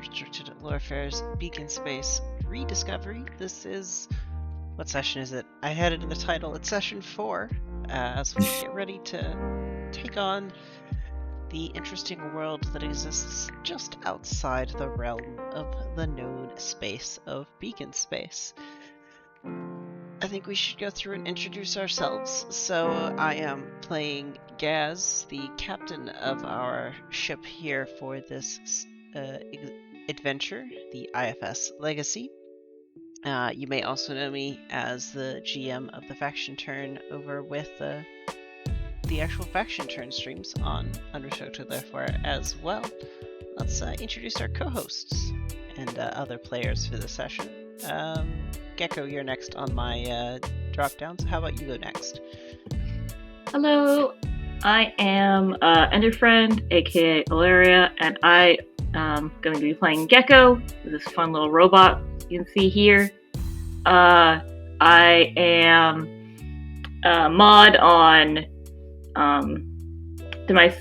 Unrestricted Lorefare's Beacon Space Rediscovery. This is... what session is it? I had it in the title. It's session 4, as we get ready to take on the interesting world that exists just outside the realm of the known space of Beacon Space. I think we should go through and introduce ourselves. So I am playing Gaz, the captain of our ship here for this adventure, the IFS Legacy. You may also know me as the GM of the Faction Turn over with the actual Faction Turn streams on Unrestricted Therefore as well. Let's introduce our co-hosts and other players for the session. Gecko, you're next on my drop-down, so how about you go next? Hello, I am Enderfriend, aka Valeria, and I am going to be playing Gecko, this fun little robot you can see here. I am a mod on my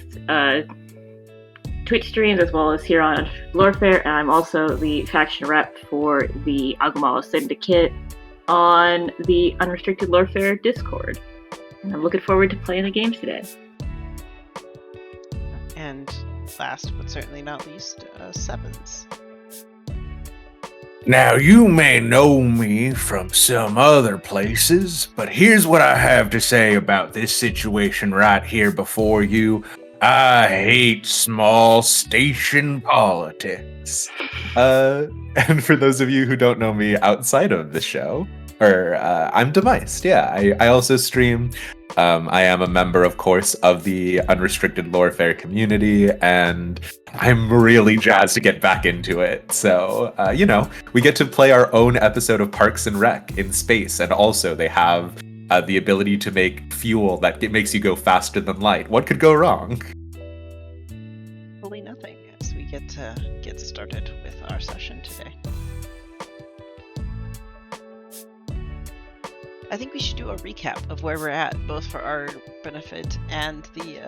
Twitch streams as well as here on Lorefare, and I'm also the faction rep for the Agumala Syndicate on the Unrestricted Lorefare Discord. And I'm looking forward to playing the game today. And last but certainly not least, Sevens. Now, you may know me from some other places, but here's what I have to say about this situation right here before you. I hate small station politics. And for those of you who don't know me outside of the show, I'm Demised, yeah. I also stream. I am a member, of course, of the Unrestricted Lorefare community, and I'm really jazzed to get back into it. So, we get to play our own episode of Parks and Rec in space, and also they have the ability to make fuel that makes you go faster than light. What could go wrong? Hopefully nothing, as we get to get started with our session today. I think we should do a recap of where we're at, both for our benefit and the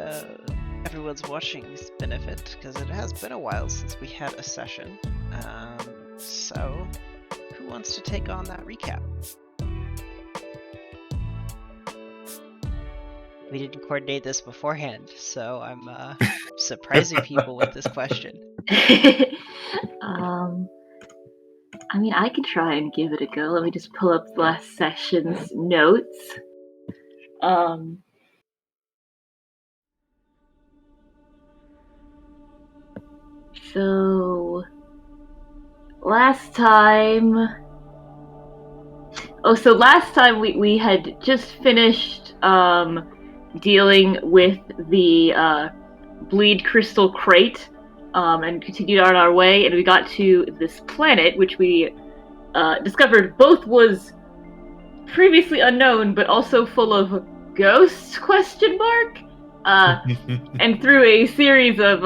everyone's watching's benefit, because it has been a while since we had a session. So, who wants to take on that recap? We didn't coordinate this beforehand, so I'm surprising people with this question. I mean, I could try and give it a go. Let me just pull up last session's notes. So last time we had just finished dealing with the Bleed Crystal Crate. And continued on our way, and we got to this planet, which we discovered both was previously unknown, but also full of ghosts, ? And through a series of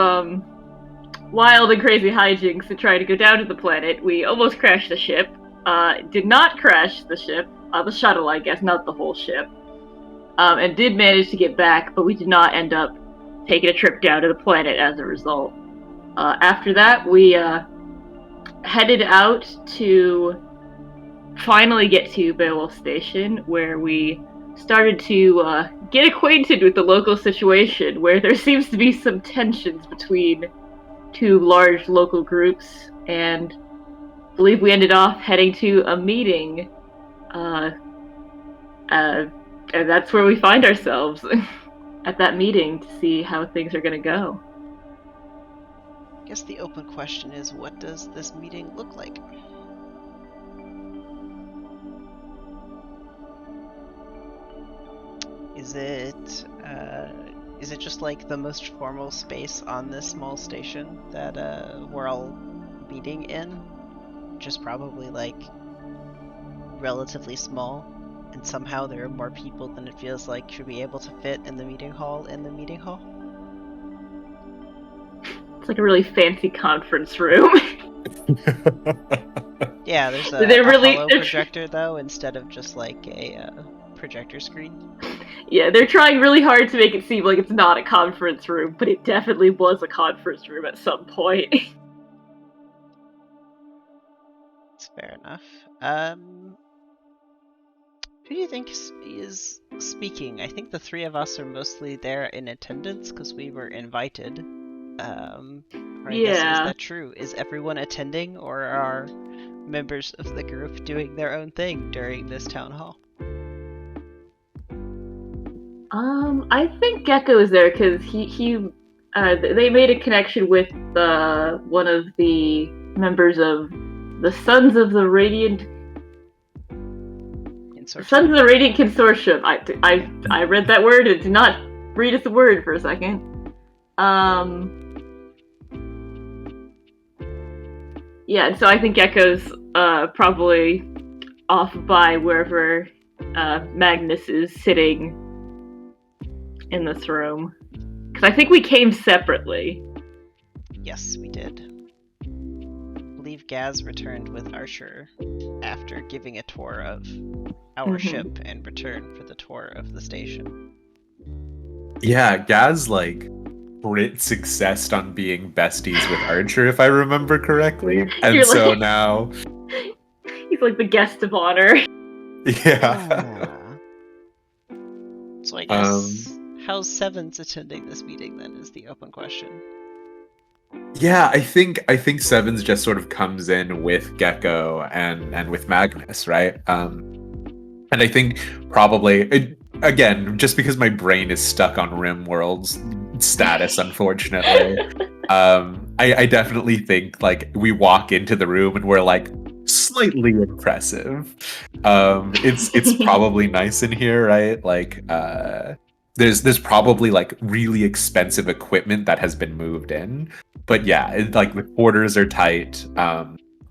wild and crazy hijinks to try to go down to the planet, we almost crashed the ship. Did not crash the ship, the shuttle, I guess, not the whole ship. And did manage to get back, but we did not end up taking a trip down to the planet as a result. After that, we headed out to finally get to Beowulf Station, where we started to get acquainted with the local situation, where there seems to be some tensions between two large local groups, and I believe we ended off heading to a meeting, and that's where we find ourselves, at that meeting, to see how things are going to go. I guess the open question is, what does this meeting look like? Is it just like the most formal space on this small station that we're all meeting in? Just probably like relatively small, and somehow there are more people than it feels like should be able to fit in the meeting hall. It's like a really fancy conference room. Yeah, there's a hollow projector though, instead of just like a projector screen. Yeah, they're trying really hard to make it seem like it's not a conference room, but it definitely was a conference room at some point. Fair enough. Who do you think is speaking? I think the three of us are mostly there in attendance because we were invited. Or I guess, is Yeah. that true? Is everyone attending, or are members of the group doing their own thing during this town hall? I think Gecko is there because they made a connection with one of the members of the Sons of the Radiant Consortium. I read that word and did not read it the word for a second. Yeah, and so I think Gecko's probably off by wherever Magnus is sitting in this room. Because I think we came separately. Yes, we did. I believe Gaz returned with Archer after giving a tour of our ship in return for the tour of the station. Yeah, Gaz, like, great success on being besties with Archer, if I remember correctly. And so now... He's like the guest of honor. Yeah. So I guess, how's Sevens attending this meeting then is the open question. Yeah, I think Sevens just sort of comes in with Gecko and with Magnus, right? And I think probably again, just because my brain is stuck on RimWorld's status, unfortunately, I definitely think like we walk into the room and we're like slightly impressive. It's probably nice in here, right? Like there's probably like really expensive equipment that has been moved in. But yeah, like the quarters are tight.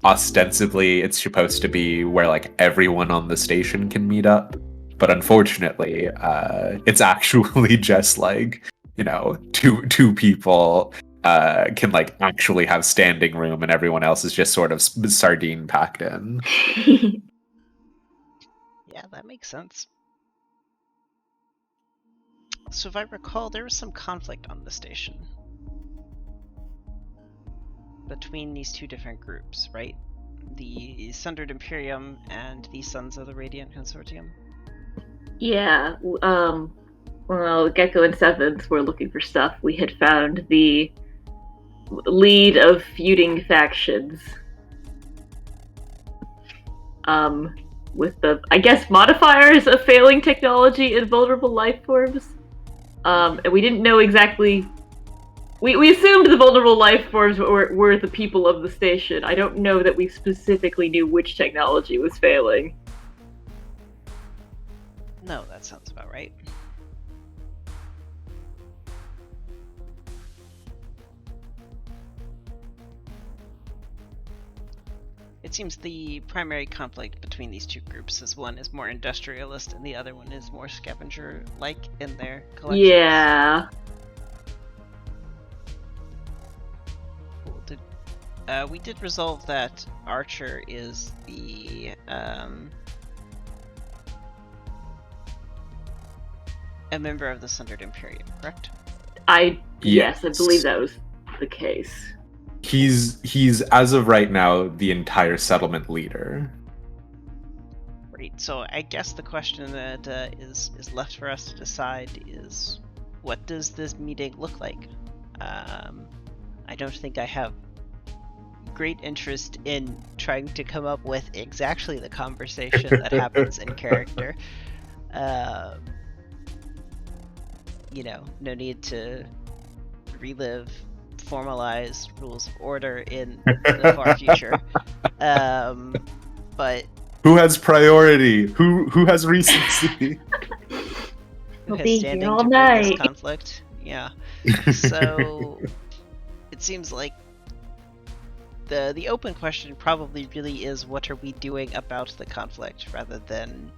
Ostensibly, it's supposed to be where like everyone on the station can meet up. But unfortunately, it's actually just like, you know, two people can like actually have standing room, and everyone else is just sort of sardine packed in. Yeah, that makes sense. So if I recall, there was some conflict on the station between these two different groups, right? The Sundered Imperium and the Sons of the Radiant Consortium. Yeah, well, Gecko and Sevens were looking for stuff. We had found the lead of feuding factions. With the, I guess, modifiers of failing technology and vulnerable life forms. And we didn't know exactly... We assumed the vulnerable life forms were the people of the station. I don't know that we specifically knew which technology was failing. No, that sounds about right. It seems the primary conflict between these two groups is one is more industrialist and the other one is more scavenger-like in their collections. Yeah. Cool. We did resolve that Archer is the a member of the Sundered Imperium, correct? Yes, I believe that was the case. He's as of right now the entire settlement leader. Right. So I guess the question that is left for us to decide is, what does this meeting look like? I don't think I have great interest in trying to come up with exactly the conversation that happens in character. You know, no need to relive formalized rules of order in the far future. But who has priority? Who has recency? Who has standing to bring this conflict? Yeah. So it seems like the open question probably really is, what are we doing about the conflict, rather than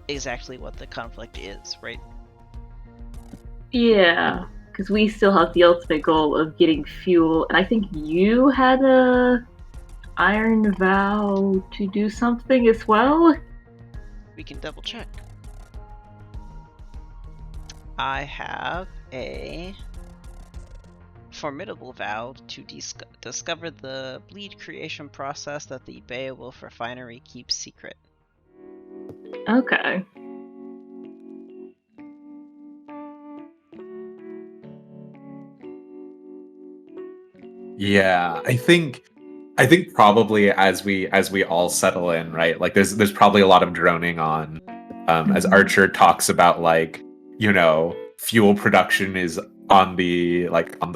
exactly what the conflict is, right? Yeah, because we still have the ultimate goal of getting fuel, and I think you had a iron vow to do something as well? We can double check. I have a formidable vow to discover the bleed creation process that the Beowulf refinery keeps secret. Okay. Yeah, I think probably as we all settle in, right? Like there's probably a lot of droning on as Archer talks about like, fuel production is on the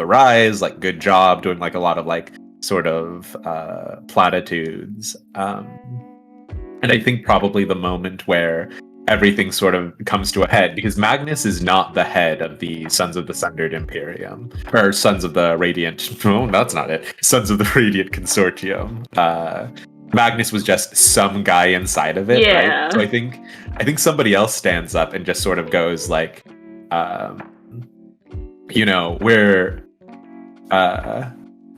rise, like good job doing like a lot of like sort of platitudes. And I think probably the moment where everything sort of comes to a head, because Magnus is not the head of the Sons of the Sundered Imperium, or Sons of the Radiant. No, that's not it. Sons of the Radiant Consortium. Magnus was just some guy inside of it, Yeah. right? So I think somebody else stands up and just sort of goes like, we're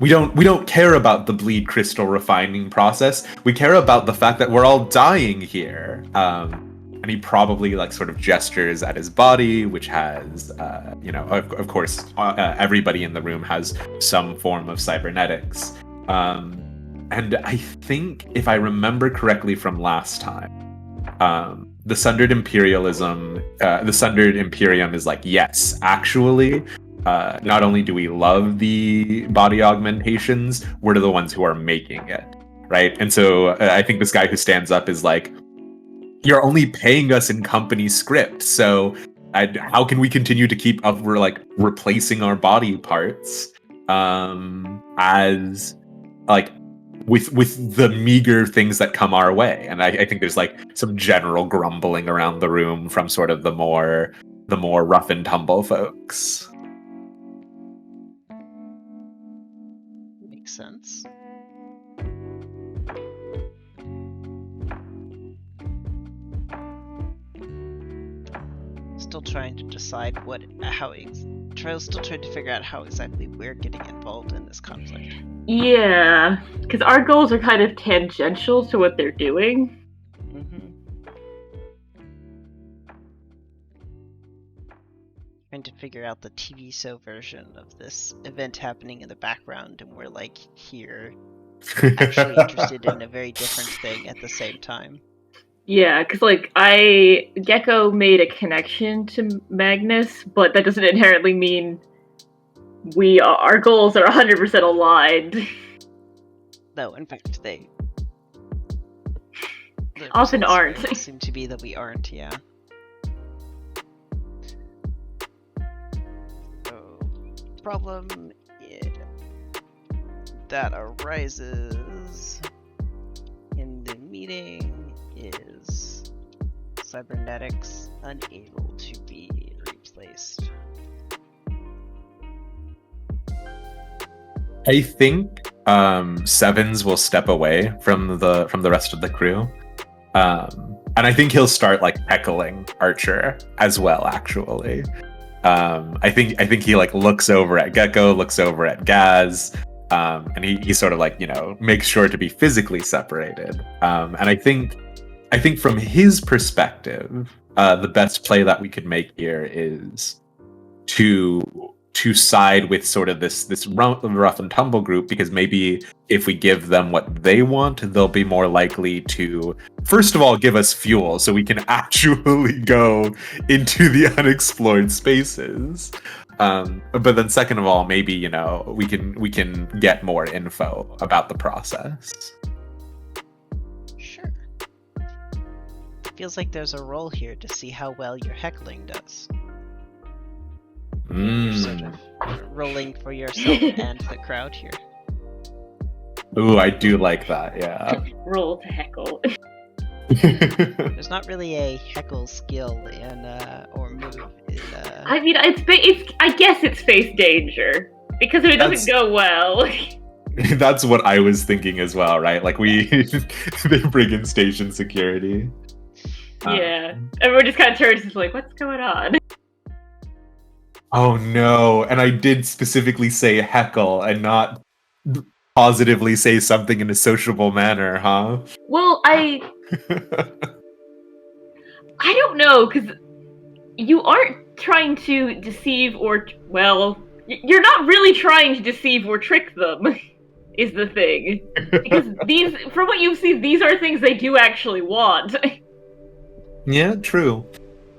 we don't care about the bleed crystal refining process. We care about the fact that we're all dying here. And he probably like sort of gestures at his body, which has, of course, everybody in the room has some form of cybernetics. And I think, if I remember correctly from last time, the Sundered Imperium is like, yes, actually, not only do we love the body augmentations, we're the ones who are making it, right? And so I think this guy who stands up is like, you're only paying us in company script, so how can we continue to keep up? We're like replacing our body parts as like with the meager things that come our way. And I think there's like some general grumbling around the room from sort of the more rough and tumble folks. Makes sense. Still trying to decide still trying to figure out how exactly we're getting involved in this conflict. Yeah, because our goals are kind of tangential to what they're doing. Trying to figure out the TV show version of this event happening in the background, and we're like here actually interested in a very different thing at the same time. Yeah, because like Gecko made a connection to Magnus, but that doesn't inherently mean our goals are 100% aligned. No, in fact, they often aren't. Seem to be that we aren't. Yeah. So, problem that arises in the meeting is cybernetics unable to be replaced. I think Sevens will step away from the rest of the crew, and I think he'll start like heckling Archer as well. Actually, I think he like looks over at Gecko, looks over at Gaz, and he sort of like makes sure to be physically separated. And I think from his perspective, the best play that we could make here is to side with sort of this rough and tumble group, because maybe if we give them what they want, they'll be more likely to, first of all, give us fuel so we can actually go into the unexplored spaces. But then second of all, maybe, we can get more info about the process. Sure. Feels like there's a role here to see how well your heckling does. You're sort of rolling for yourself and the crowd here. Ooh, I do like that, yeah. Roll to heckle. There's not really a heckle skill or move in I mean, I guess it's face danger, because if it doesn't go well. That's what I was thinking as well, right? Like they bring in station security. Yeah, everyone just kind of turns and is like, what's going on? Oh no, and I did specifically say heckle and not positively say something in a sociable manner, huh? Well, I don't know, because you aren't trying to deceive or, well, You're not really trying to deceive or trick them, is the thing. Because these, from what you've seen, these are things they do actually want. Yeah, true.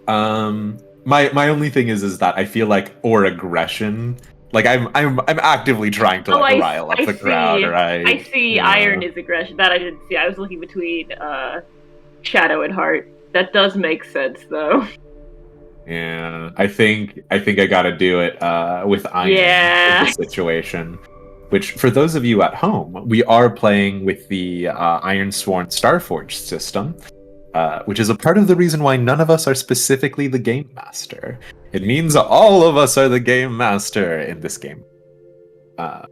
My only thing is that I feel like or aggression. Like I'm actively trying to Oh, like rile up I the crowd, see. right? I see. Yeah. Iron is aggression. That I didn't see. I was looking between Shadow and Heart. That does make sense, though. Yeah, I think I gotta do it with iron in Yeah. this situation. Which, for those of you at home, we are playing with the Iron Sworn Starforged system, which is a part of the reason why none of us are specifically the game master. It means all of us are the game master in this game. Um,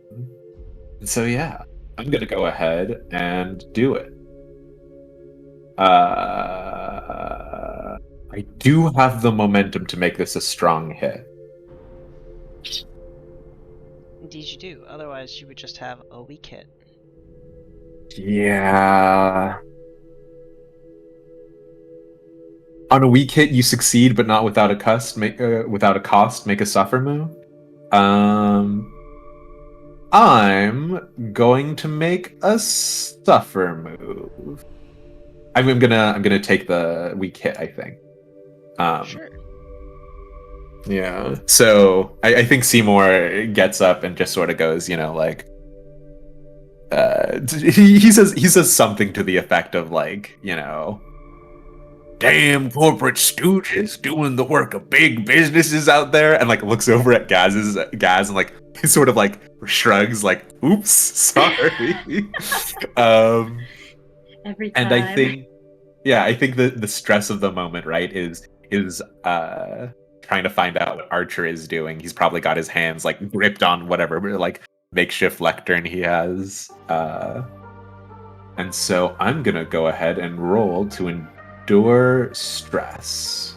so yeah, I'm gonna go ahead and do it. I do have the momentum to make this a strong hit. Indeed, you do. Otherwise, you would just have a weak hit. Yeah. On a weak hit, you succeed, but not without a cost. Without a cost, make a suffer move. I'm going to make a suffer move. I'm gonna take the weak hit, I think. Sure. Yeah. So I think Seymour gets up and just sort of goes, like he says something to the effect of like, damn corporate stooges doing the work of big businesses out there, and like looks over at Gaz and like sort of like shrugs like, oops, sorry. Every time. And I think the stress of the moment, right, is trying to find out what Archer is doing. He's probably got his hands like gripped on whatever like makeshift lectern he has. And so I'm gonna go ahead and roll to endure stress,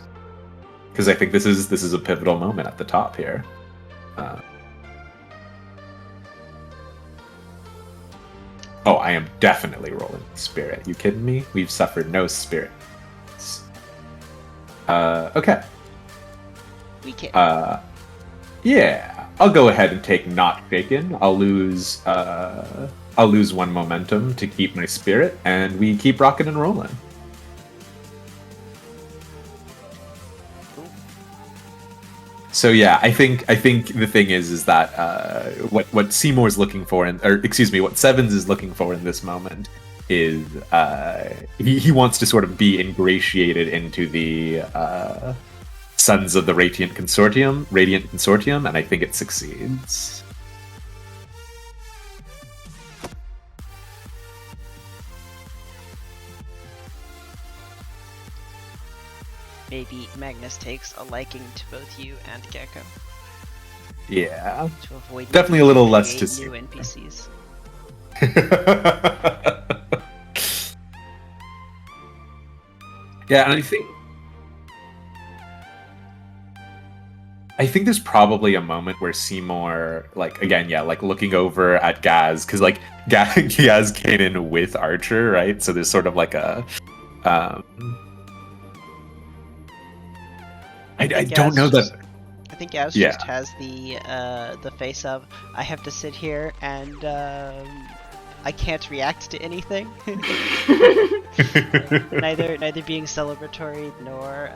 because I think this is a pivotal moment at the top here. Oh, I am definitely rolling spirit. You kidding me? We've suffered no spirit. Okay. Weak hit. Yeah. I'll go ahead and take not shaken. I'll lose one momentum to keep my spirit, and we keep rocking and rolling. So yeah, I think the thing is that what Seymour's looking for, what Sevens is looking for in this moment is he wants to sort of be ingratiated into the Sons of the Radiant Consortium, and I think it succeeds. Maybe Magnus takes a liking to both you and Gecko. Yeah. To avoid Definitely a little less to create see. new NPCs. Yeah, and I think there's probably a moment where Seymour, like, again, yeah, like looking over at Gaz, because like Gaz came in with Archer, right? So there's sort of like a I don't know that. I think Gaz Yeah. just has the face of, I have to sit here and I can't react to anything. neither being celebratory nor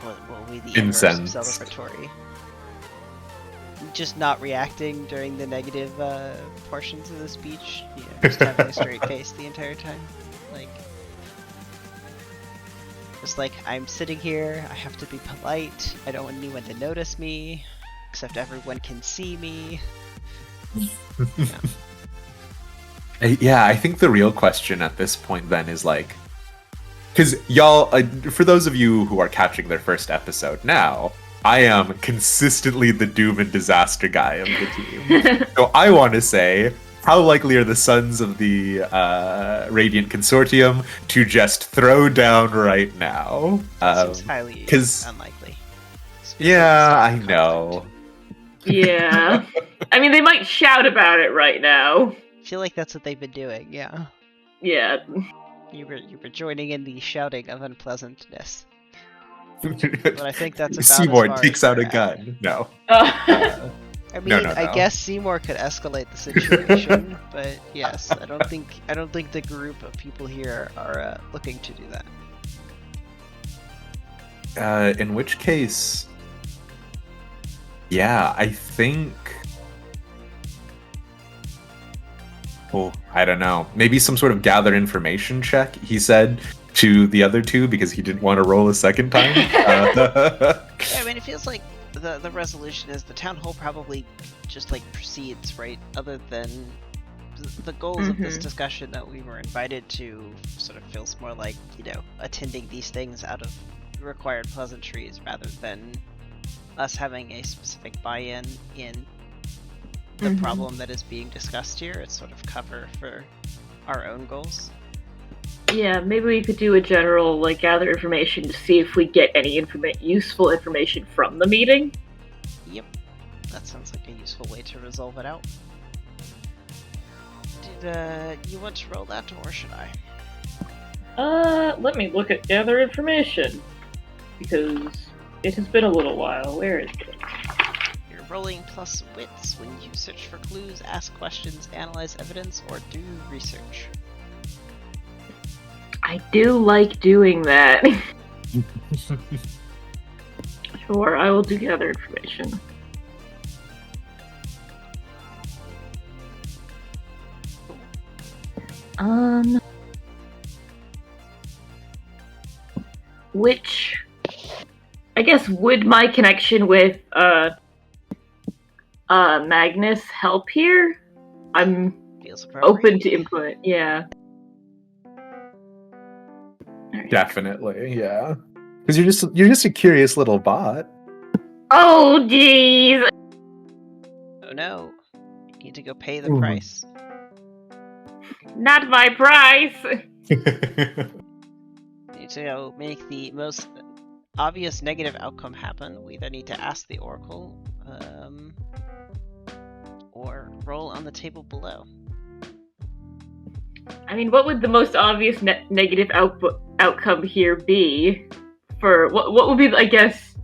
what will be the inverse of Incensed. celebratory? Just not reacting during the negative portions of the speech. Just having a straight face the entire time. Like, just like, I'm sitting here, I have to be polite, I don't want anyone to notice me, except everyone can see me. Yeah, I think the real question at this point then is like, because y'all, for those of you who are catching their first episode now, I am consistently the doom and disaster guy of the team. So I want to say, how likely are the Sons of the Radiant Consortium to just throw down right now? Seems highly unlikely. Yeah, I know. Yeah. I mean, they might shout about it right now. I feel like that's what they've been doing, yeah. Yeah. You were joining in the shouting of unpleasantness. But I think that's about Seymour as far takes as out we're a at. gun. No. Uh, I mean, no, I no. guess Seymour could escalate the situation, but yes, I don't think the group of people here are looking to do that. In which case, yeah, I think. Oh, I don't know. Maybe some sort of gather information check, he said to the other two because he didn't want to roll a second time. Yeah, I mean, it feels like the resolution is the town hall probably just like proceeds, right? Other than the goals of this discussion that we were invited to sort of feels more like, attending these things out of required pleasantries rather than us having a specific buy-in in the problem that is being discussed here. It's sort of cover for our own goals. Yeah, maybe we could do a general, gather information to see if we get any useful information from the meeting. Yep, that sounds like a useful way to resolve it out. Did you want to roll that, or should I? Let me look at gather information, because it has been a little while. Where is it? You're rolling plus wits when you search for clues, ask questions, analyze evidence, or do research. I do like doing that. Sure, I will do gather information. Which, I guess, would my connection with Magnus help here? I'm Feels appropriate. open to input. Yeah. Definitely, yeah. Because you're just a curious little bot. Oh, jeez. Oh no, you need to go pay the price. Not my price. You need to go make the most obvious negative outcome happen. We either need to ask the Oracle, or roll on the table below. I mean, what would the most obvious negative outcome here be? For what would be, I guess?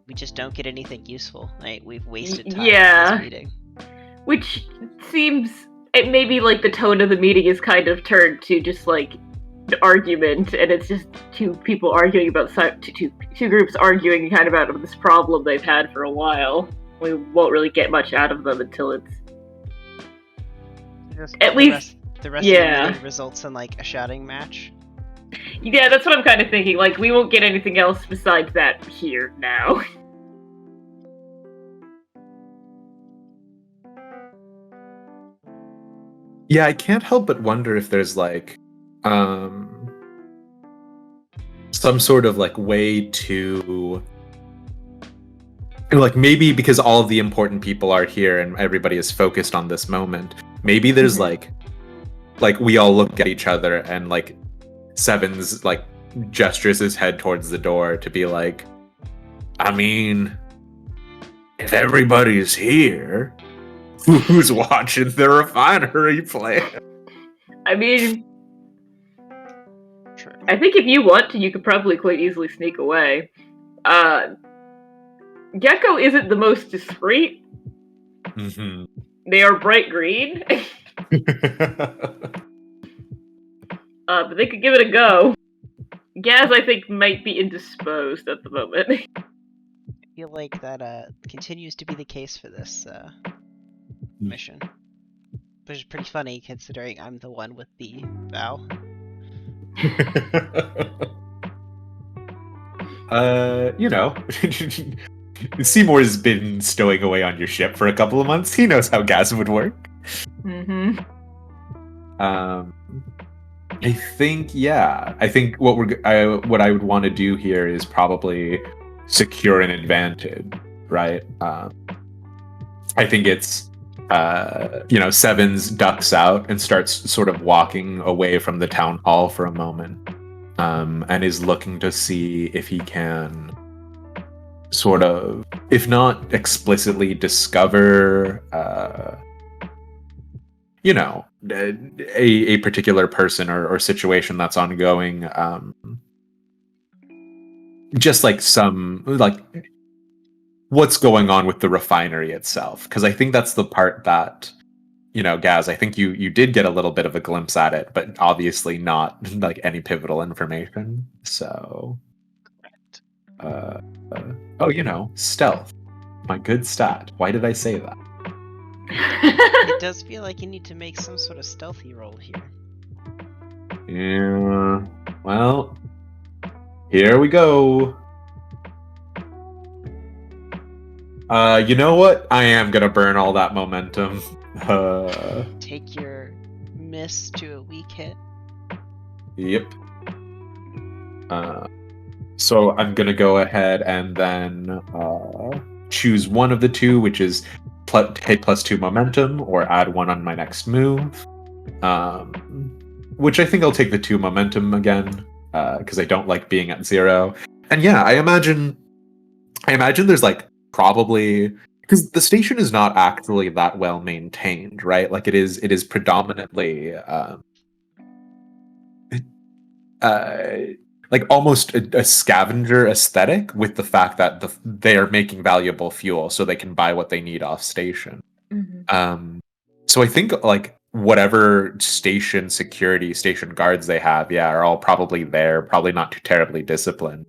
We just don't get anything useful. Right? We've wasted time Yeah. in this meeting. Which seems, it may be like the tone of the meeting is kind of turned to just like an argument, and it's just two people arguing about two groups arguing kind of about this problem they've had for a while. We won't really get much out of them until it's at least the rest of the meeting results in like a shouting match. Yeah, that's what I'm kind of thinking. Like, we won't get anything else besides that here now. Yeah, I can't help but wonder if there's like some sort of like way to, like, maybe because all of the important people are here and everybody is focused on this moment, maybe there's like we all look at each other and like Sevens like gestures his head towards the door to be like, I mean, if everybody's here, who's watching the refinery plan? I mean, True. I think if you want to, you could probably quite easily sneak away. Gecko isn't the most discreet. Mm-hmm. They are bright green. But they could give it a go. Gaz, I think, might be indisposed at the moment. I feel like that continues to be the case for this mission. Which is pretty funny considering I'm the one with the vow. Seymour's been stowing away on your ship for a couple of months. He knows how gas would work. Mm-hmm. I think what I would want to do here is probably secure an advantage, right? I think it's Sevens ducks out and starts sort of walking away from the town hall for a moment, and is looking to see if he can sort of, if not explicitly discover a particular person or situation that's ongoing, just like some like what's going on with the refinery itself, because I think that's the part that Gaz, I think you did get a little bit of a glimpse at it, but obviously not like any pivotal information. So, uh, stealth, my good stat. Why did I say that? It does feel like you need to make some sort of stealthy roll here. Yeah. Well, here we go. You know what? I am gonna burn all that momentum. Take your miss to a weak hit. Yep. So I'm gonna go ahead and then choose one of the two, which is hit +2 momentum, or add 1 on my next move. Which I think I'll take the 2 momentum again, because I don't like being at 0. And yeah, I imagine there's like probably, because the station is not actually that well maintained, right? Like it is predominantly like almost a scavenger aesthetic, with the fact that they are making valuable fuel so they can buy what they need off station. Mm-hmm. So I think like whatever station guards they have, are all probably there, probably not too terribly disciplined.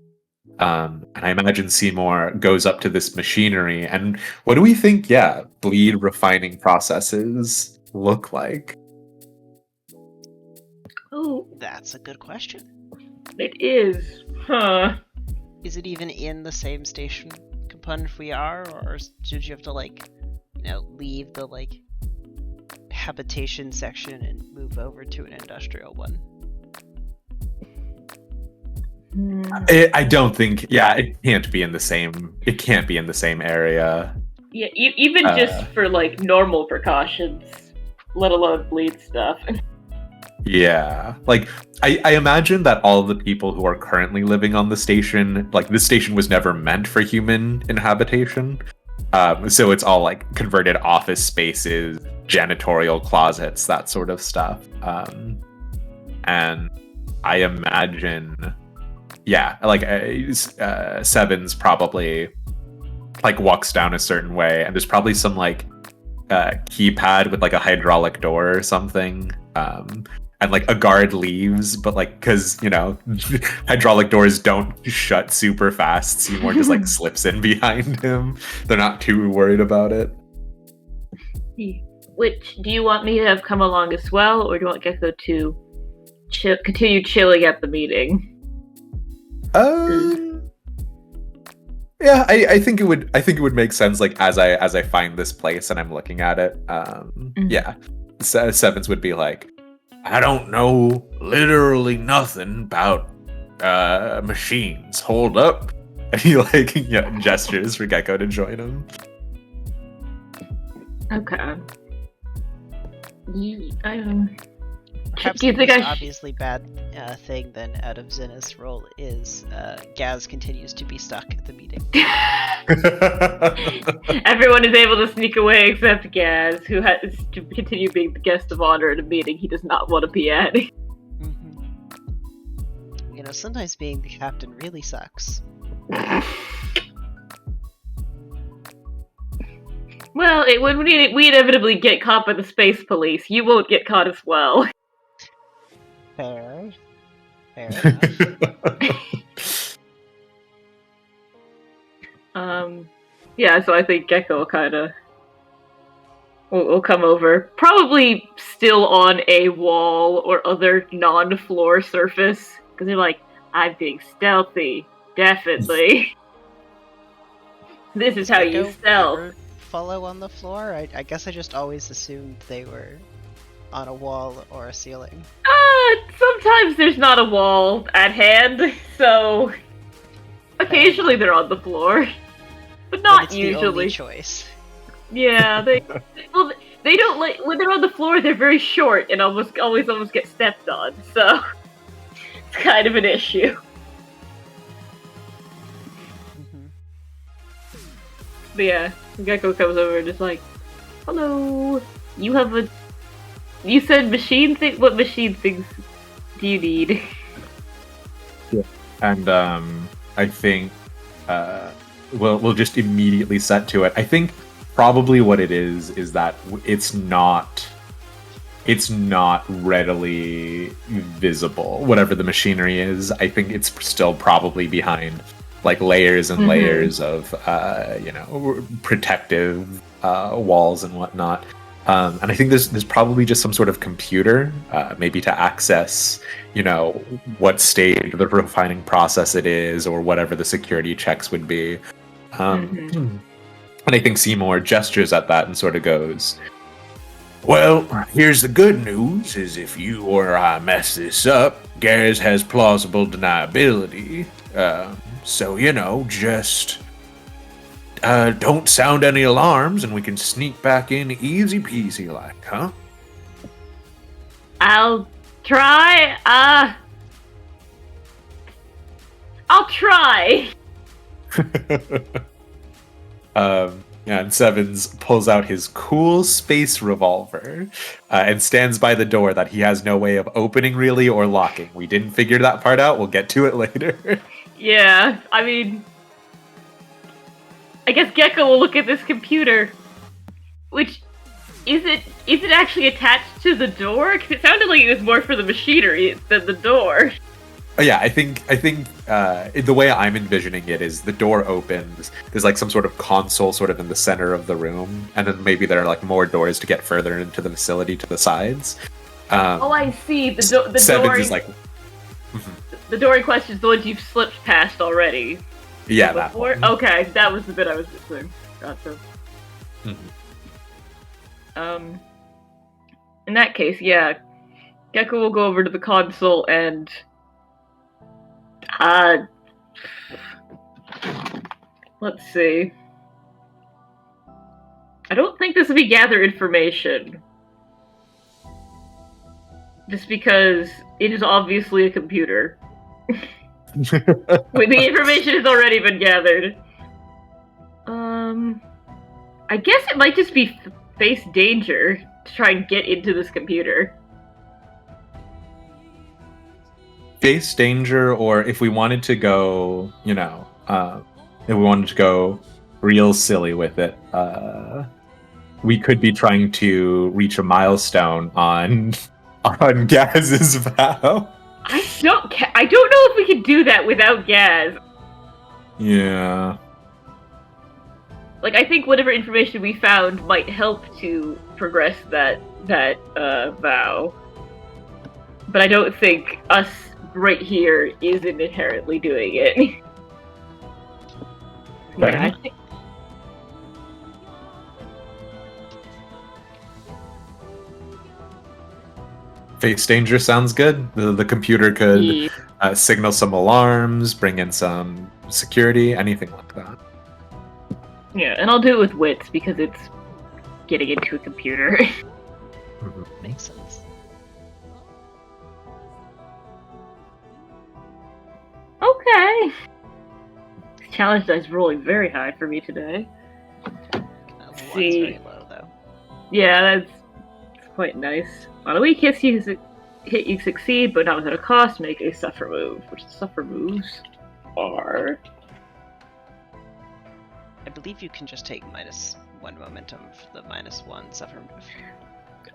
And I imagine Seymour goes up to this machinery, and what do we think? Bleed refining processes look like? Oh, That's a good question. it is. Huh. Is it even in the same station component we are, or did you have to leave the habitation section and move over to an industrial one? I don't think. Yeah, it can't be in the same. It can't be in the same area. Yeah, even just for normal precautions, let alone bleed stuff. Yeah, like I imagine that all the people who are currently living on the station, like this station was never meant for human inhabitation. So it's all like converted office spaces, janitorial closets, that sort of stuff. And I imagine, Sevens probably walks down a certain way, and there's probably some keypad with a hydraulic door or something. And a guard leaves, but because hydraulic doors don't shut super fast, Seymour just slips in behind him. They're not too worried about it. Which do you want me to have come along as well, or do you want Gecko to continue chilling at the meeting? Yeah, I think it would make sense as I find this place and I'm looking at it. Yeah, Sevens would be like, I don't know literally nothing about machines. Hold up. And he gestures for Gecko to join him. Okay. Perhaps do you the think most I obviously bad thing then out of Zenith's role is Gaz continues to be stuck at the meeting. Everyone is able to sneak away except Gaz, who has to continue being the guest of honor at a meeting he does not want to be at. Mm-hmm. Sometimes being the captain really sucks. Well, we inevitably get caught by the space police. You won't get caught as well. Fair enough. Yeah, so I think Gecko will come over. Probably still on a wall or other non-floor surface. Because they're like, I'm being stealthy. Definitely. This is how you stealth. Follow on the floor? I guess I just always assumed they were on a wall or a ceiling. Sometimes there's not a wall at hand, so occasionally they're on the floor, but not it's usually. The only choice. Yeah, they don't when they're on the floor. They're very short and always get stepped on, so it's kind of an issue. Mm-hmm. But yeah, Gecko comes over and is like, "Hello, you said machine thing. What machine things do you need?" Yeah. And I think we'll just immediately set to it. I think probably what it is that it's not readily visible. Whatever the machinery is, I think it's still probably behind like layers and layers of protective walls and whatnot. And I think there's probably just some sort of computer, maybe to access, what stage of the refining process it is, or whatever the security checks would be. And I think Seymour gestures at that and sort of goes, "Well, here's the good news: is if you or I mess this up, Gaz has plausible deniability. So just." Don't sound any alarms, and we can sneak back in easy peasy like, huh? I'll try. I'll try. And Sevens pulls out his cool space revolver and stands by the door that he has no way of opening really or locking. We didn't figure that part out. We'll get to it later. Yeah, I mean, I guess Gecko will look at this computer, which is it actually attached to the door? Because it sounded like it was more for the machinery than the door. Oh, yeah, I think the way I'm envisioning it is the door opens. There's like some sort of console sort of in the center of the room, and then maybe there are like more doors to get further into the facility to the sides. I see. The Sevens door is like the door in question is the one you've slipped past already. Yeah, that before? one. Okay, that was the bit I was missing. Gotcha. In that case, yeah, Gecko will go over to the console and let's see. I don't think this would be gather information. Just because it is obviously a computer. When the information has already been gathered. I guess it might just be face danger to try and get into this computer. Face danger, or if we wanted to go, if we wanted to go real silly with it, we could be trying to reach a milestone on Gaz's vow. I don't know if we could do that without Gaz. Yeah. Like, I think whatever information we found might help to progress that vow. But I don't think us right here isn't inherently doing it. Yeah, I think... Face danger sounds good. The computer could signal some alarms, bring in some security, anything like that. Yeah, and I'll do it with wits because it's getting into a computer. Makes sense. Okay. Challenge dice rolling very high for me today. One's very low, though. Yeah, that's quite nice. On a weak hit, you succeed, but not without a cost. Make a suffer move, which the suffer moves are... I believe you can just take -1 momentum for the -1 suffer move.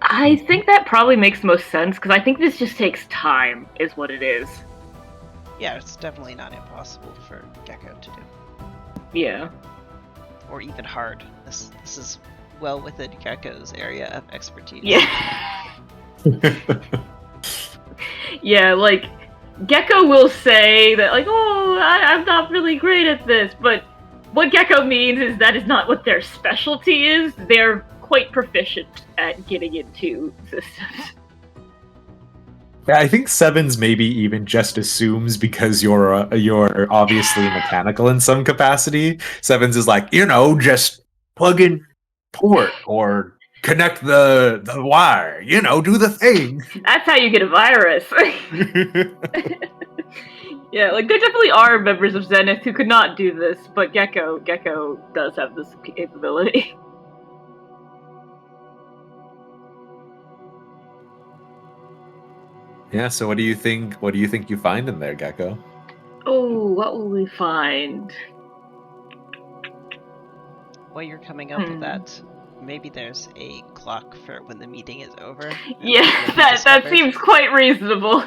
I think that probably makes the most sense, because I think this just takes time, is what it is. Yeah, it's definitely not impossible for Gecko to do. Yeah. Or even hard. This is well within Gecko's area of expertise. Yeah. Yeah, like, Gecko will say that, like, oh, I'm not really great at this, but what Gecko means is that is not what their specialty is. They're quite proficient at getting into systems. Yeah, I think Sevens maybe even just assumes because you're obviously mechanical in some capacity. Sevens is like, just plug in port or connect the wire, do the thing. That's how you get a virus. Yeah, like there definitely are members of Zenith who could not do this, but Gecko does have this capability. Yeah, so what do you think you find in there, Gecko? Oh, what will we find? While you're coming up with that, maybe there's a clock for when the meeting is over. Yeah, what we that discovered. seems quite reasonable.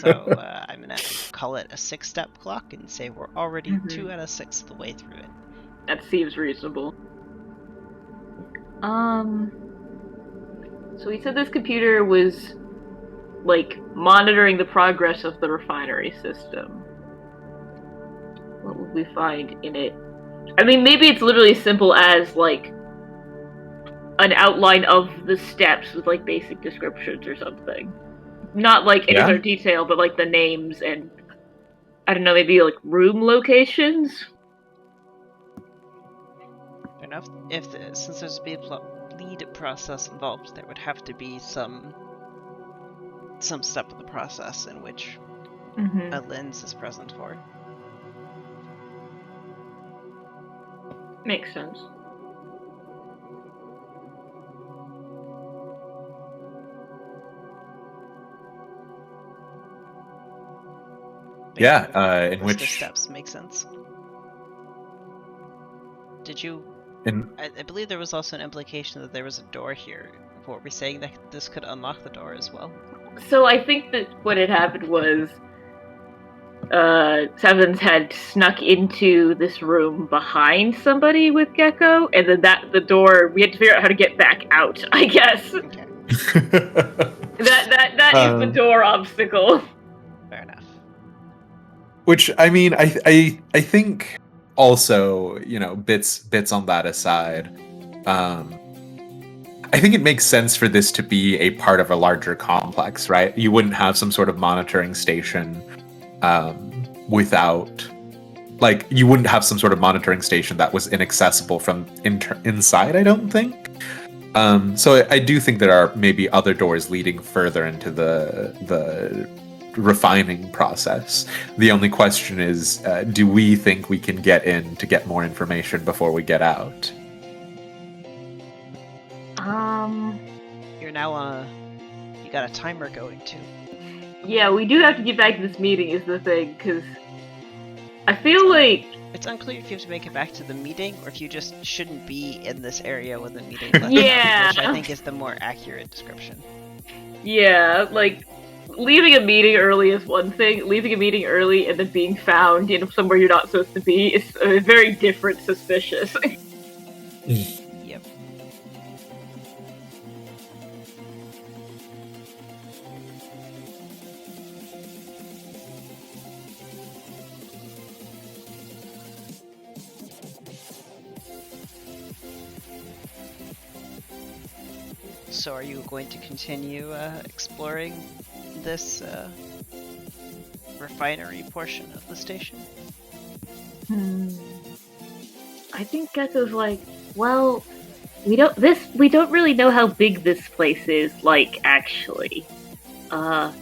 So I'm gonna call it a 6-step clock and say we're already 2 out of 6 the way through it. That seems reasonable. So we said this computer was like monitoring the progress of the refinery system. What would we find in it? I mean, maybe it's literally as simple as like an outline of the steps with like basic descriptions or something. Not like any other detail, but like the names and I don't know, maybe like room locations. Fair enough. Since there's a bleed process involved, there would have to be some step of the process in which a lens is present for. Makes sense. Yeah, in which the steps make sense. Did you? I believe there was also an implication that there was a door here. Were we saying that this could unlock the door as well? So I think that what had happened was Sevens had snuck into this room behind somebody with Gecko, and then the door, we had to figure out how to get back out, I guess. Okay. that is the door obstacle. Fair enough. Which, I mean, I think also, bits on that aside, I think it makes sense for this to be a part of a larger complex, right? You wouldn't have some sort of monitoring station without, like, you wouldn't have some sort of monitoring station that was inaccessible from inside, I don't think. So I do think there are maybe other doors leading further into the refining process. The only question is, do we think we can get in to get more information before we get out? You're now you got a timer going too. Yeah, we do have to get back to this meeting is the thing, because I feel like it's unclear if you have to make it back to the meeting or if you just shouldn't be in this area when the meeting left. Yeah, which I think is the more accurate description. Yeah, like leaving a meeting early is one thing. Leaving a meeting early and then being found in somewhere you're not supposed to be is a very different suspicious. Yep. So are you going to continue exploring this refinery portion of the station? I think Gecko's like, well, we don't really know how big this place is, like, actually. And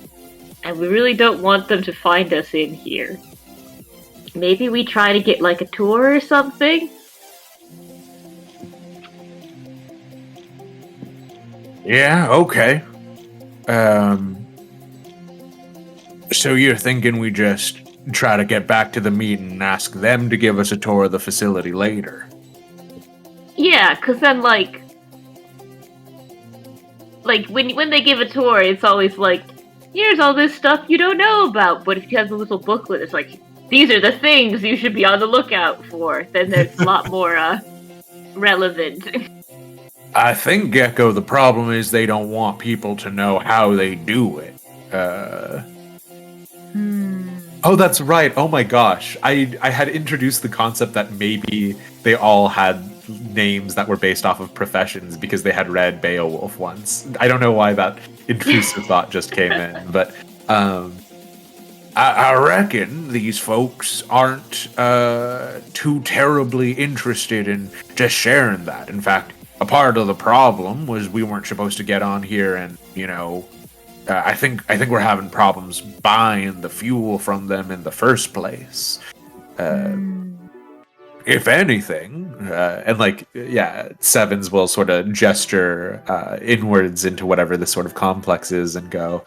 we really don't want them to find us in here. Maybe we try to get like a tour or something? Yeah, okay. So you're thinking we just try to get back to the meeting and ask them to give us a tour of the facility later? Yeah, because then, like when they give a tour, it's always like, here's all this stuff you don't know about. But if you have the little booklet, it's like, these are the things you should be on the lookout for. Then there's a lot more relevant. I think, Gecko, the problem is they don't want people to know how they do it. Oh, that's right. Oh my gosh. I had introduced the concept that maybe they all had names that were based off of professions because they had read Beowulf once. I don't know why that intrusive thought just came in, but I reckon these folks aren't too terribly interested in just sharing that. In fact, a part of the problem was we weren't supposed to get on here and, I think we're having problems buying the fuel from them in the first place. If anything, and Sevens will sort of gesture inwards into whatever this sort of complex is and go,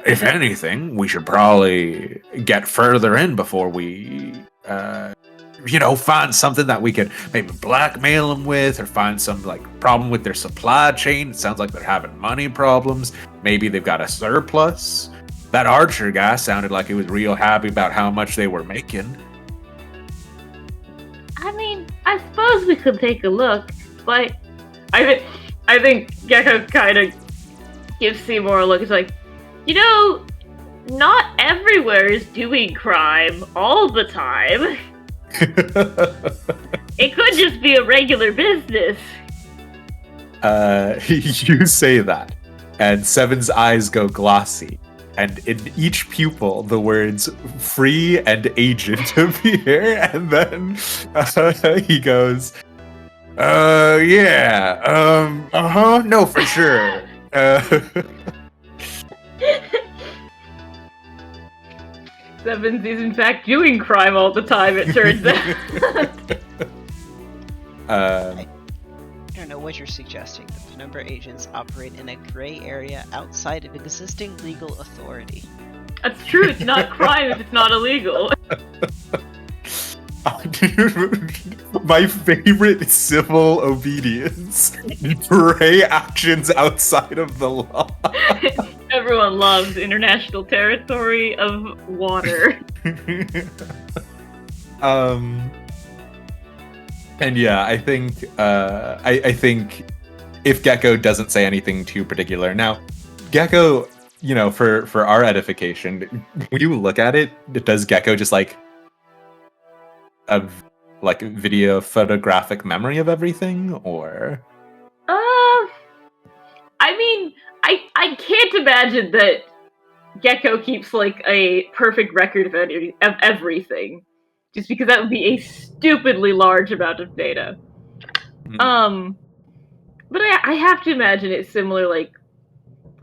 if anything, we should probably get further in before we, find something that we could maybe blackmail them with, or find some like problem with their supply chain. It sounds like they're having money problems. Maybe they've got a surplus. That Archer guy sounded like he was real happy about how much they were making. I mean, I suppose we could take a look, but I think Gecko kind of gives Seymour a look. It's like, not everywhere is doing crime all the time. It could just be a regular business. You say that, and Seven's eyes go glossy, and in each pupil the words free and agent appear, and then he goes, no, for sure. Sevens is in fact doing crime all the time, it turns out. I don't know what you're suggesting. The Penumbra agents operate in a gray area outside of existing legal authority. That's true, it's not crime if it's not illegal. My favorite civil obedience. Gray actions outside of the law. Everyone loves international territory of water. And yeah, I think I think if Gecko doesn't say anything too particular. Now, Gecko, for our edification, when you look at it, does Gecko just like a video photographic memory of everything, or? I mean, I can't imagine that Gecko keeps like a perfect record of everything, just because that would be a stupidly large amount of data. Mm. But I have to imagine it's similar to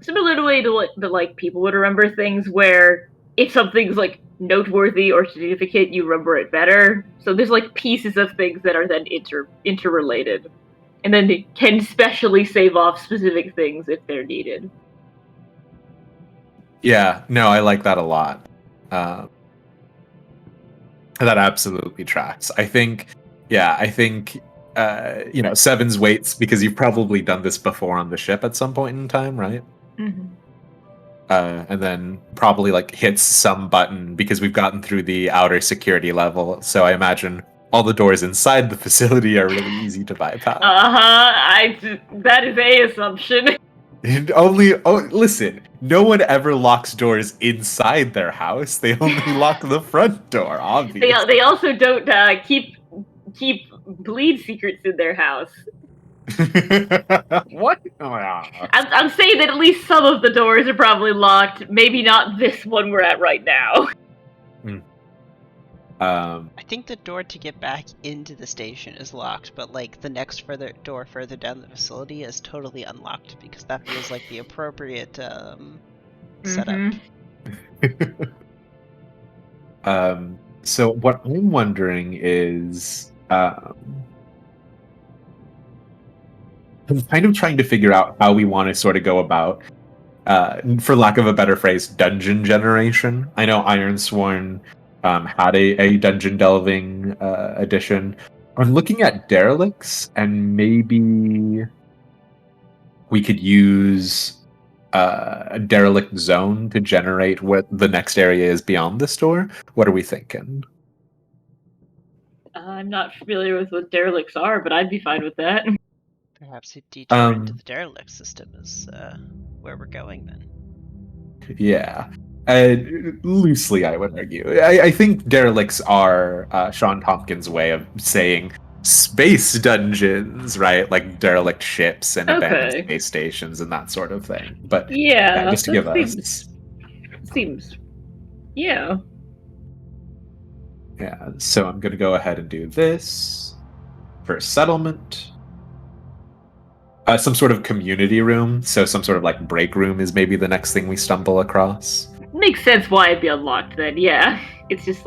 the way that people would remember things, where if something's like noteworthy or significant, you remember it better. So there's like pieces of things that are then interrelated. And then they can specially save off specific things if they're needed. Yeah, no, I like that a lot. That absolutely tracks. I think Sevens waits because you've probably done this before on the ship at some point in time, right? Mm-hmm. And then probably hits some button because we've gotten through the outer security level. So I imagine all the doors inside the facility are really easy to bypass. That is a assumption. And listen, no one ever locks doors inside their house. They only lock the front door, obviously. They also don't keep bleed secrets in their house. What? I'm saying that at least some of the doors are probably locked. Maybe not this one we're at right now. I think the door to get back into the station is locked, but the next door further down the facility is totally unlocked because that feels like the appropriate setup. So what I'm wondering is, I'm kind of trying to figure out how we want to sort of go about, for lack of a better phrase, dungeon generation. I know Ironsworn had a dungeon delving edition. I'm looking at derelicts, and maybe we could use a derelict zone to generate what the next area is beyond this door. What are we thinking? I'm not familiar with what derelicts are, but I'd be fine with that. Perhaps a detour into the derelict system is where we're going then. Yeah. Loosely, I would argue. I think derelicts are Sean Tompkins' way of saying space dungeons, right? Like derelict ships and abandoned space stations and that sort of thing. But yeah, just to give us... Seems... Yeah. Yeah, so I'm going to go ahead and do this for settlement. Some sort of community room, so some sort of break room is maybe the next thing we stumble across. Makes sense why it'd be unlocked then, yeah. It's just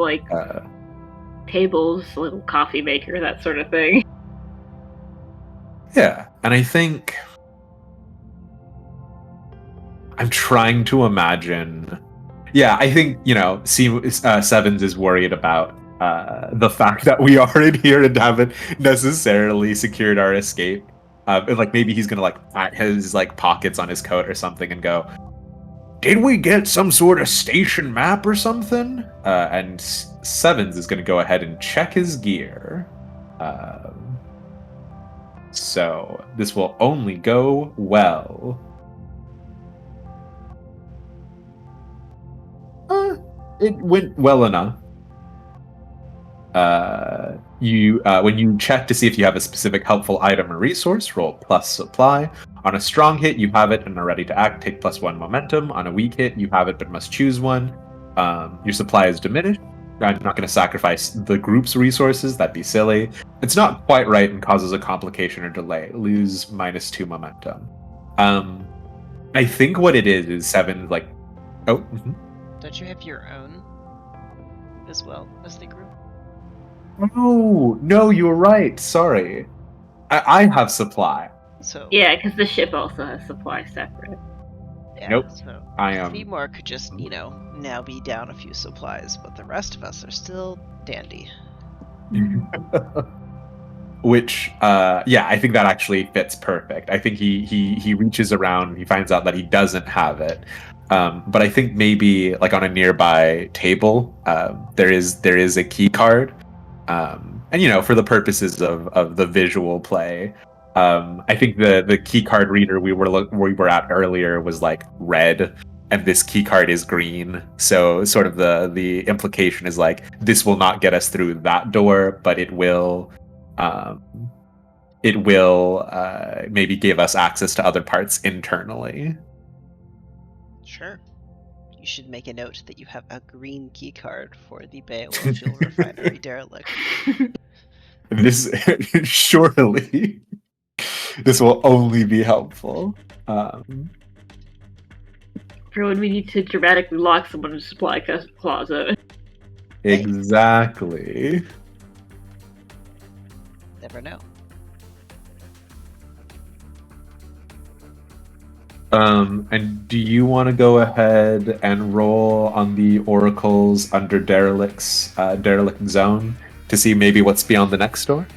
tables, a little coffee maker, that sort of thing. Yeah, and I think I'm trying to imagine. Yeah, I think, Sevens is worried about the fact that we are in here and haven't necessarily secured our escape. And like maybe he's gonna like pat his like pockets on his coat or something and go, "Did we get some sort of station map or something?" And Sevens is gonna go ahead and check his gear. So this will only go well. It went well enough. When you check to see if you have a specific helpful item or resource, roll plus supply. On a strong hit, you have it and are ready to act. Take +1 momentum. On a weak hit, you have it but must choose one. Your supply is diminished. I'm not going to sacrifice the group's resources. That'd be silly. It's not quite right and causes a complication or delay. Lose -2 momentum. I think what it is Seven like. Oh. Mm-hmm. Don't you have your own as well as the group? No, you were right. Sorry. I have supply. So Yeah, because the ship also has supply separate. yeah, Nope. So I am. Femore could just, now be down a few supplies, but the rest of us are still dandy. Which, I think that actually fits perfect. I think he reaches around, he finds out that he doesn't have it. But I think maybe like on a nearby table, there is a key card. And for the purposes of the visual play, I think the key card reader we were at earlier was like red, and this key card is green. So sort of the implication is like this will not get us through that door, but it will maybe give us access to other parts internally. Sure. You should make a note that you have a green key card for the Beowulf Fuel Refinery derelict. This surely this will only be helpful. For when we need to dramatically lock someone in a supply closet. Exactly. Never know. And do you want to go ahead and roll on the oracles under derelict zone to see maybe what's beyond the next door?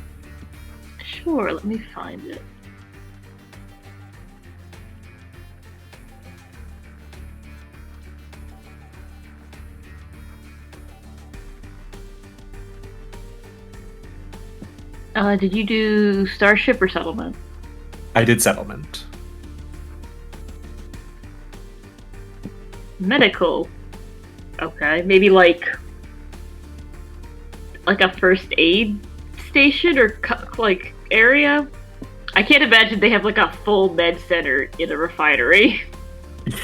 Sure, let me find it. Did you do Starship or Settlement? I did Settlement. Medical. Okay, maybe like a first aid station or like area. I can't imagine they have like a full med center in a refinery.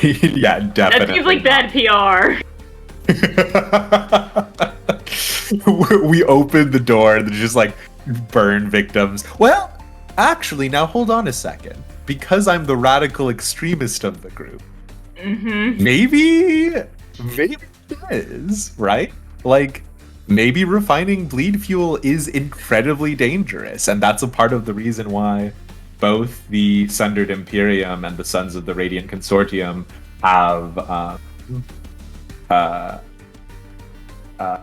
Yeah, definitely. That seems like bad PR. We open the door and there's just like burn victims. Well, actually, now hold on a second. Because I'm the radical extremist of the group, maybe it is, right? Like, maybe refining bleed fuel is incredibly dangerous, and that's a part of the reason why both the Sundered Imperium and the Sons of the Radiant Consortium have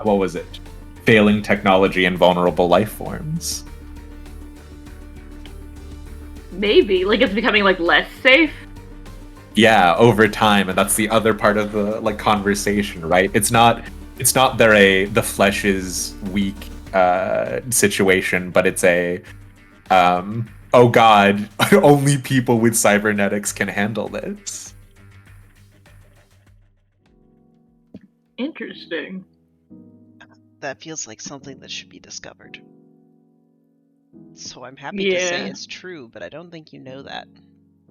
what was it? Failing technology and vulnerable life forms. Maybe. Like it's becoming like less safe? Yeah, over time, and that's the other part of the like conversation, right? It's not the flesh is weak situation, but it's a oh god, only people with cybernetics can handle this. Interesting. That feels like something that should be discovered. So I'm happy to say it's true, but I don't think you know that.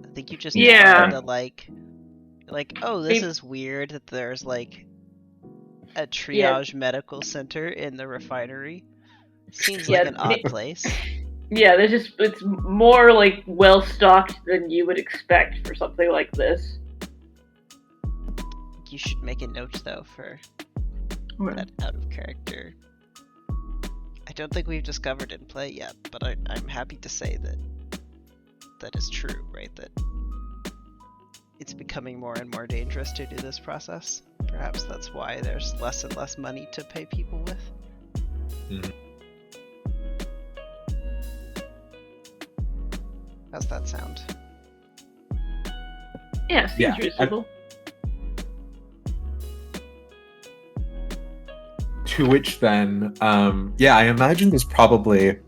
I think you just know the like, oh, this is weird that there's like a triage medical center in the refinery. Seems like an odd place. Yeah, it's more like well stocked than you would expect for something like this. You should make a note though for that out of character. I don't think we've discovered in play yet, but I'm happy to say that is true, right? That it's becoming more and more dangerous to do this process. Perhaps that's why there's less and less money to pay people with. Mhm. How's that sound? Yeah, seems Yeah, reasonable. To which then, I imagine there's probably.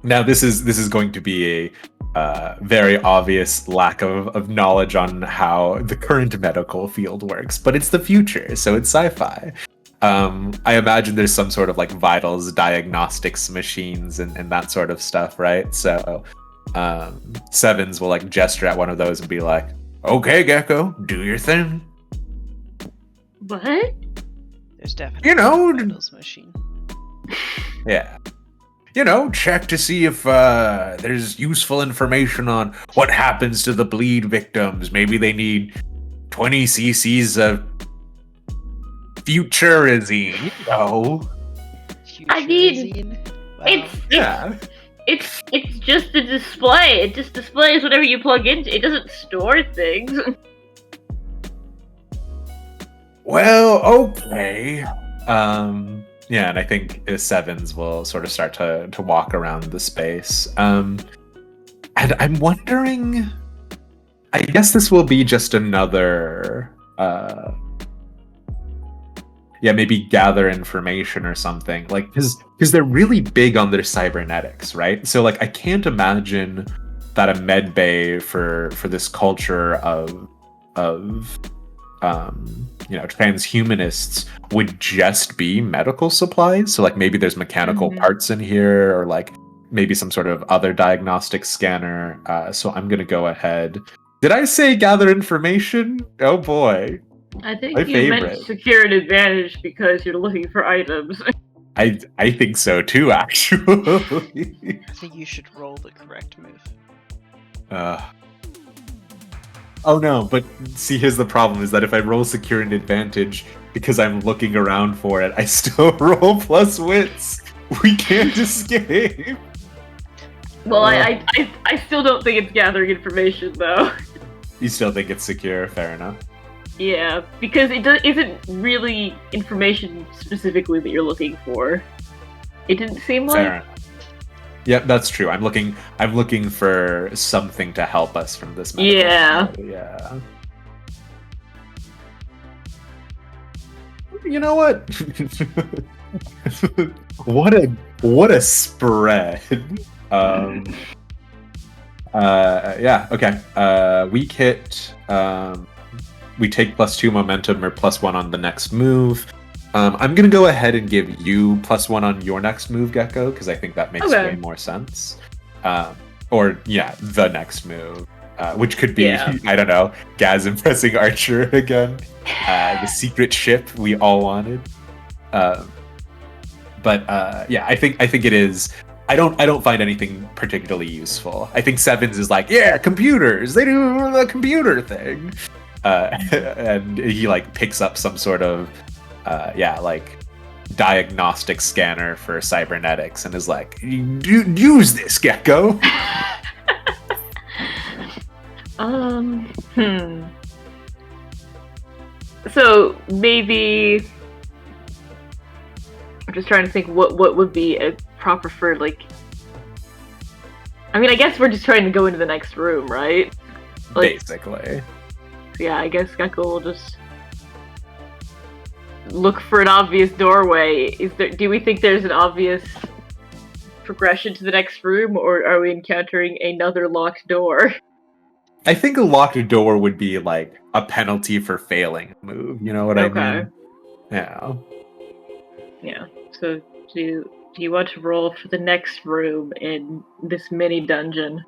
Now this is going to be a very obvious lack of knowledge on how the current medical field works, but it's the future, so it's sci-fi. I imagine there's some sort of like vitals diagnostics machines and that sort of stuff, right? So Sevens will like gesture at one of those and be like, "Okay, Gecko, do your thing." What? There's definitely You know, a vitals machine. Yeah. Check to see if there's useful information on what happens to the bleed victims. Maybe they need 20 cc's of futurizine. I mean, Futurizine? Wow. it's just a display. It just displays whatever you plug into. It doesn't store things. Well, okay. Yeah, and I think Sevens will sort of start to walk around the space. And I'm wondering, I guess this will be just another, maybe gather information or something. Like, because they're really big on their cybernetics, right? So, like, I can't imagine that a med bay for this culture of transhumanists would just be medical supplies. So like maybe there's mechanical parts in here, or like maybe some sort of other diagnostic scanner. So I'm gonna go ahead. Did I say gather information? Oh boy. I think My you favorite. meant secure an advantage because you're looking for items. I think so too, actually. I think you should roll the correct move. Oh no, but see, here's the problem, is that if I roll secure an advantage, because I'm looking around for it, I still roll plus wits. We can't escape. Well, I still don't think it's gathering information, though. You still think it's secure? Fair enough. Yeah, because it isn't really information specifically that you're looking for. It didn't seem like. Fair enough. Yep, that's true. I'm looking for something to help us from this medical Yeah. Yeah. You know what? what a spread. Okay. Weak hit. We take +2 momentum or +1 on the next move. I'm gonna go ahead and give you +1 on your next move, Gecko, because I think that makes way more sense. The next move, which could be, I don't know, Gaz impressing Archer again, the secret ship we all wanted. I think it is. I don't find anything particularly useful. I think Sevens is like, yeah, computers, they do the computer thing, and he like picks up some sort of diagnostic scanner for cybernetics and is like, use this, Gecko. So maybe I'm just trying to think what would be a proper for like. I mean, I guess we're just trying to go into the next room, right? Like, basically. Yeah, I guess Gecko will just look for an obvious doorway. Do we think there's an obvious progression to the next room, or are we encountering another locked door? I think a locked door would be like a penalty for failing a move. You know what I mean? Yeah. Yeah. So do you want to roll for the next room in this mini dungeon?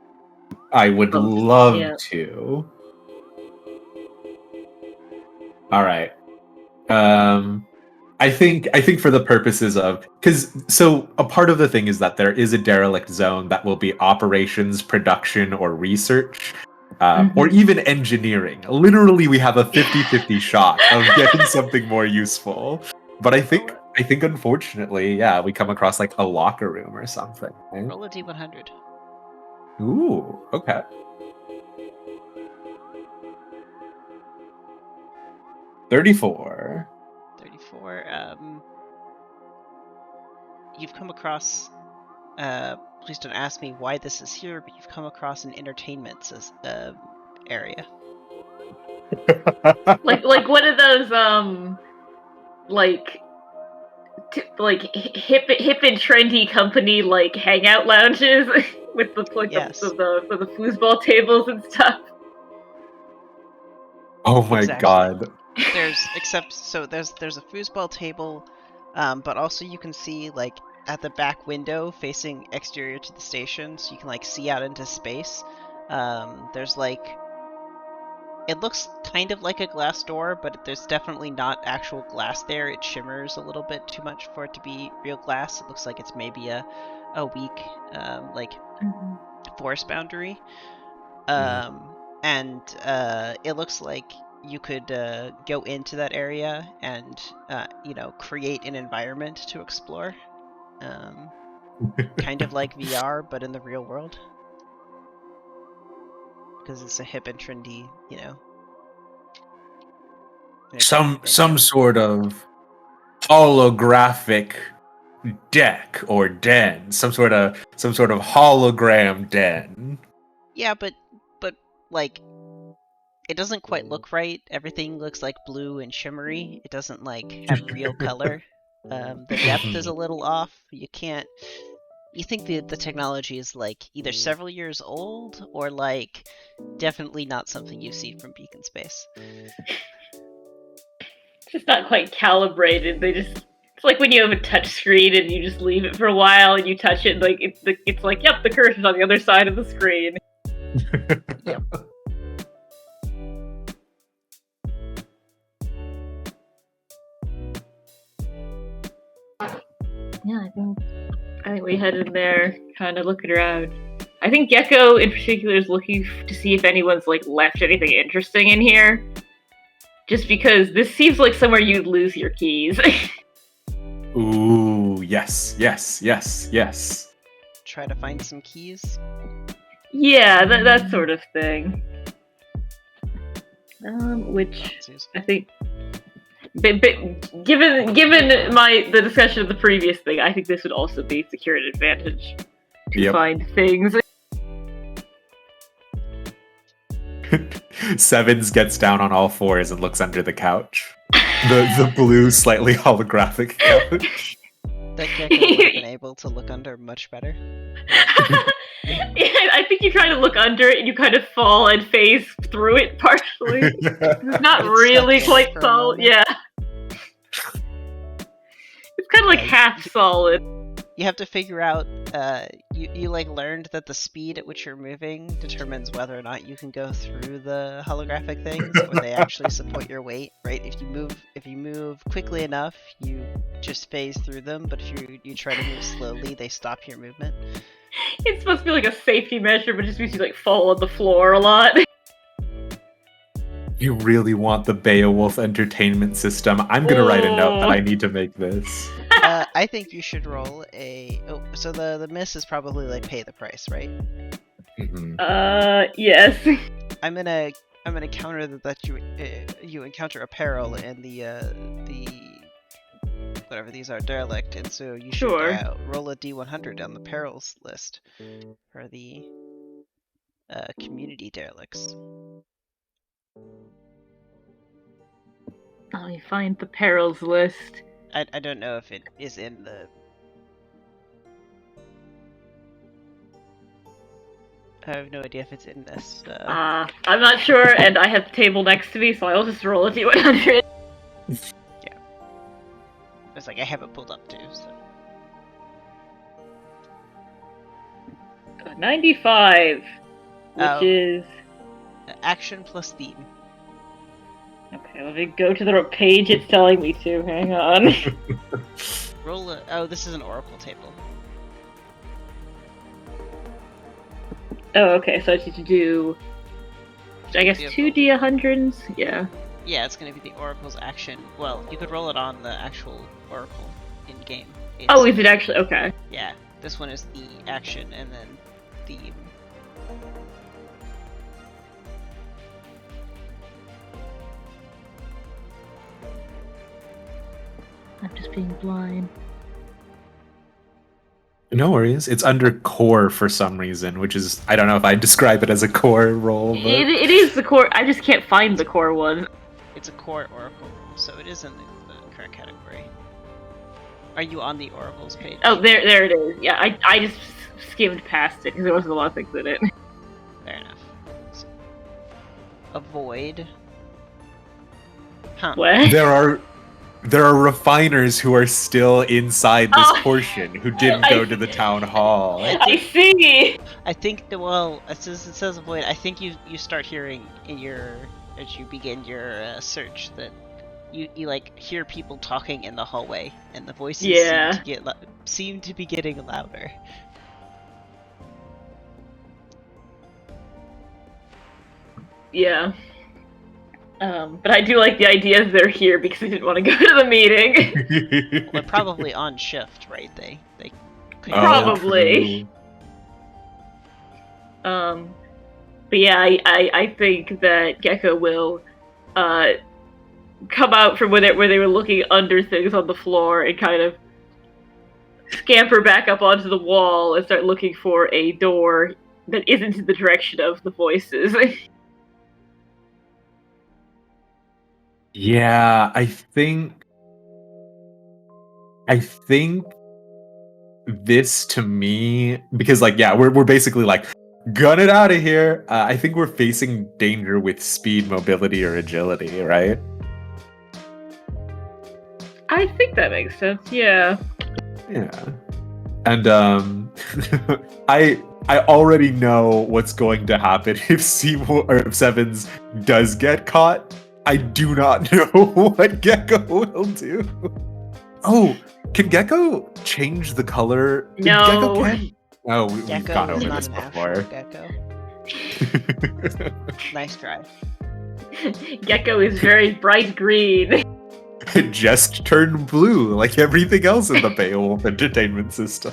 I would love to. All right. I think for the purposes of, so a part of the thing is that there is a derelict zone that will be operations, production, or research, or even engineering. Literally, we have a 50-50 shot of getting something more useful. But I think unfortunately, we come across like a locker room or something. Right? Roll a d100. Ooh, okay. 34. 34. You've come across. Please don't ask me why this is here, but you've come across an entertainment area. like one of those like hip and trendy company like hangout lounges with the Yes. the foosball tables and stuff. Oh my Exactly. god. There's a foosball table, but also you can see like at the back window facing exterior to the station, so you can like see out into space. There's like, it looks kind of like a glass door, but there's definitely not actual glass there. It shimmers a little bit too much for it to be real glass. It looks like it's maybe a weak forest boundary. And it looks like you could go into that area and create an environment to explore, kind of like VR but in the real world, because it's a hip and trendy, Some venue. sort of holographic deck or den, some sort of hologram den. Yeah, but like, it doesn't quite look right. Everything looks like blue and shimmery. It doesn't like have real color. The depth is a little off. You think the technology is like either several years old or like definitely not something you see from Beacon Space. It's just not quite calibrated. It's like when you have a touch screen and you just leave it for a while and you touch it, and like it's like, yep, the cursor's on the other side of the screen. Yep. Yeah, I think we head in there, kind of looking around. I think Gecko in particular is looking to see if anyone's like left anything interesting in here. Just because this seems like somewhere you'd lose your keys. Ooh, yes. Try to find some keys. Yeah, that sort of thing. Which I think, given the discussion of the previous thing, I think this would also be secure an advantage to find things. Sevens gets down on all fours and looks under the couch. The blue, slightly holographic couch. That Gecko would have been able to look under much better. Yeah, I think you try to look under it and you kind of fall and phase through it partially. It's not really quite solid. Yeah. It's kind of like half solid. You have to figure out, you like learned that the speed at which you're moving determines whether or not you can go through the holographic things, or they actually support your weight, right? If you move quickly enough, you just phase through them, but if you try to move slowly, they stop your movement. It's supposed to be like a safety measure, but it just means you like fall on the floor a lot. You really want the Beowulf entertainment system? I'm gonna write a note that I need to make this. I think you should roll a. Oh, so the miss is probably like pay the price, right? Mm-hmm. Yes. I'm gonna counter that you encounter a peril in the whatever these are, derelict, and so you should roll a D100 on the perils list for the community derelicts. Oh, you find the perils list. I don't know if it is in the. I have no idea if it's in this. I'm not sure, and I have the table next to me, so I'll just roll a D100. Yeah. It's like I have it pulled up too, so. 95, which is action plus theme. Okay, let me go to the page it's telling me to. Hang on. Roll a. Oh, this is an oracle table. Oh, okay, so I need to do, I guess, 2 D100s? Yeah. Yeah, it's going to be the oracle's action. Well, you could roll it on the actual oracle in-game. Oh, is it actually? Okay. Yeah, this one is the action, and then the... I'm just being blind. No worries. It's under core for some reason, which is I don't know if I'd describe it as a core role, but It is the core. I just can't find the core one. It's a core oracle role, so it is in the correct category. Are you on the oracles page? Oh, there it is. Yeah, I just skimmed past it because there wasn't a lot of things in it. Fair enough. So, avoid. Huh. What? there are refiners who are still inside this Oh. portion who didn't go to the town hall. I see. I think that, well, it says avoid. I think you start hearing in your as you begin your search that you like hear people talking in the hallway, and the voices seem to be getting louder. Yeah. But I do like the idea they're here because they didn't want to go to the meeting. Well, they're probably on shift, right? They couldn't Probably. But yeah, I think that Gecko will come out from where they were looking under things on the floor and kind of scamper back up onto the wall and start looking for a door that isn't in the direction of the voices. Yeah, I think this to me, because like yeah, we're basically like gun it out of here. I think we're facing danger with speed, mobility, or agility, right? I think that makes sense. Yeah. Yeah. And I already know what's going to happen if Seymour or if Sevens does get caught. I do not know what Gecko will do. Oh, can Gecko change the color? No. Gecko can. Oh, we've Gecko gone is over not this an actual before. gecko. Nice try. Gecko is very bright green. It just turned blue, like everything else in the Beowulf entertainment system.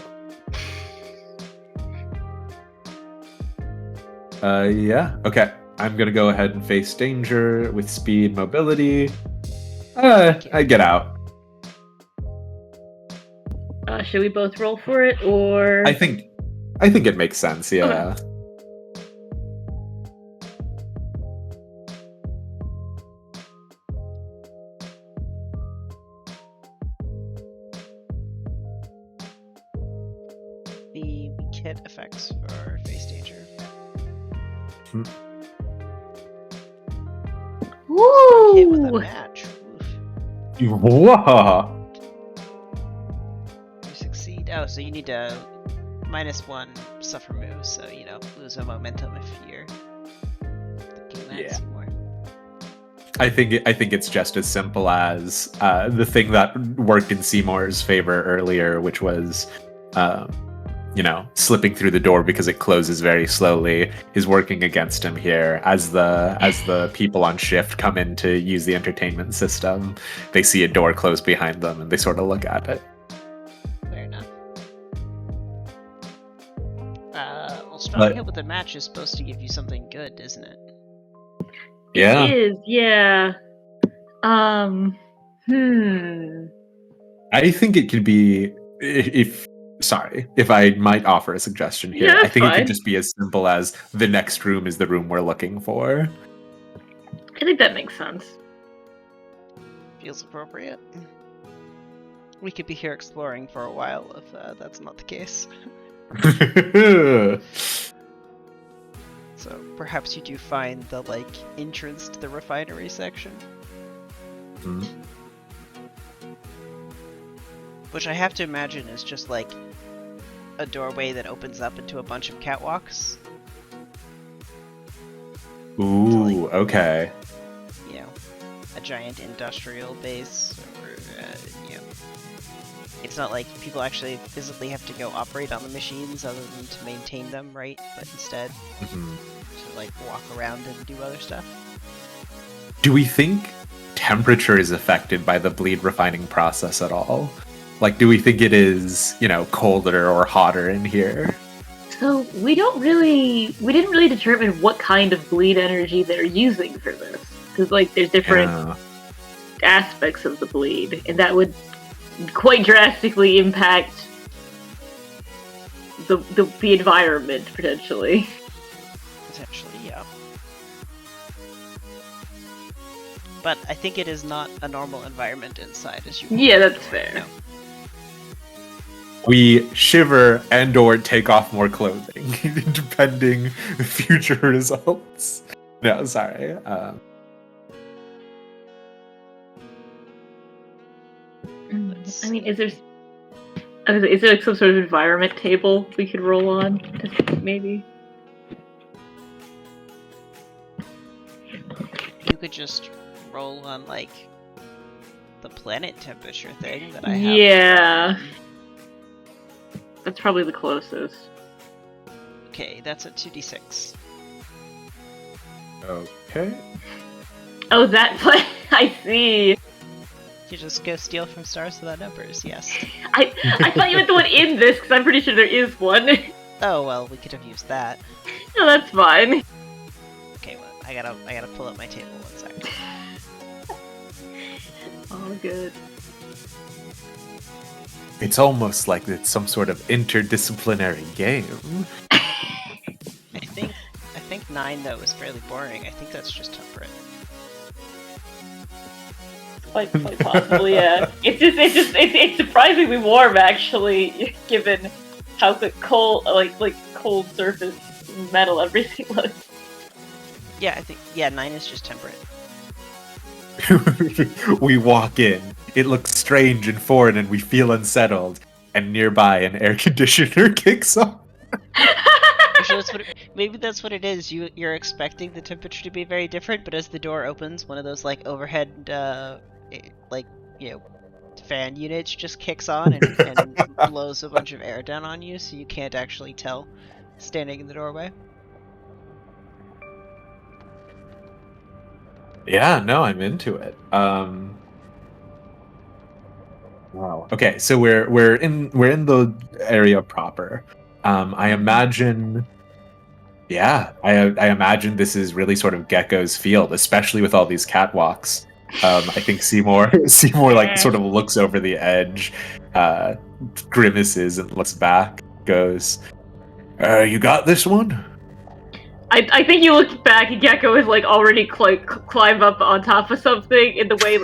Yeah, okay. I'm gonna go ahead and face danger with speed, mobility. I get out. Should we both roll for it, or? I think it makes sense, yeah. Okay. The kit effects for face danger. Woo! Hit with a match. Oof. Whoa! You succeed. Oh, so you need to -1 suffer moves, so you know lose a momentum if you're thinking that Yeah. some more. I think it's just as simple as the thing that worked in Seymour's favor earlier, which was slipping through the door because it closes very slowly, is working against him here. As the people on shift come in to use the entertainment system, they see a door close behind them and they sort of look at it. Fair enough. Well, strong hit with a match is supposed to give you something good, isn't it? Yeah. It is, yeah. I think it could be if I might offer a suggestion here. Yeah, I think it fine. could just be as simple as the next room is the room we're looking for. I think that makes sense. Feels appropriate. We could be here exploring for a while if that's not the case. So perhaps you do find the entrance to the refinery section. Hmm. Which I have to imagine is just a doorway that opens up into a bunch of catwalks. Ooh, okay. You know, a giant industrial base, or it's not like people actually physically have to go operate on the machines other than to maintain them, right? But instead, to walk around and do other stuff. Do we think temperature is affected by the bleed refining process at all? Do we think it is, colder or hotter in here? So we didn't really determine what kind of bleed energy they're using for this. Because there's different aspects of the bleed, and that would quite drastically impact the environment, potentially. Potentially, yeah. But I think it is not a normal environment inside, as you. Yeah, that's fair. No. We shiver and/or take off more clothing, depending future results. No, sorry. I mean, is there like some sort of environment table we could roll on? Maybe. You could just roll on like the planet temperature thing that I have. Yeah. That's probably the closest. Okay, that's a 2d6. Okay. Oh, that play. I see. You just go steal from stars without numbers, yes. I thought you meant the one in this, because I'm pretty sure there is one. Oh, well, we could have used that. No, that's fine. Okay, well, I gotta pull up my table one second. Oh, good. It's almost like it's some sort of interdisciplinary game. I think 9, though, is fairly boring. I think that's just temperate. Quite possibly, yeah. It's surprisingly warm, actually, given how cold, cold surface metal everything looks. Yeah, I think 9 is just temperate. We walk in. It looks strange and foreign, and we feel unsettled. And nearby, an air conditioner kicks on. Actually, maybe that's what it is. You're expecting the temperature to be very different, but as the door opens, one of those like overhead, fan units just kicks on and blows a bunch of air down on you, so you can't actually tell standing in the doorway. Yeah, no, I'm into it. Wow. Okay, so we're in the area proper. I imagine. Yeah, I imagine this is really sort of Gecko's field, especially with all these catwalks. I think Seymour like sort of looks over the edge, grimaces and looks back, goes, "You got this one?" I think you look back and Gecko is like already climb up on top of something in the way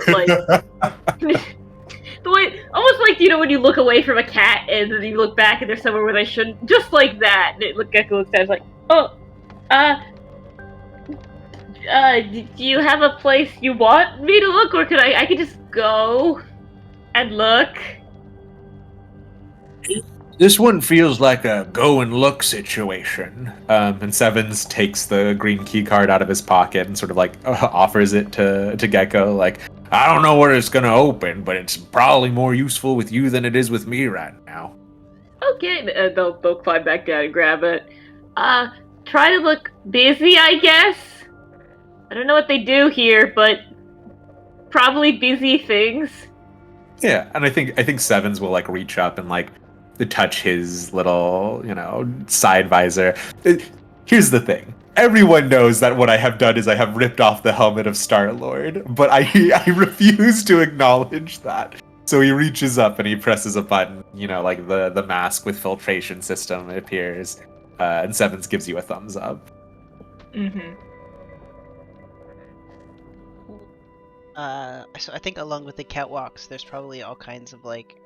the way almost like when you look away from a cat and then you look back and there's somewhere where they shouldn't, just like that. And Gecko looks at it like, oh, do you have a place you want me to look, or could I could just go and look? This one feels like a go and look situation. And Sevens takes the green key card out of his pocket and sort of like offers it to Gecko. Like, I don't know where it's gonna open, but it's probably more useful with you than it is with me right now. Okay, they'll climb back down and grab it. Try to look busy, I guess. I don't know what they do here, but probably busy things. Yeah, and I think Sevens will like reach up and like touch his little, side visor. Here's the thing. Everyone knows that what I have done is I have ripped off the helmet of Star-Lord, but I refuse to acknowledge that. So he reaches up and he presses a button, like the mask with filtration system appears, and Sevens gives you a thumbs up. Mm-hmm. So I think along with the catwalks, there's probably all kinds of like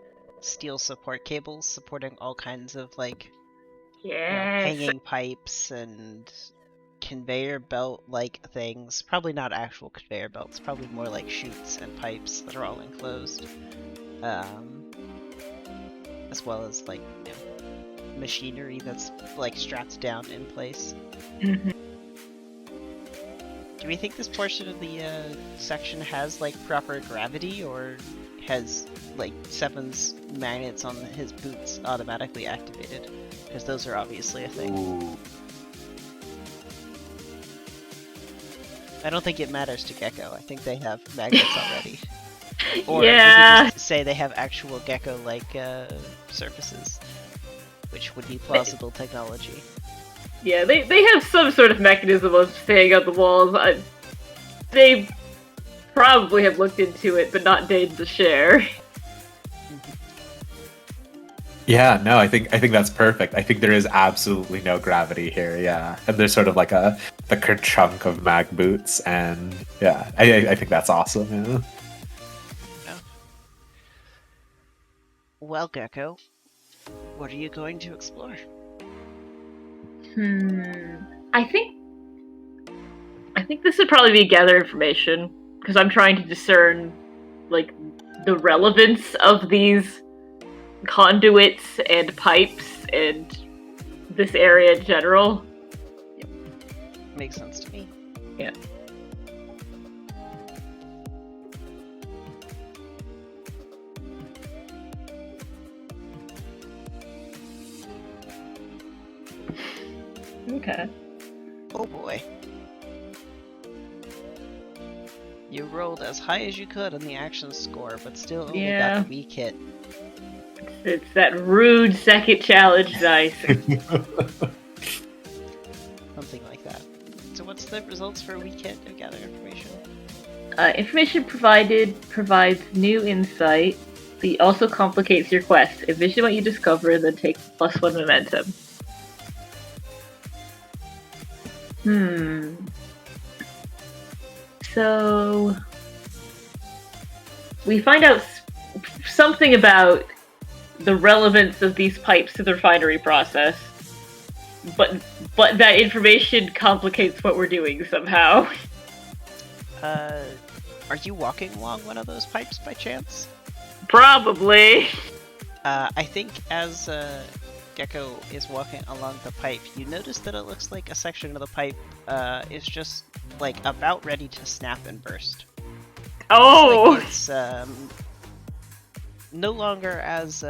steel support cables supporting all kinds of like hanging pipes and conveyor belt like things. Probably not actual conveyor belts, probably more like chutes and pipes that are all enclosed, as well as like machinery that's like strapped down in place. Mm-hmm. Do we think this portion of the section has like proper gravity, or has like Sevens magnets on his boots automatically activated? Because those are obviously a thing. Ooh. I don't think it matters to Gecko. I think they have magnets already. Or Yeah. we could just say they have actual Gecko-like surfaces, which would be plausible technology. Yeah, they have some sort of mechanism of staying on the walls. They probably have looked into it, but not deigned to share. Mm-hmm. Yeah, no, I think that's perfect. I think there is absolutely no gravity here. Yeah, and there's sort of like the kerchunk of mag boots, and yeah, I think that's awesome. Yeah. Oh. Well, Gecko, what are you going to explore? I think this would probably be gather information because I'm trying to discern like the relevance of these conduits and pipes and this area in general. Makes sense to me. Yeah. Okay. Oh boy. You rolled as high as you could on the action score, but still only got a weak hit. It's that rude second challenge dice. Something like that. So what's the results for a weak hit of gather information? Information provided provides new insight. It also complicates your quest. Envision what you discover, then take +1 momentum. So we find out something about the relevance of these pipes to the refinery process, but that information complicates what we're doing somehow. Are you walking along one of those pipes by chance? Probably. I think as Gecko is walking along the pipe, you notice that it looks like a section of the pipe is just like about ready to snap and burst. Oh! It's no longer as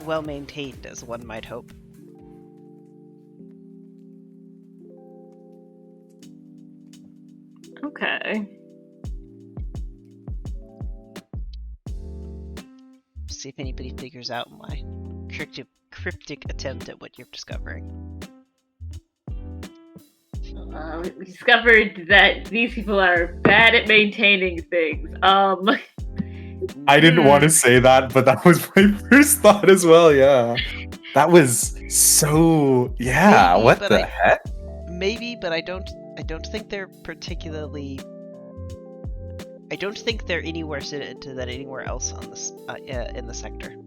well maintained as one might hope. Okay. See if anybody figures out my cryptic attempt at what you're discovering. We discovered that these people are bad at maintaining things. I didn't want to say that, but that was my first thought as well. Yeah, that was so. Yeah, Maybe, what the heck? Maybe, but I don't think they're particularly. I don't think they're anywhere suited to that anywhere else on this in the sector.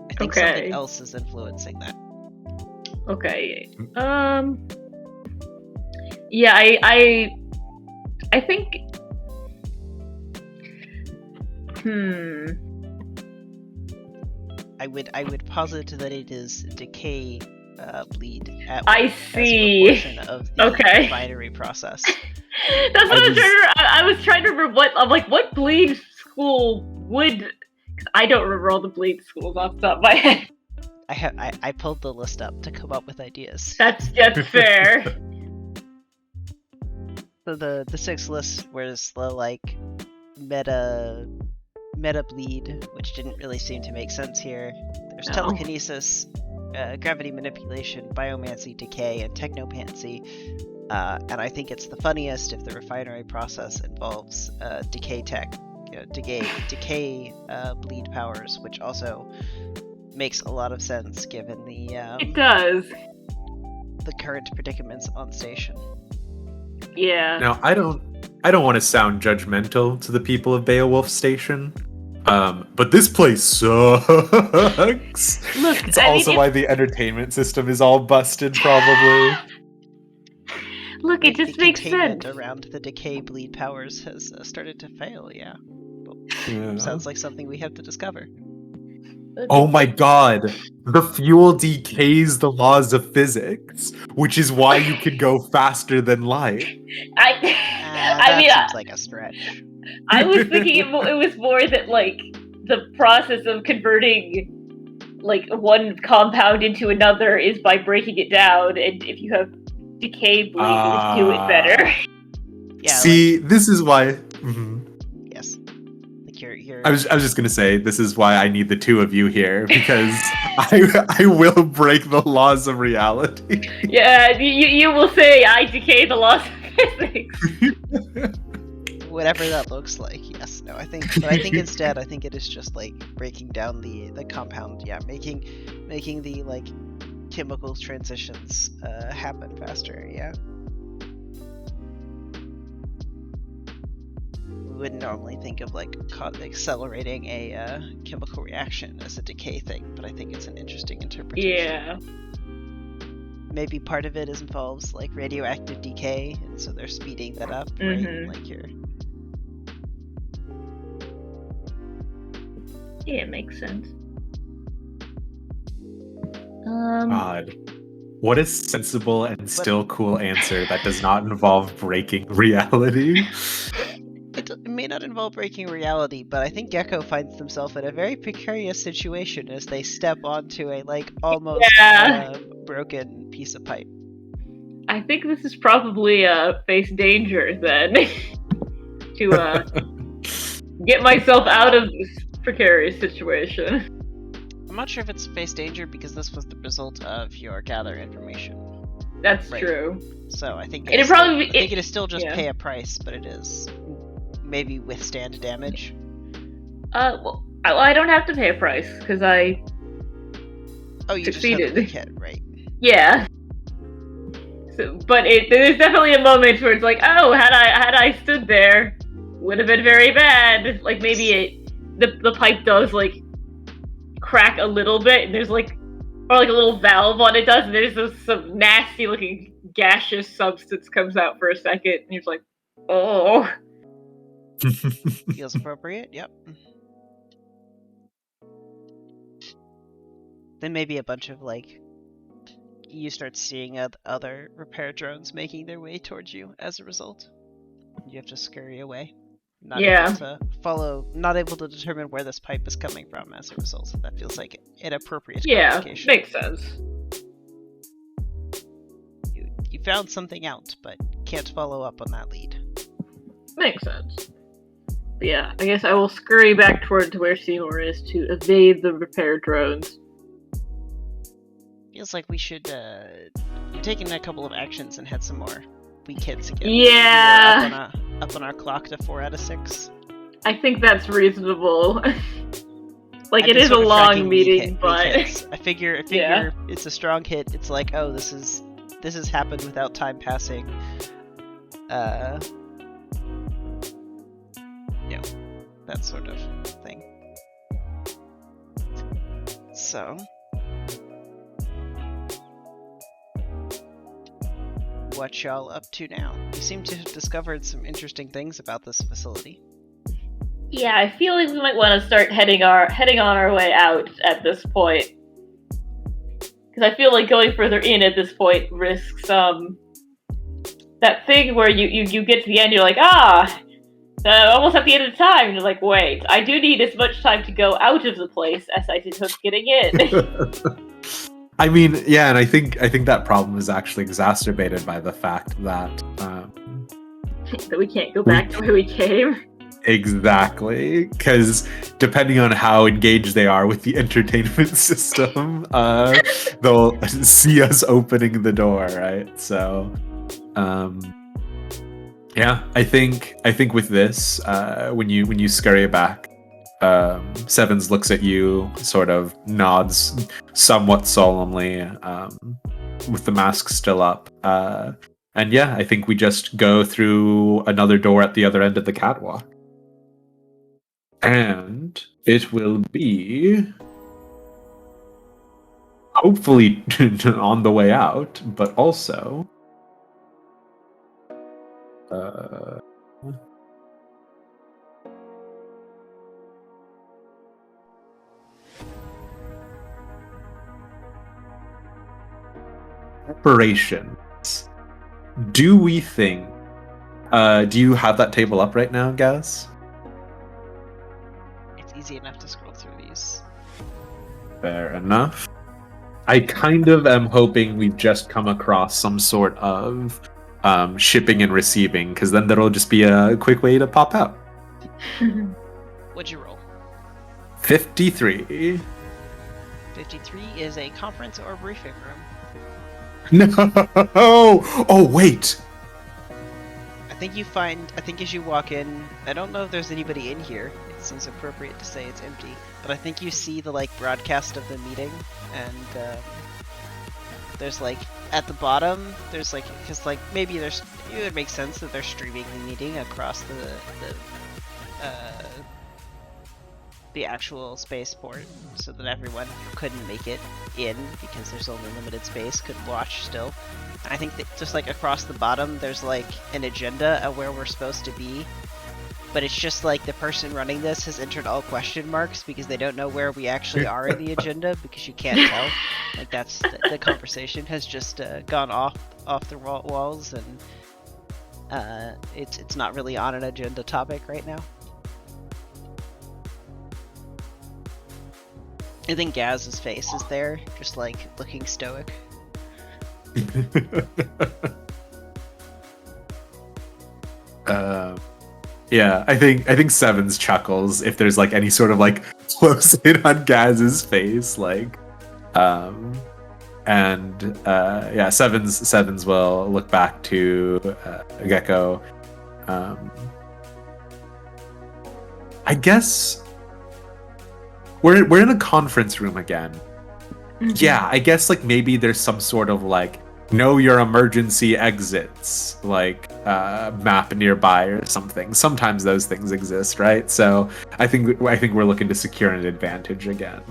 I think something else is influencing that. Okay. Yeah, I think. I would posit that it is decay bleed at I see. as a portion of the refinery process. That's what I was trying to remember. What bleed school would? I don't remember all the bleed schools off the top of my head. I pulled the list up to come up with ideas. That's fair. So the 6 lists was the like meta bleed, which didn't really seem to make sense here. There's telekinesis, gravity manipulation, biomancy, decay, and technopancy. And I think it's the funniest if the refinery process involves decay tech, decay bleed powers, which also makes a lot of sense given the it does. The current predicaments on station. Yeah. Now I don't want to sound judgmental to the people of Beowulf Station. But this place sucks. Look, it's also why the entertainment system is all busted, probably. Look, it just makes sense. Around the decay bleed powers has started to fail. Yeah. Sounds like something we have to discover. Oh my god, the fuel decays the laws of physics, which is why you can go faster than light. That seems like a stretch. I was thinking it was more that, like, the process of converting, like, one compound into another is by breaking it down, and if you have decay bleed, it would do it better. Yeah. See, this is why... Yes. I was just gonna say, this is why I need the two of you here, because I will break the laws of reality. Yeah, you will say I decay the laws of physics. whatever that looks like. Yes, no, I think instead, I think it is just like breaking down the compound. Yeah, making the like chemical transitions happen faster. Yeah. We wouldn't normally think of like accelerating a chemical reaction as a decay thing, but I think it's an interesting interpretation. Yeah. Maybe part of it involves like radioactive decay, and so they're speeding that up, right? Like you're. Yeah, it makes sense. God. What a sensible and still cool answer that does not involve breaking reality. It may not involve breaking reality, but I think Gecko finds himself in a very precarious situation as they step onto a like almost broken piece of pipe. I think this is probably face danger then to get myself out of this precarious situation. I'm not sure if it's face danger because this was the result of your gather information. That's true. So I think it is still just pay a price, but it is maybe withstand damage. Well, I don't have to pay a price because I succeeded. Just had right? Yeah. So, but there's definitely a moment where it's like, oh, had I stood there, would have been very bad. Like maybe the pipe does like crack a little bit, and there's like, or like a little valve on it does, and there's some nasty looking gaseous substance comes out for a second, and you're just like, oh. Feels appropriate. Yep. Then maybe a bunch of like, you start seeing other repair drones making their way towards you as a result. You have to scurry away. Not able to determine where this pipe is coming from as a result. That feels like an appropriate complication. Yeah, makes sense. You found something out, but can't follow up on that lead. Makes sense. But yeah, I guess I will scurry back toward where Seymour is to evade the repair drones. Feels like we should taken a couple of actions and had some more weak hits again. Yeah. Up on our clock to 4 out of 6. I think that's reasonable. Like it is a long meeting, but I figure it's a strong hit. It's like, oh, this has happened without time passing. That sort of thing. So. What y'all up to now? You seem to have discovered some interesting things about this facility. Yeah, I feel like we might want to start heading on our way out at this point. Because I feel like going further in at this point risks that thing where you get to the end, you're like, almost at the end of the time, and you're like, wait, I do need as much time to go out of the place as I did getting in. I mean, yeah, and I think that problem is actually exacerbated by the fact that that we can't go back to where we came. Exactly, because depending on how engaged they are with the entertainment system, they'll see us opening the door, right? So, yeah, I think with this, when you scurry back. Sevens looks at you, sort of nods somewhat solemnly, with the mask still up. And yeah, I think we just go through another door at the other end of the catwalk. And it will be hopefully on the way out, but also operations. Do we think do you have that table up right now, Gaz? It's easy enough to scroll through these. Fair enough. I kind of am hoping we've just come across some sort of shipping and receiving, because then that'll just be a quick way to pop out. What'd you roll? 53. 53 is a conference or briefing room. No! Oh, wait! I think you find. I think as you walk in, I don't know if there's anybody in here. It seems appropriate to say it's empty, but I think you see the like broadcast of the meeting, and there's like at the bottom. There's like because like maybe there's it would make sense that they're streaming the meeting across the actual spaceport, so that everyone who couldn't make it in because there's only limited space could watch still. I think that just like across the bottom there's like an agenda of where we're supposed to be, but it's just like the person running this has entered all question marks because they don't know where we actually are in the agenda because you can't tell. Like that's the conversation has just gone off the walls, and it's not really on an agenda topic right now. I think Gaz's face is there, just like looking stoic. Yeah, I think Sevens chuckles if there's like any sort of like close in on Gaz's face, like, and yeah, Sevens will look back to Gecko. I guess we're in a conference room again. Mm-hmm. Yeah, I guess like maybe there's some sort of like know your emergency exits like map nearby or something. Sometimes those things exist, right? So I think we're looking to secure an advantage again.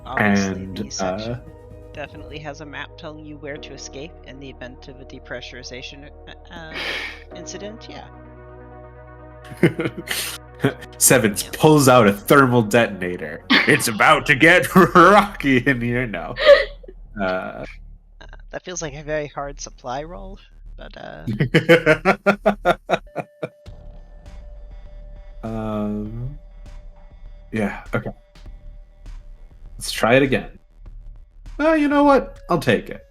Obviously, the section definitely has a map telling you where to escape in the event of a depressurization incident. Yeah. Sevens pulls out a thermal detonator. It's about to get rocky in here now. That feels like a very hard supply roll, but yeah, okay. Let's try it again. Well, you know what? I'll take it.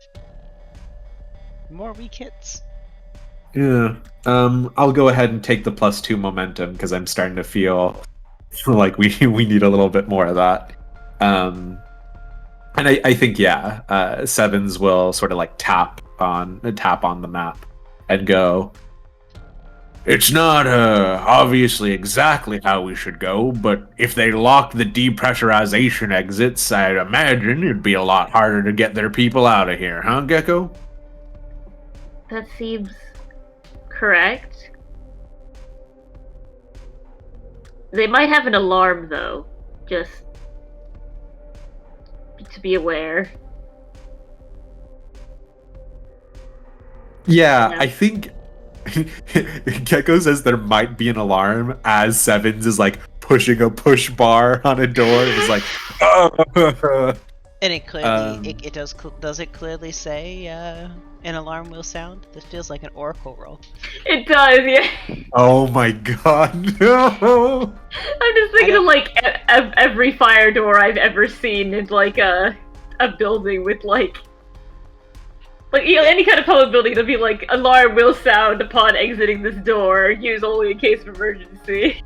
More weak hits? Yeah. I'll go ahead and take the +2 momentum because I'm starting to feel like we need a little bit more of that. And I think Sevens will sort of like tap on the map and go, it's not obviously exactly how we should go, but if they lock the depressurization exits, I'd imagine it'd be a lot harder to get their people out of here, huh, Gecko? That seems correct. They might have an alarm, though, just to be aware. Yeah, I think Gecko says there might be an alarm as Sevens is like pushing a push bar on a door. It's like, oh. And it clearly does it clearly say an alarm will sound? This feels like an oracle roll. It does, yeah. Oh my god, no! I'm just thinking of like every fire door I've ever seen in like a building with like any kind of public building. It'll be like alarm will sound upon exiting this door. Use only in case of emergency.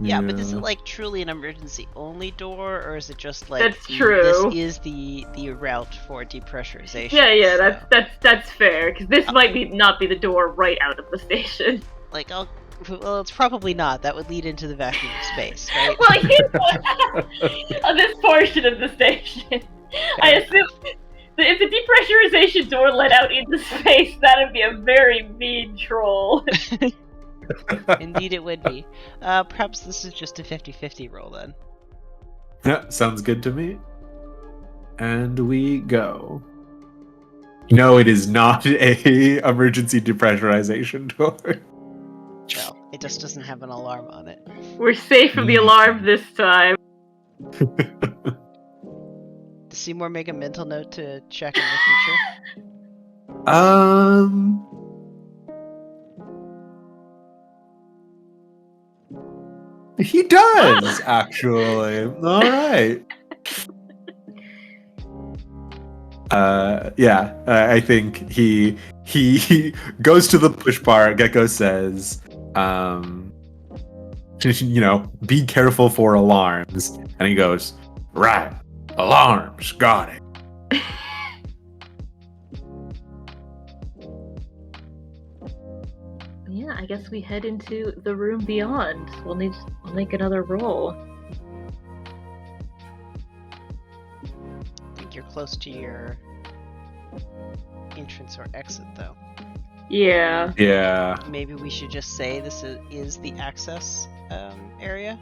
Yeah, but is it like truly an emergency only door, or is it just like that's true? This is the route for depressurization. Yeah, so. that's fair because this might not be the door right out of the station. Like well, it's probably not. That would lead into the vacuum of space, right? Well, here's on this portion of the station, I assume if the depressurization door led out into space, that would be a very mean troll. Indeed it would be. Perhaps this is just a 50-50 roll then. Yeah, sounds good to me. And we go. No, it is not a emergency depressurization door. Well, it just doesn't have an alarm on it. We're safe from the alarm this time. Does Seymour make a mental note to check in the future? He does, actually. All right. I think he goes to the push bar. Gecko says, be careful for alarms. And he goes, right, alarms, got it. Yeah, I guess we head into the room beyond. We'll make another roll. I think you're close to your entrance or exit, though. Yeah. Yeah. Maybe we should just say this is the access area.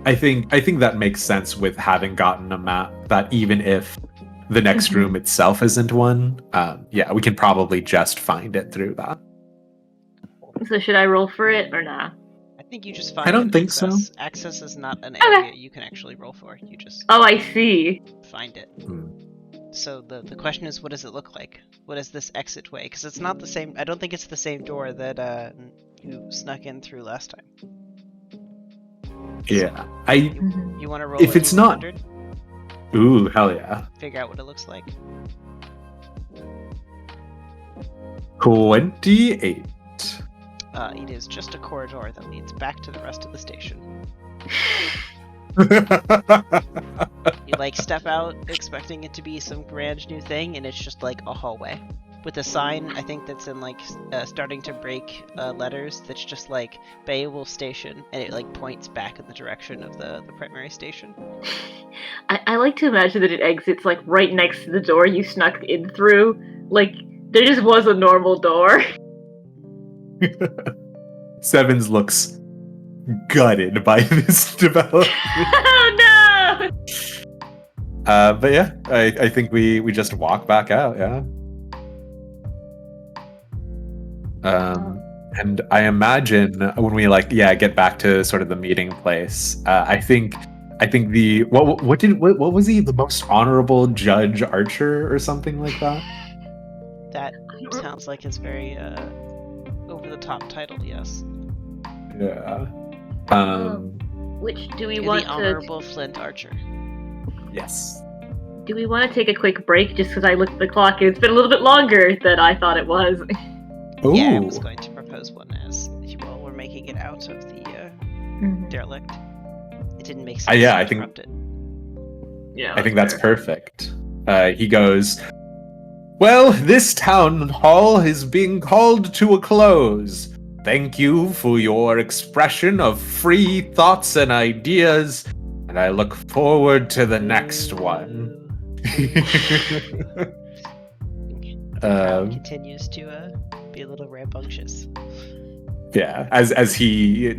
I think that makes sense with having gotten a map that even if the next room itself isn't one, yeah, we can probably just find it through that. So should I roll for it or not? I think you just find I don't think access. so. Access is not an area you can actually roll for. You just Oh, I see. find it. Hmm. So the question is, what does it look like? What is this exit way? Because it's not the same. I don't think it's the same door that you snuck in through last time. Yeah. You want to roll If a it's not- D100? Ooh, hell yeah. Figure out what it looks like. 28. It is just a corridor that leads back to the rest of the station. You like step out expecting it to be some grand new thing, and it's just like a hallway with a sign, I think, that's in like starting to break letters that's just like Beowulf Station, and it like points back in the direction of the primary station. I like to imagine that it exits like right next to the door you snuck in through. Like there just was a normal door. Sevens looks gutted by this development. Oh no! But yeah, I think we just walk back out, yeah. And I imagine when we get back to sort of the meeting place, I think the what was he, the most honorable Judge Archer or something like that? That sounds like his very over the top title, yes. Yeah. Which do we You're want the Honorable Flint Archer. Yes. Do we want to take a quick break just because I looked at the clock and it's been a little bit longer than I thought it was? Ooh. Yeah, I was going to propose one as you all were making it out of the derelict. It didn't make sense yeah, to I think- interrupt it. Yeah, I think that's perfect. He goes, "Well, this town hall is being called to a close. Thank you for your expression of free thoughts and ideas, and I look forward to the next one." The crowd continues to be a little rambunctious. Yeah, as he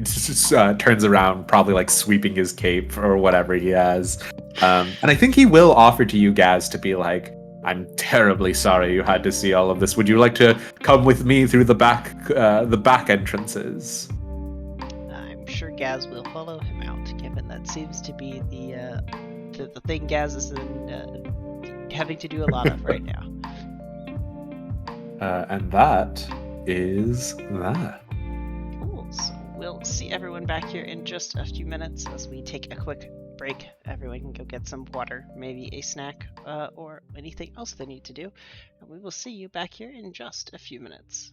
turns around, probably like sweeping his cape or whatever he has. And I think he will offer to you guys to be like, "I'm terribly sorry you had to see all of this. Would you like to come with me through the back entrances?" I'm sure Gaz will follow him out, given that seems to be the thing Gaz is having to do a lot of right now. And that is that. Cool. So we'll see everyone back here in just a few minutes as we take a quick break. Everyone can go get some water, maybe a snack, or anything else they need to do. And we will see you back here in just a few minutes.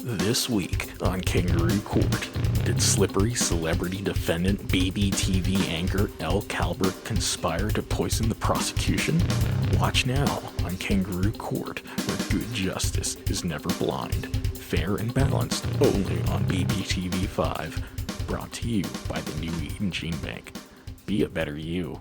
This week on Kangaroo Court, did slippery celebrity defendant baby TV anchor Elle Calvert conspire to poison the prosecution? Watch now on Kangaroo Court, where good justice is never blind. Fair and balanced, only on BBTV5. Brought to you by the New Eden Gene Bank. Be a better you.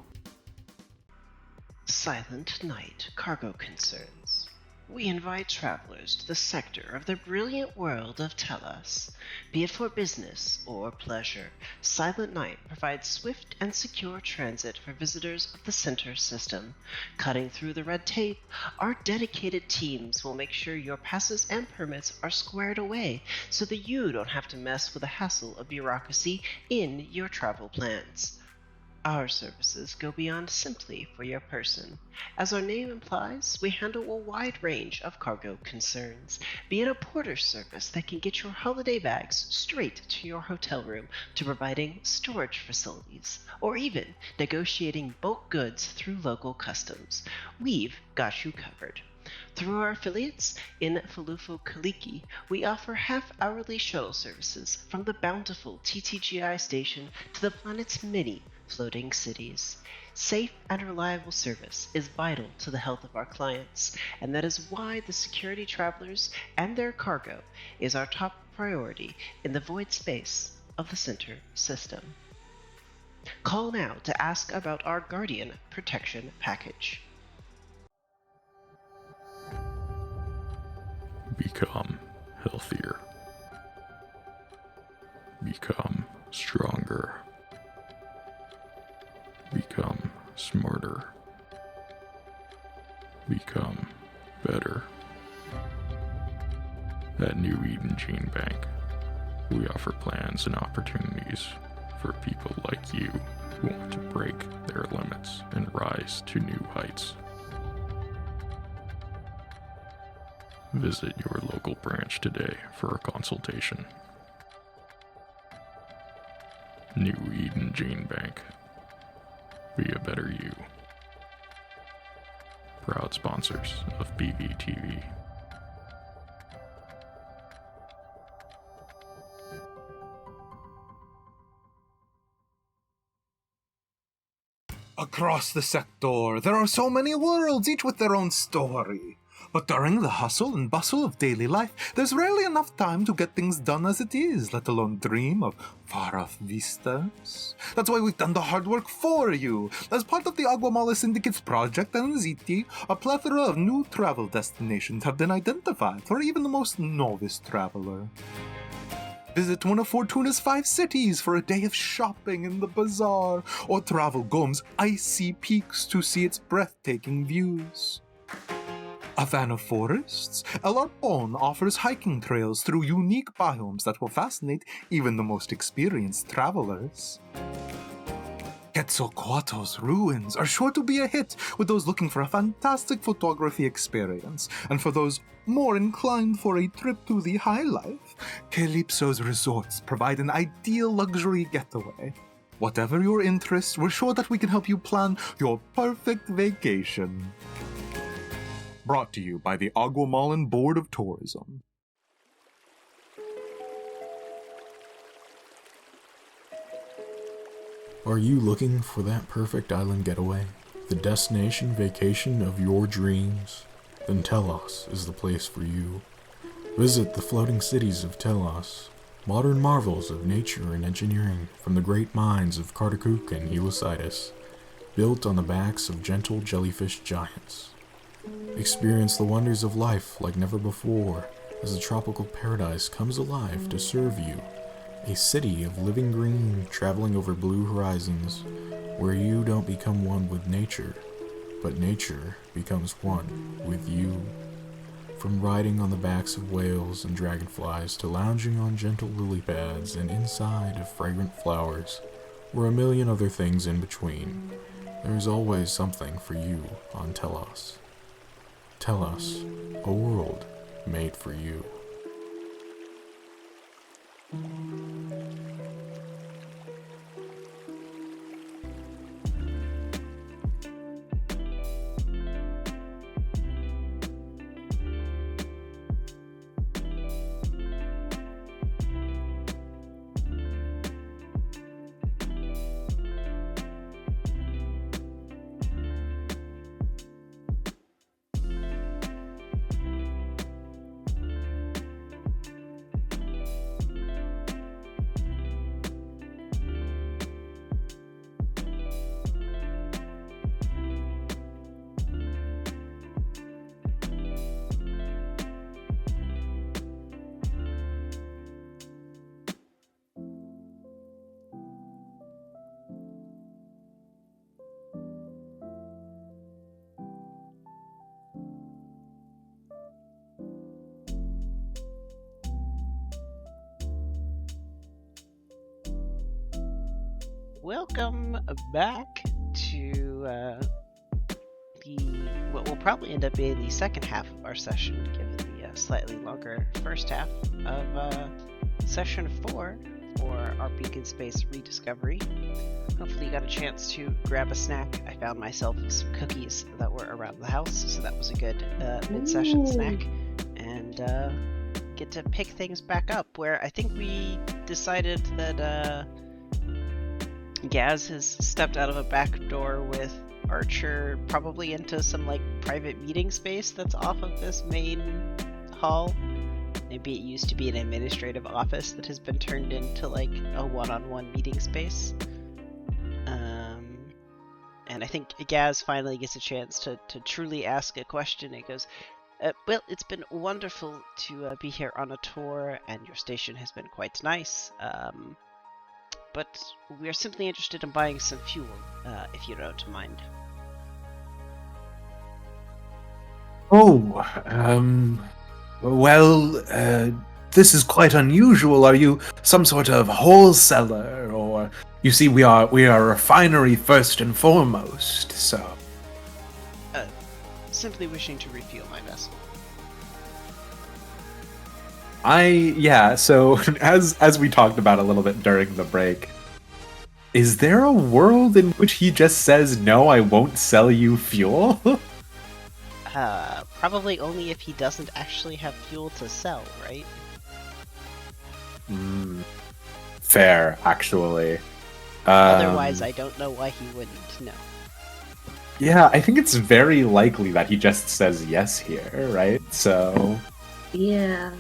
Silent Night Cargo Concerns. We invite travelers to the sector of the brilliant world of Tellus. Be it for business or pleasure, Silent Night provides swift and secure transit for visitors of the Center System. Cutting through the red tape, our dedicated teams will make sure your passes and permits are squared away so that you don't have to mess with the hassle of bureaucracy in your travel plans. Our services go beyond simply for your person. As our name implies, we handle a wide range of cargo concerns, be it a porter service that can get your holiday bags straight to your hotel room, to providing storage facilities, or even negotiating bulk goods through local customs. We've got you covered. Through our affiliates in Falufo Kaliki, we offer half-hourly shuttle services from the bountiful TTGI station to the planet's many floating cities. Safe and reliable service is vital to the health of our clients, and that is why the security travelers and their cargo is our top priority in the void space of the center system. Call now to ask about our Guardian Protection Package. Become healthier. Become stronger. Become smarter. Become better. At New Eden Gene Bank, we offer plans and opportunities for people like you who want to break their limits and rise to new heights. Visit your local branch today for a consultation. New Eden Gene Bank. Be a better you. Proud sponsors of BBTV. Across the sector, there are so many worlds, each with their own story. But during the hustle and bustle of daily life, there's rarely enough time to get things done as it is, let alone dream of far-off vistas. That's why we've done the hard work for you. As part of the Aguamala Syndicate's project and Ziti, a plethora of new travel destinations have been identified for even the most novice traveler. Visit one of Fortuna's 5 cities for a day of shopping in the bazaar, or travel Gome's icy peaks to see its breathtaking views. A fan of forests? El Arpon offers hiking trails through unique biomes that will fascinate even the most experienced travelers. Quetzalcoatl's ruins are sure to be a hit with those looking for a fantastic photography experience, and for those more inclined for a trip to the high life, Calypso's resorts provide an ideal luxury getaway. Whatever your interests, we're sure that we can help you plan your perfect vacation. Brought to you by the Aguamalan Board of Tourism. Are you looking for that perfect island getaway? The destination vacation of your dreams? Then Telos is the place for you. Visit the floating cities of Telos, modern marvels of nature and engineering from the great minds of Cartacook and Helicitis, built on the backs of gentle jellyfish giants. Experience the wonders of life like never before as the tropical paradise comes alive to serve you. A city of living green traveling over blue horizons where you don't become one with nature, but nature becomes one with you. From riding on the backs of whales and dragonflies to lounging on gentle lily pads and inside of fragrant flowers, or a million other things in between, there is always something for you on Telos. Telos, a world made for you. Welcome back to what will probably end up being the second half of our session, given the slightly longer first half of session 4. for our Beacon Space rediscovery. Hopefully you got a chance to grab a snack. I found myself some cookies that were around the house, so that was a good mid-session snack. And get to pick things back up, where I think we decided that Gaz has stepped out of a back door with Archer probably into some like private meeting space that's off of this main hall. Maybe it used to be an administrative office that has been turned into like a one-on-one meeting space. And I think Gaz finally gets a chance to truly ask a question. It goes, well, it's been wonderful to be here on a tour, and your station has been quite nice. But we are simply interested in buying some fuel, if you don't mind. Oh, well, this is quite unusual. Are you some sort of wholesaler, or you see, we are a refinery first and foremost. So, simply wishing to refuel my vessel. So as we talked about a little bit during the break, is there a world in which he just says, no, I won't sell you fuel? Probably only if he doesn't actually have fuel to sell, right? Fair, actually. Otherwise, I don't know why he wouldn't, no. Yeah, I think it's very likely that he just says yes here, right? So... Yeah.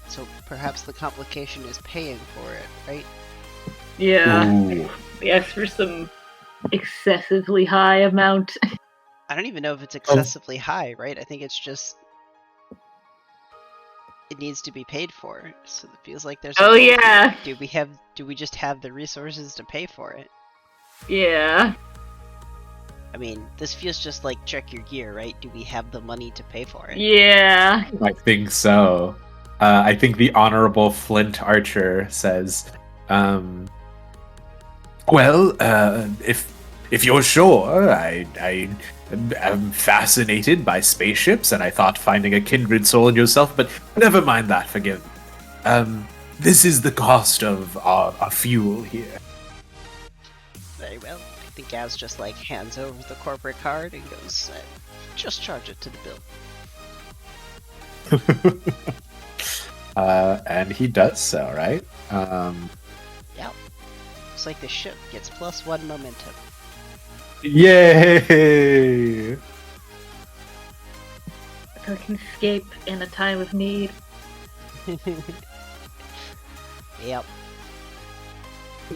So perhaps the complication is paying for it, right? Yeah. Ooh. We asked for some excessively high amount. I don't even know if it's excessively high, right? I think it's just... it needs to be paid for. So it feels like there's... Oh, yeah. Do we just have the resources to pay for it? Yeah. I mean, this feels just like check your gear, right? Do we have the money to pay for it? Yeah. I think so. I think the Honorable Flint Archer says, well, if you're sure, I am fascinated by spaceships, and I thought finding a kindred soul in yourself, but never mind that, forgive me. This is the cost of our fuel here. Very well. I think Gaz just like hands over the corporate card and goes, just charge it to the bill. And he does so, right? Yep. Looks like the ship gets +1 momentum. Yay! So it can escape in a time of need. Yep.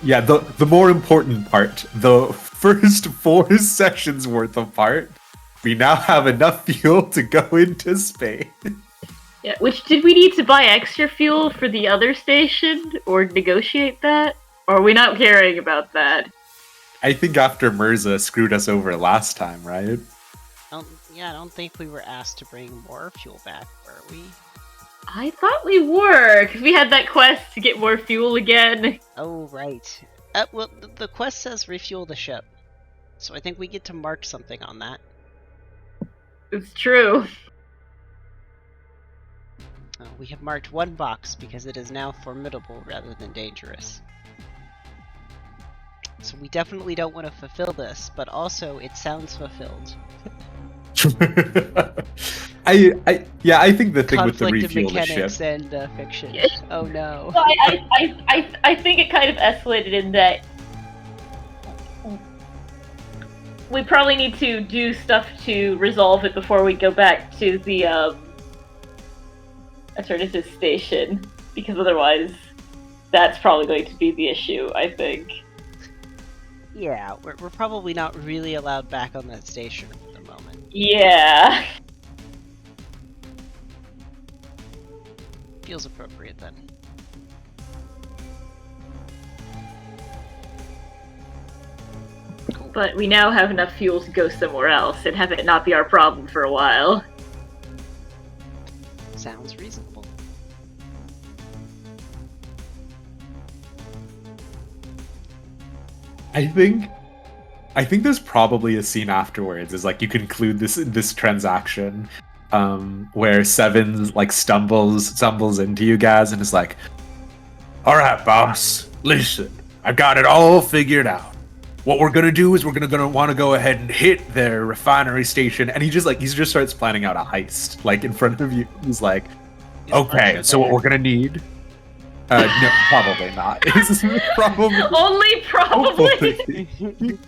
Yeah, the more important part, the first 4 sessions worth of part, we now have enough fuel to go into space. Yeah, which, did we need to buy extra fuel for the other station, or negotiate that? Or are we not caring about that? I think after Mirza screwed us over last time, right? I don't think we were asked to bring more fuel back, were we? I thought we were, because we had that quest to get more fuel again. Oh, right. Well, the quest says refuel the ship. So I think we get to mark something on that. It's true. We have marked 1 box because it is now formidable rather than dangerous. So we definitely don't want to fulfill this, but also it sounds fulfilled. I think the thing Conflict with the refuel of the ship. mechanics and fiction. Yeah. Oh no. Well, I think it kind of escalated in that we probably need to do stuff to resolve it before we go back to the Aternus' station, because otherwise that's probably going to be the issue, I think. Yeah, we're probably not really allowed back on that station for the moment. Yeah. Feels appropriate then. Cool. But we now have enough fuel to go somewhere else and have it not be our problem for a while. Sounds reasonable. I think there's probably a scene afterwards, is like you conclude this transaction, where Sevens like stumbles into you guys and is like, "All right, boss, listen, I got it all figured out. What we're gonna do is we're gonna want to go ahead and hit their refinery station, and he just starts planning out a heist, like in front of you. He's like, Is okay, Archer so what there? we're gonna need? No, probably not. Probably. Only probably. Hopefully.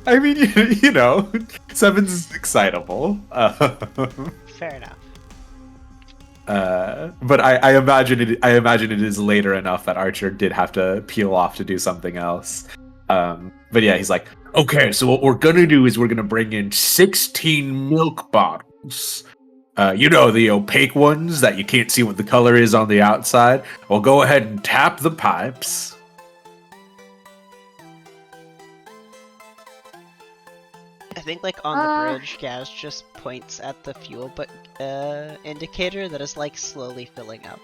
I mean, you know, Seven's excitable. Fair enough. But I imagine it is later enough that Archer did have to peel off to do something else. But yeah, he's like, okay, so what we're gonna do is we're gonna bring in 16 milk bottles. You know, the opaque ones that you can't see what the color is on the outside. We'll go ahead and tap the pipes. I think, like, on the bridge, Gaz just points at the fuel indicator that is, like, slowly filling up.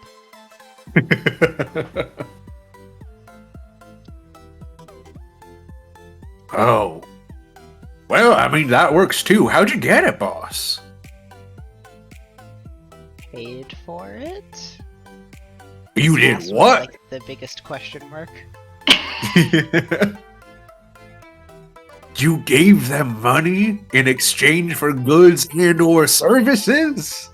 Oh. Well, I mean, that works too. How'd you get it, boss? Paid for it? You This did last one, what? like, the biggest question mark. You gave them money in exchange for goods and or services?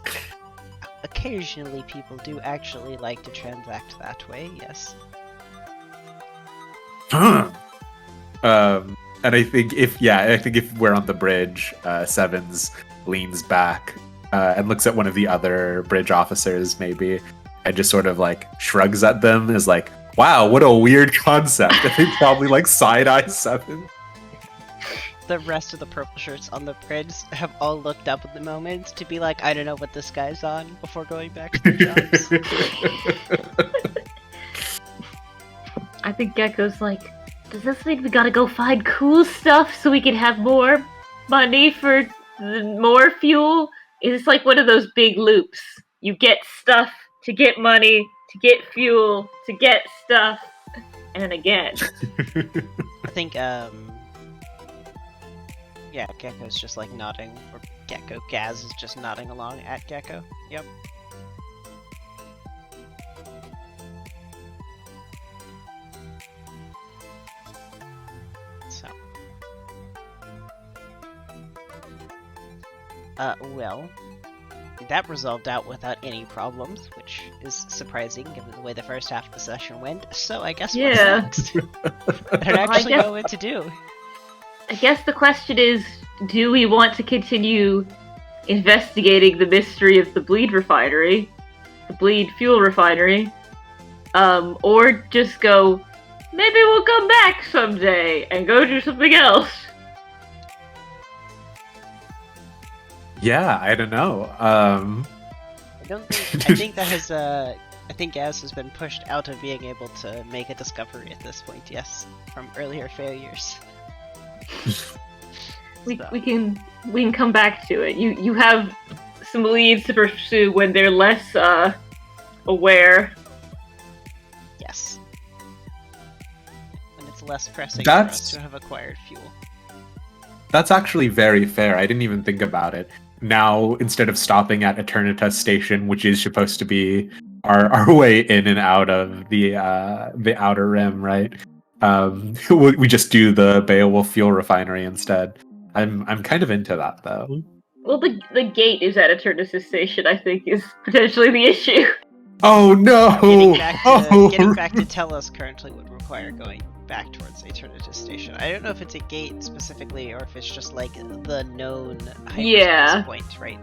Occasionally people do actually like to transact that way, yes. Huh. And I think if we're on the bridge, Sevens leans back and looks at one of the other bridge officers, maybe, and just sort of like shrugs at them, is like, wow, what a weird concept. I think probably like side-eye Seven. The rest of the purple shirts on the bridge have all looked up at the moment to be like, I don't know what this guy's on, before going back to their jobs. I think Gecko's like, does this mean we gotta go find cool stuff so we can have more money for more fuel? It's like one of those big loops. You get stuff to get money, to get fuel, to get stuff, and again. I think, yeah, Gecko's just like nodding, or Gaz is just nodding along at Gecko. Yep. So. Well, that resolved out without any problems, which is surprising given the way the first half of the session went. So I guess Yeah. what's next? I don't actually know what to do. I guess the question is, do we want to continue investigating the mystery of the Bleed refinery, the Bleed fuel refinery, or just go, maybe we'll come back someday and go do something else? Yeah, I don't know. I think that has, I think Gaz has been pushed out of being able to make a discovery at this point, yes, from earlier failures. We can come back to it. You have some leads to pursue when they're less aware. Yes. When it's less pressing for That's- us to have acquired fuel. That's actually very fair. I didn't even think about it. Now, instead of stopping at Eternitas Station, which is supposed to be our way in and out of the Outer Rim, right? We just do the Beowulf fuel refinery instead. I'm kind of into that though. Well, the gate is at Eternitas Station, I think, is potentially the issue. Oh no! Getting back to Telos currently would require going back towards Eternitas Station. I don't know if it's a gate specifically, or if it's just like the known hyperspace point, right?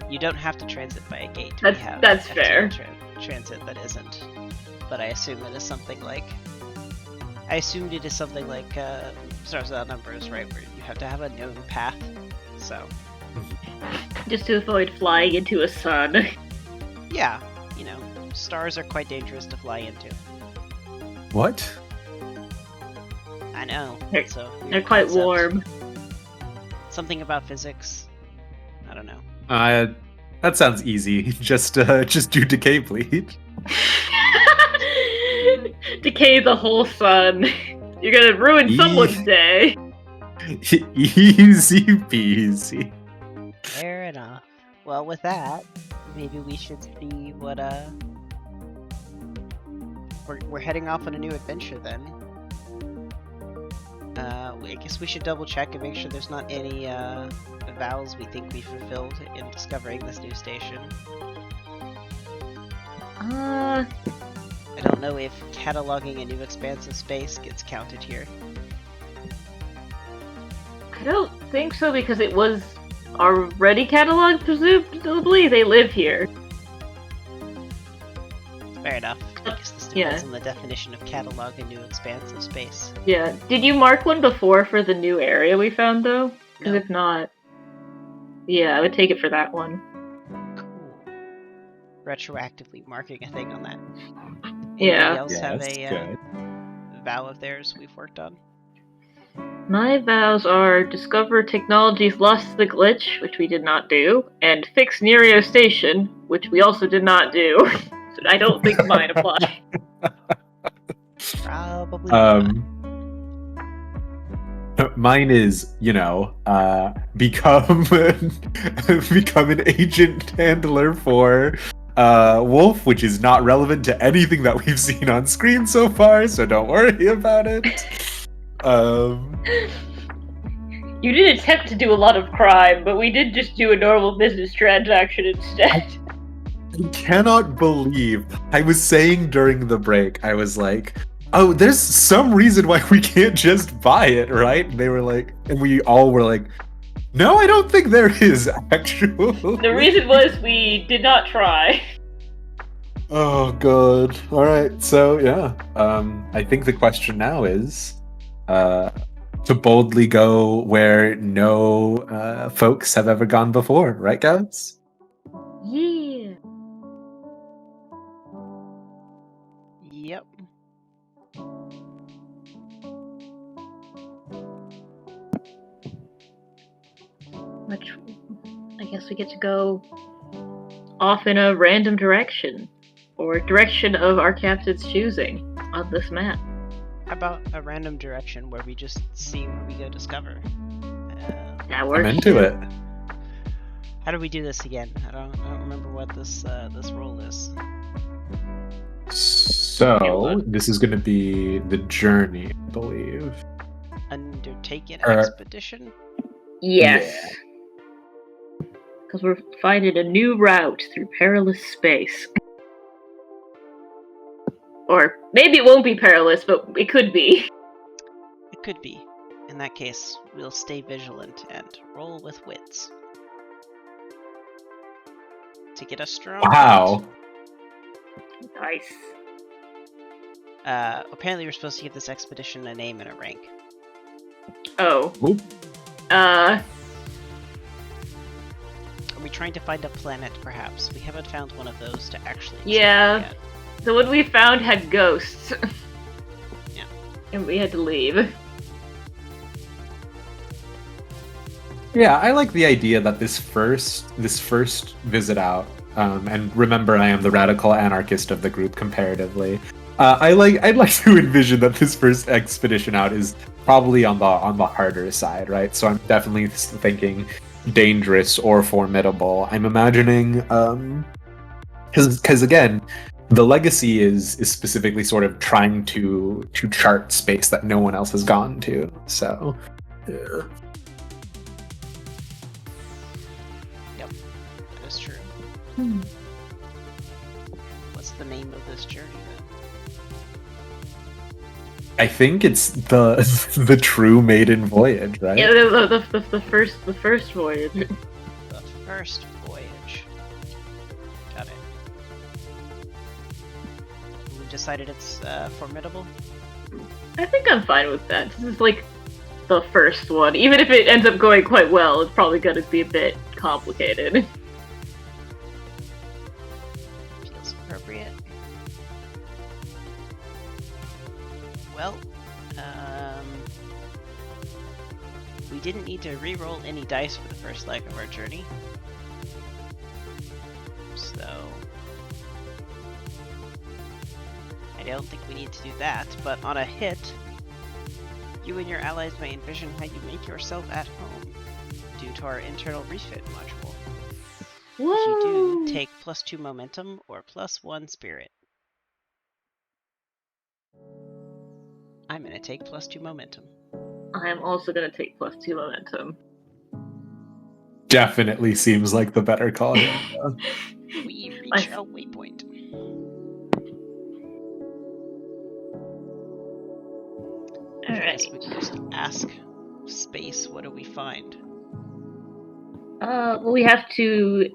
You don't have to transit by a gate. That's fair. Transit that isn't, but I assume it is something like. I assumed it is something like starts without numbers, right? Where you have to have a known path. So. Just to avoid flying into a sun. Yeah, stars are quite dangerous to fly into. What? I know. They're quite warm. Something about physics. I don't know. That sounds easy. Just do decay bleed. Decay the whole sun. You're gonna ruin someone's day. Easy peasy. Fair enough. Well, with that, maybe we should see what we're heading off on a new adventure then. I guess we should double check and make sure there's not any vows we think we fulfilled in discovering this new station. I don't know if cataloging a new expanse of space gets counted here. I don't think so because it was already cataloged, presumably. They live here. Fair enough. I guess this depends on the definition of catalog a new expanse of space. Yeah. Did you mark one before for the new area we found, though? Because No. if not... Yeah, I would take it for that one. Cool. Retroactively marking a thing on that. Yeah. Anybody else have Yes, a good. vow of theirs we've worked on? My vows are discover technologies lost to the glitch, which we did not do, and fix Nereo Station, which we also did not do. So I don't think mine apply. Probably not. Mine is, become become an agent handler for Wolf, which is not relevant to anything that we've seen on screen so far, so don't worry about it. You did attempt to do a lot of crime, but we did just do a normal business transaction instead. I cannot believe I was saying during the break, I was like, oh, there's some reason why we can't just buy it, right? And they were like, and we all were like, no, I don't think there is, actually. The reason was we did not try. Oh, God. All right, so yeah. I think the question now is to boldly go where no folks have ever gone before, right, guys? Yeah. Yep. Which, I guess we get to go off in a random direction, or direction of our captain's choosing on this map. How about a random direction where we just see where we go discover? That works. I'm into it. How do we do this again? I don't remember what this role is. So, this is going to be the journey, I believe. Undertake an expedition? Yes. Because we're finding a new route through perilous space. Or maybe it won't be perilous, but it could be. It could be. In that case, we'll stay vigilant and roll with wits. To get a strong Wow. hit. Nice. Apparently we're supposed to give this expedition a name and a rank. Oh. Oop. Are we trying to find a planet, perhaps? We haven't found one of those to actually explore yet. The one we found had ghosts. Yeah. And we had to leave. Yeah, I like the idea that this first visit out, and remember, I am the radical anarchist of the group comparatively. I'd like to envision that this first expedition out is probably on the harder side, right? So I'm definitely thinking dangerous or formidable. I'm imagining, because again, the legacy is specifically sort of trying to chart space that no one else has gone to. So, yeah. Yep, that is true. What's the name of this journey then? I think it's the true maiden voyage, right? Yeah, the first voyage. The first voyage. Got it. We decided it's formidable? I think I'm fine with that. This is like the first one. Even if it ends up going quite well, it's probably gonna be a bit complicated. Feels appropriate. Well, we didn't need to re-roll any dice for the first leg of our journey. So I don't think we need to do that, but on a hit, you and your allies may envision how you make yourself at home due to our internal refit module. If you do, take +2 momentum or +1 spirit. I'm gonna take +2 momentum. I'm also gonna take +2 momentum. Definitely seems like the better call here. We reach Nice. a waypoint. I guess we can just ask space, what do we find? Well, we have to.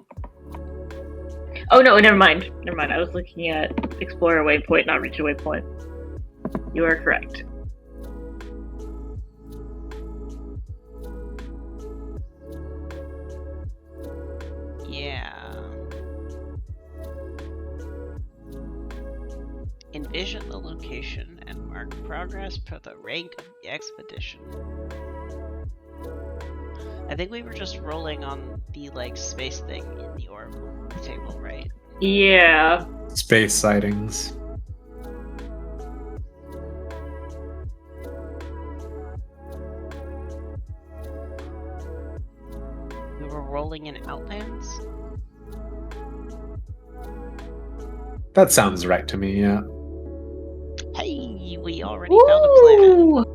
Oh no, never mind. Never mind. I was looking at explore a waypoint, not reach a waypoint. You are correct. Yeah. Envision the location and mark progress per the rank of the expedition. I think we were just rolling on the space thing in the orb table, right? Yeah. Space sightings. We were rolling in Outlands? That sounds right to me, yeah. Hey, we already found a planet.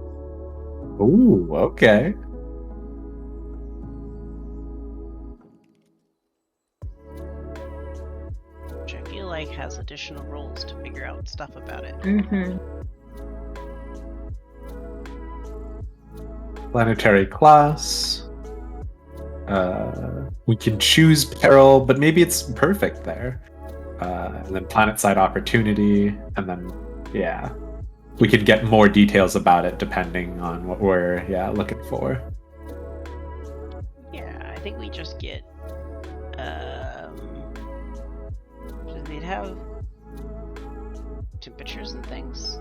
Ooh, okay. Which I feel like has additional rolls to figure out stuff about it. Mm-hmm. Planetary class. We can choose peril, but maybe it's perfect there. And then planet side opportunity, and then yeah, we could get more details about it depending on what we're looking for. Yeah, I think we just get do they have temperatures and things?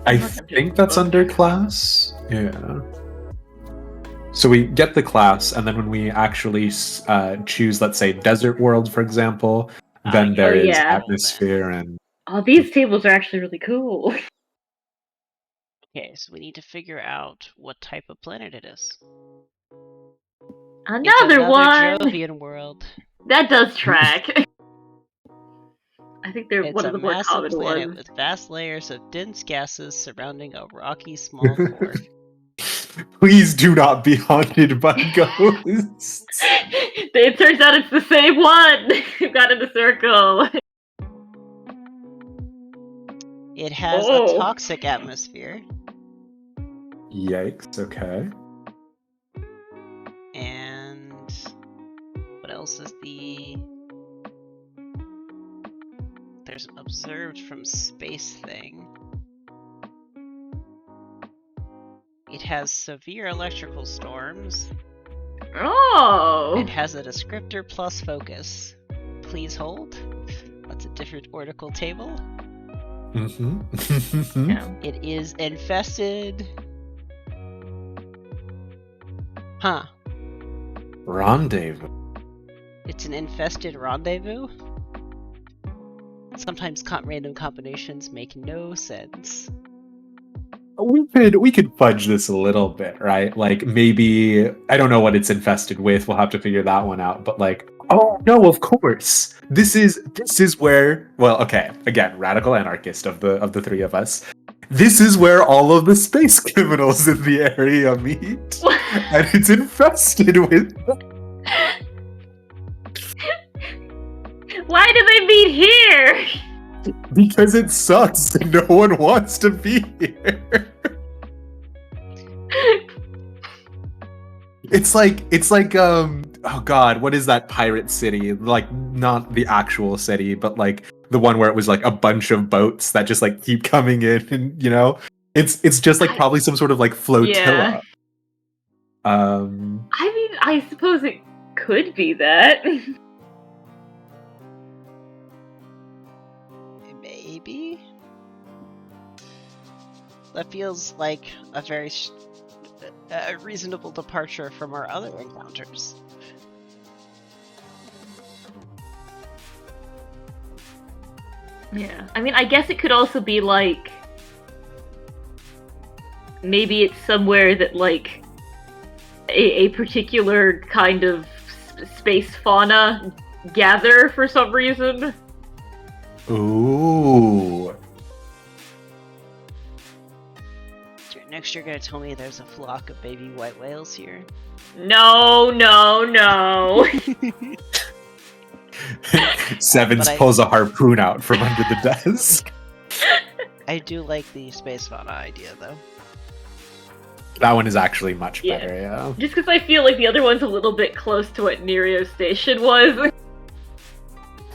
I think that's under class. Yeah. So we get the class, and then when we actually choose, let's say, desert world, for example, then there is atmosphere and. Oh, these tables are actually really cool. Okay, so we need to figure out what type of planet it is. Another one! Jovian world. That does track. I think they're It's one of a the more massive common planet ones. with vast layers of dense gases surrounding a rocky small core. Please do not be haunted by ghosts. It turns out it's the same one! We've got in a circle. It has a toxic atmosphere. Yikes, okay. And what else is there's an observed from space thing. It has severe electrical storms. Oh! It has a descriptor plus focus. Please hold. That's a different oracle table. Mm-hmm. Yeah. It is infested. Huh. Rendezvous. It's an infested rendezvous? Sometimes random combinations make no sense. We could fudge this a little bit, right? Like maybe I don't know what it's infested with. We'll have to figure that one out. But oh no, of course. This is where okay, again, radical anarchist of the three of us. This is where all of the space criminals in the area meet. And it's infested with Why do they meet here? because it sucks and no one wants to be here. It's like oh god, what is that pirate city? Like not the actual city, but the one where it was a bunch of boats that just keep coming in, and it's just probably some sort of flotilla. Yeah. I mean, I suppose it could be that. Maybe? That feels like a very reasonable departure from our other encounters. Yeah. I mean, I guess it could also be maybe it's somewhere that a particular kind of space fauna gather for some reason. Ooh. Next, you're gonna tell me there's a flock of baby white whales here. No. Sevens But pulls a harpoon out from under the desk. I do like the space fauna idea, though. That one is actually much Yeah. better, yeah. Just because I feel like the other one's a little bit close to what Nereo Station was.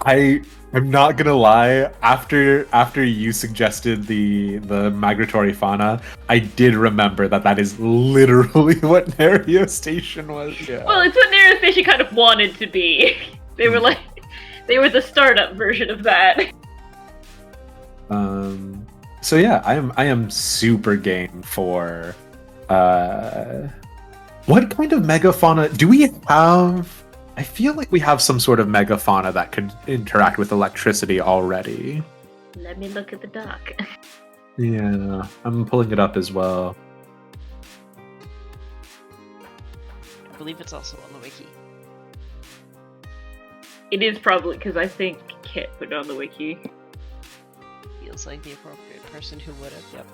I'm not gonna lie, after you suggested the migratory fauna, I did remember that is literally what Nereo Station was. Yeah. Well, it's what Nereo Station kind of wanted to be. They were the startup version of that. So yeah, I am super game for what kind of megafauna do we have? I feel like we have some sort of megafauna that could interact with electricity already. Let me look at the dock. Yeah, I'm pulling it up as well. I believe it's also on the wiki. It is probably because I think Kit put it on the wiki. Feels like the appropriate person who would have. Yep.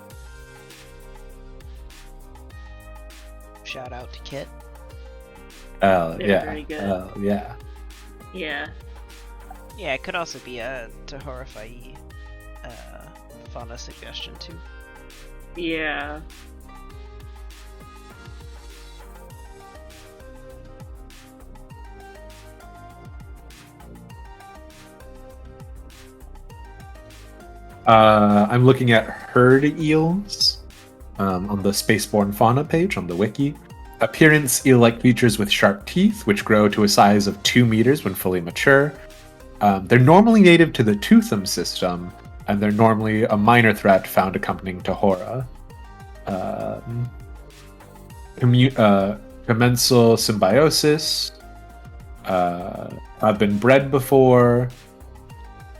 Shout out to Kit. Oh They're yeah. very good. Oh yeah. Yeah. Yeah, it could also be a Tahorify fauna suggestion too. Yeah. I'm looking at herd eels on the Spaceborne fauna page on the wiki. Appearance, eel-like features with sharp teeth, which grow to a size of 2 meters when fully mature. They're normally native to the Tootham system, and they're normally a minor threat found accompanying Tahora. Commensal symbiosis. I've been bred before.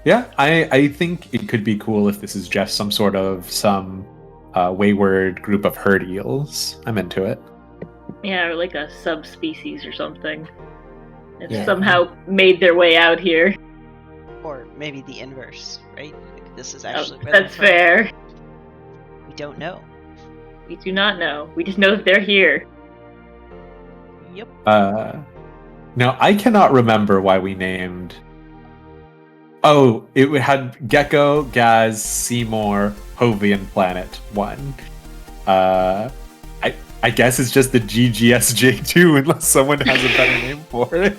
Yeah, I think it could be cool if this is just some wayward group of herd eels. I'm into it. Yeah, or like a subspecies or something. It's Yeah. somehow made their way out here. Or maybe the inverse, right? Like, this is actually where That's they're from. fair. We don't know. We do not know. We just know that they're here. Yep. Now I cannot remember why we named. Oh, it had Gecko, Gaz, Seymour, Hovian Planet 1. I guess it's just the GGSJ2 unless someone has a better name for it.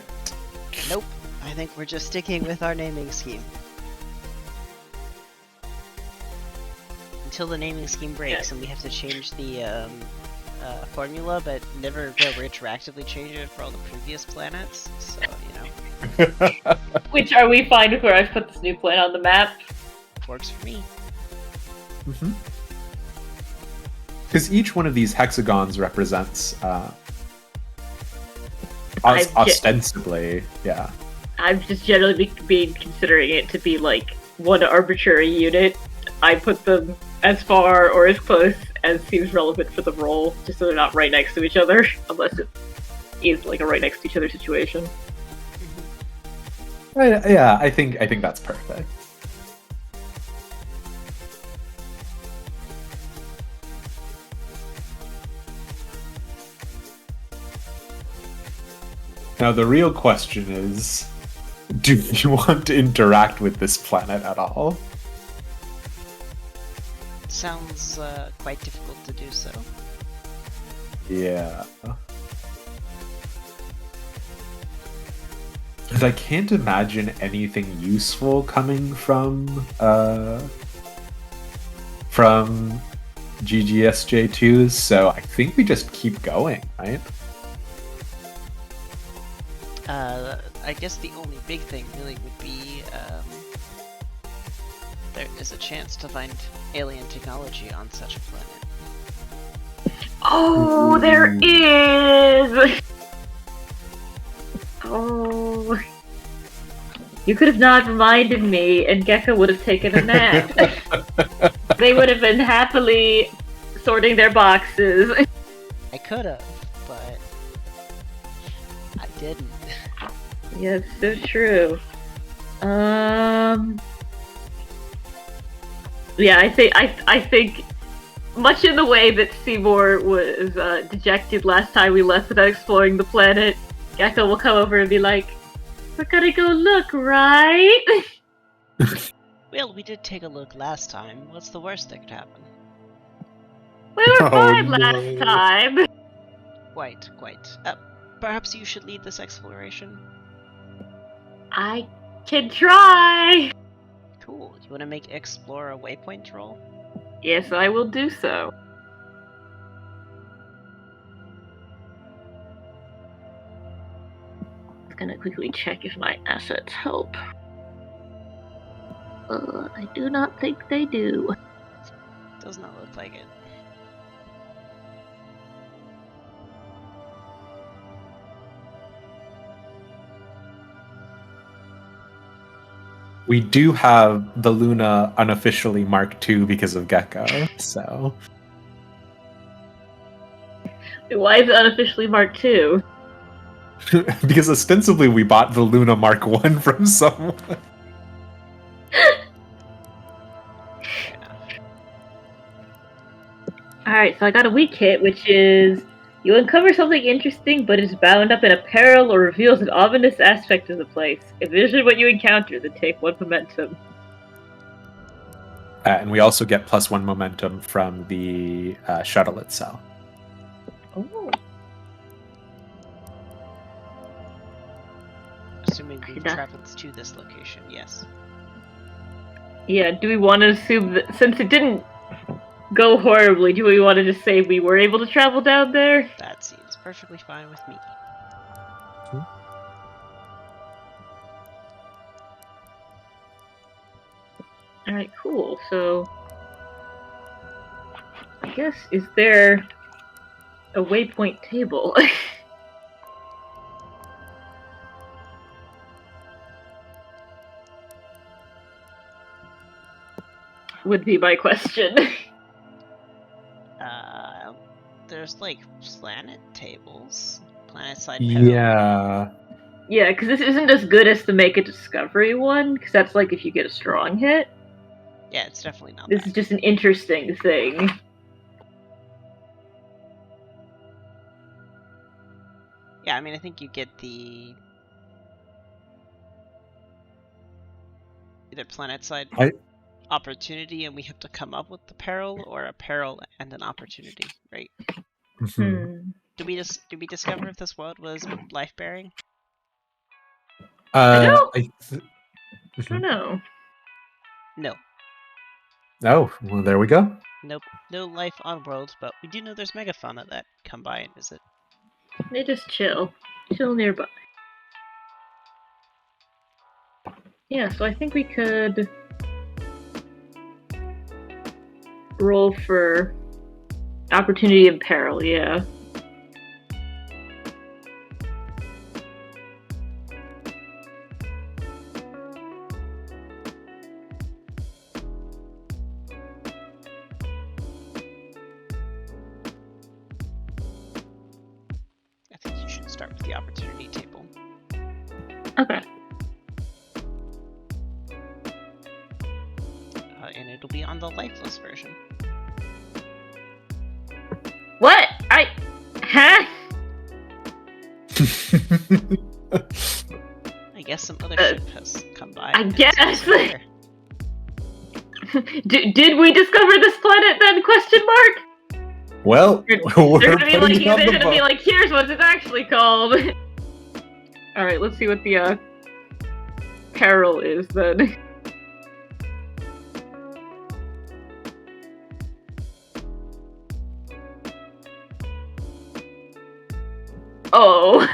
Nope. I think we're just sticking with our naming scheme. Until the naming scheme breaks and we have to change the formula, but never go retroactively change it for all the previous planets. So, Which, are we fine with where I've put this new planet on the map? works for me. Because each one of these hexagons represents ostensibly, yeah. I've just generally been considering it to be like one arbitrary unit. I put them as far or as close as seems relevant for the role, just so they're not right next to each other, unless it is like a right next to each other situation. Yeah, I think that's perfect. Now the real question is, do you want to interact with this planet at all? Sounds quite difficult to do so. Yeah. Because I can't imagine anything useful coming from GGSJ2s, so I think we just keep going, right? I guess the only big thing really would be there is a chance to find alien technology on such a planet. Oh, there is! Oh. You could have not reminded me, and Gecko would have taken a nap. They would have been happily sorting their boxes. I could have, but I didn't. Yes, so true. Yeah, I think much in the way that Seymour was dejected last time we left without exploring the planet, Gecko will come over and be like, "We're gonna go look, right?" Well, we did take a look last time. What's the worst that could happen? We were Oh, fine no. last time. Quite. Perhaps you should lead this exploration? I can try. Cool. You want to make Explore a waypoint roll? Yes, I will do so. I'm gonna quickly check if my assets help. I do not think they do. Does not look like it. We do have the Luna unofficially Mark II because of Gecko, so... Why is it unofficially Mark II? Because ostensibly we bought the Luna Mark I from someone. Alright, so I got a weak hit, which is you uncover something interesting, but is bound up in a peril or reveals an ominous aspect of the place. Envision what you encounter, then take 1 momentum. And we also get +1 momentum from the shuttle itself. Oh. Assuming we traveled to this location, yes. Yeah, do we want to assume that since it didn't go horribly, do we want to just say we were able to travel down there? That seems perfectly fine with me. Alright, cool. So, I guess, is there a waypoint table? Would be my question. There's like planet tables, planet side. Yeah. Yeah, because this isn't as good as the make a discovery one, because that's like if you get a strong hit. Yeah, it's definitely not. This is just an interesting thing. Yeah, I mean, I think you get the either planet side opportunity, and we have to come up with the peril, or a peril and an opportunity, right? Did we discover if this world was life bearing? I don't know. No. Oh, well, there we go. Nope, no life on world, but we do know there's megafauna that come by and visit. They just chill nearby. Yeah, so I think we could roll for opportunity and peril, yeah. I think you should start with the opportunity table. Okay. And it'll be on the lifeless version. What? Huh? I guess some other ship has come by. I guess. Did we discover this planet then? Question mark. Well, they're gonna be like, here's what it's actually called. All right, let's see what the peril is then. Oh,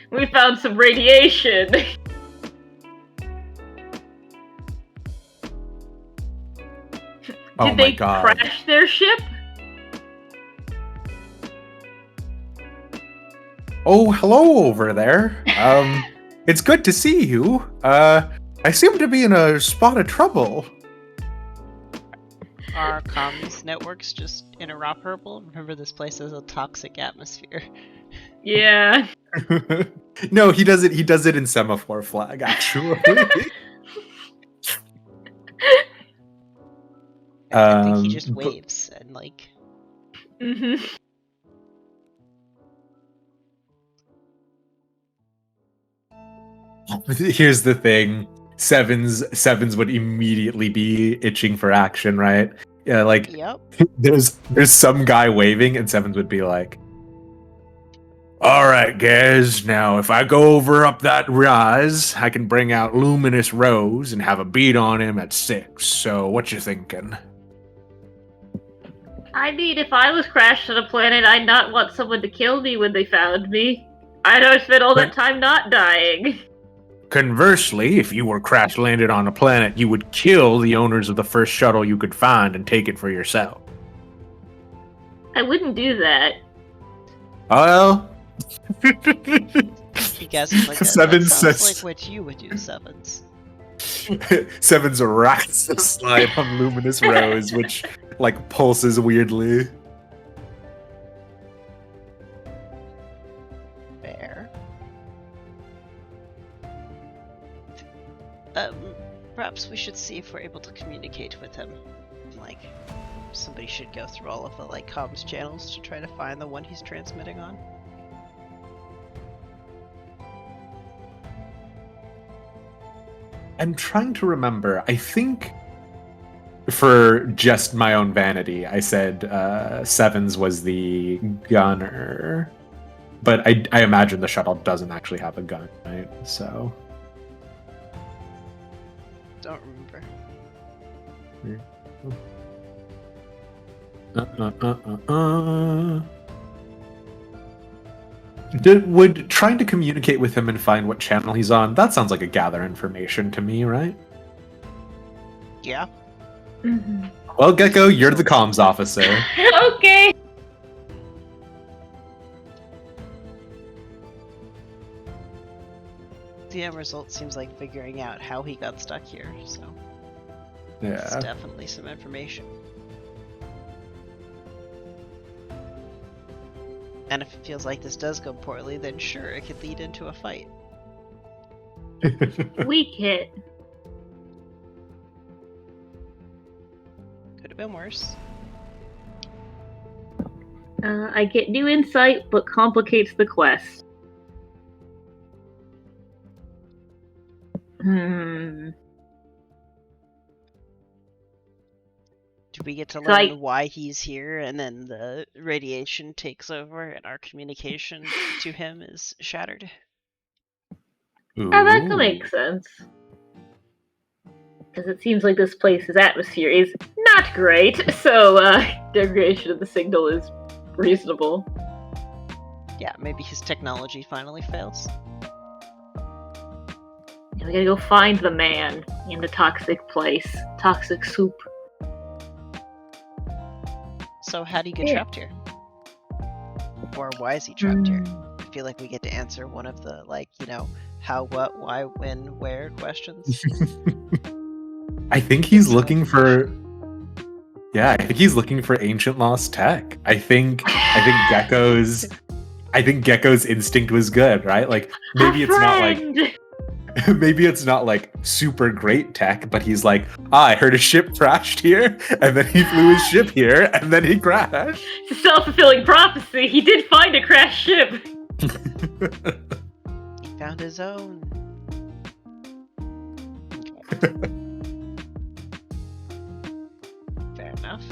we found some radiation. Did they crash their ship? Oh, hello over there. It's good to see you. I seem to be in a spot of trouble. Are comms networks just interoperable? Remember, this place has a toxic atmosphere. Yeah. No, he does it in semaphore flag, actually. I think he just But waves and like. Mm-hmm. here's the thing: Sevens would immediately be itching for action, right? Yeah, like Yep. there's some guy waving, and Sevens would be like, "All right, guys. Now, if I go over up that rise, I can bring out Luminous Rose and have a beat on him at 6. So, what you thinking?" I mean, if I was crashed on a planet, I'd not want someone to kill me when they found me. I'd have spent all that time not dying. Conversely, if you were crash landed on a planet, you would kill the owners of the first shuttle you could find and take it for yourself. I wouldn't do that. Well, He guesses like that Sevens sounds says like what you would do, Sevens. Sevens racks the slide on Luminous Rose, which like pulses weirdly. Fair. Perhaps we should see if we're able to communicate with him. Like, somebody should go through all of the like comms channels to try to find the one he's transmitting on. I'm trying to remember. I think for just my own vanity, I said Sevens was the gunner. But I imagine the shuttle doesn't actually have a gun, right? So. Don't remember. Would trying to communicate with him and find what channel he's on, that sounds like a gather information to me, right? Yeah. Mm-hmm. Well, Gecko, you're the comms officer. Okay. The end result seems like figuring out how he got stuck here, so it's Yeah. definitely some information. And if it feels like this does go poorly, then sure, it could lead into a fight. Weak hit. Could have been worse. I get new insight, but complicates the quest. Hmm. Do we get to So learn why he's here and then the radiation takes over and our communication to him is shattered? Oh, that could Ooh. make sense. Because it seems like this place's atmosphere is not great, so degradation of the signal is reasonable. Yeah, maybe his technology finally fails. We gotta go find the man in the toxic place. Toxic soup. So how do you get Yeah. trapped here? Or why is he trapped here? I feel like we get to answer one of the, like, you know, how, what, why, when, where questions. I think he's Some looking for. Yeah, I think he's looking for ancient lost tech. I think Gecko's instinct was good, right? Like maybe it's not like maybe it's not like super great tech, but he's like, I heard a ship crashed here, and then he flew his ship here, and then he crashed. It's a self-fulfilling prophecy. He did find a crashed ship. He found his own. Fair enough.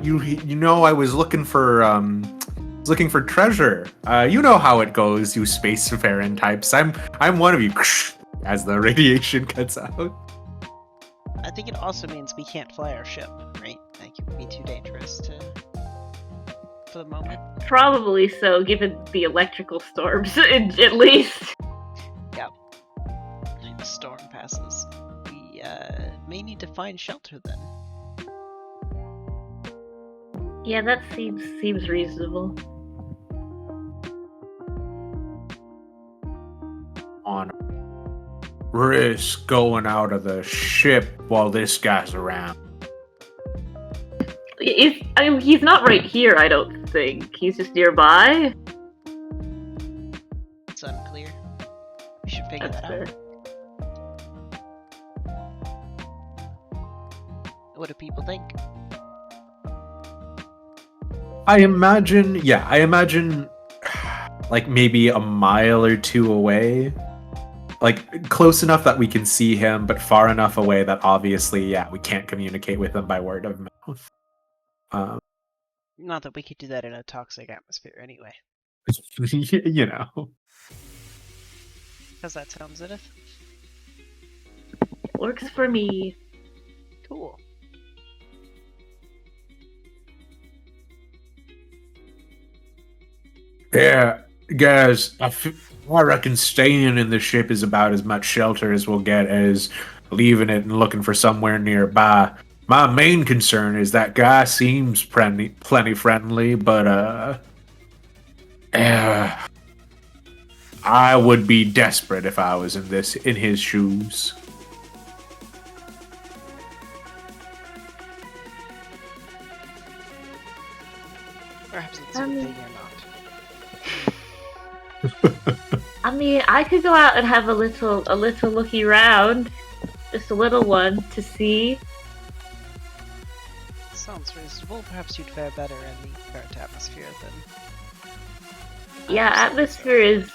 You know, I was looking for treasure. You know how it goes, you spacefaring types. I'm one of you. As the radiation cuts out. I think it also means we can't fly our ship, right? Like, it would be too dangerous for the moment. Probably so, given the electrical storms, at least. If the storm passes, we may need to find shelter then. Yeah, that seems reasonable. On risk going out of the ship while this guy's around. He's not right here, I don't think. He's just nearby. It's unclear. We should figure That's that fair. out. What do people think? I imagine, like maybe a mile or two away. Like close enough that we can see him, but far enough away that obviously, we can't communicate with him by word of mouth. Not that we could do that in a toxic atmosphere anyway. You know. How's that sound, Zenith? Works for me. Cool. Yeah, guys, I reckon staying in the ship is about as much shelter as we'll get as leaving it and looking for somewhere nearby. My main concern is that guy seems plenty friendly, but I would be desperate if I was in his shoes. Perhaps it's a good thing you're not. I mean, I could go out and have a little looky round, just a little one to see. Sounds reasonable. Perhaps you'd fare better in the current atmosphere than. Yeah, atmosphere is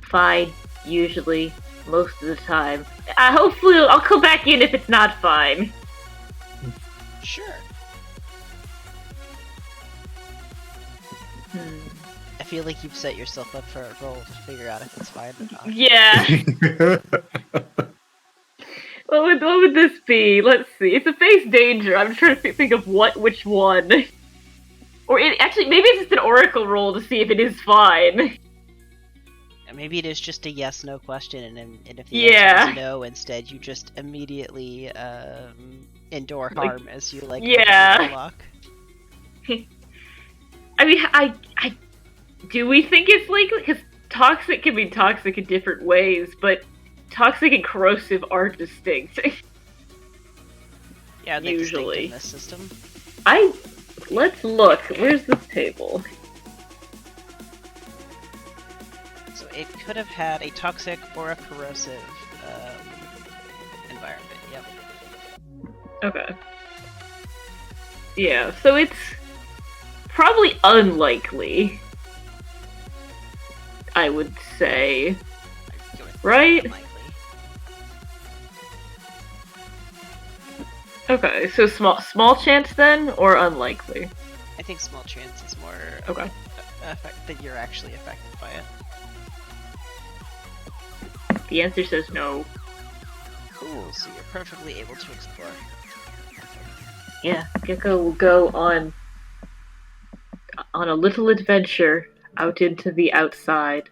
fine usually, most of the time. Hopefully, I'll come back in if it's not fine. Sure. I feel like you've set yourself up for a roll to figure out if it's fine or not. Yeah. What would this be? Let's see. It's a face danger. I'm trying to think of which one. Or actually, maybe it's just an oracle roll to see if it is fine. Maybe it is just a yes/no question, and if the answer is no, instead you just immediately endure harm as you open the lock. I mean, I do we think it's likely? Because toxic can be toxic in different ways, but toxic and corrosive are distinct. Yeah, they're usually distinct in this system. Let's look. Where's this table? So it could have had a toxic or a corrosive environment. Yep. Okay. Yeah, so it's probably unlikely, I would say. Right? Unlikely. Okay, so small chance then, or unlikely? I think small chance is more Okay. that you're actually affected by it. The answer says no. Cool, so you're perfectly able to explore. Yeah, Gecko will go on a little adventure out into the outside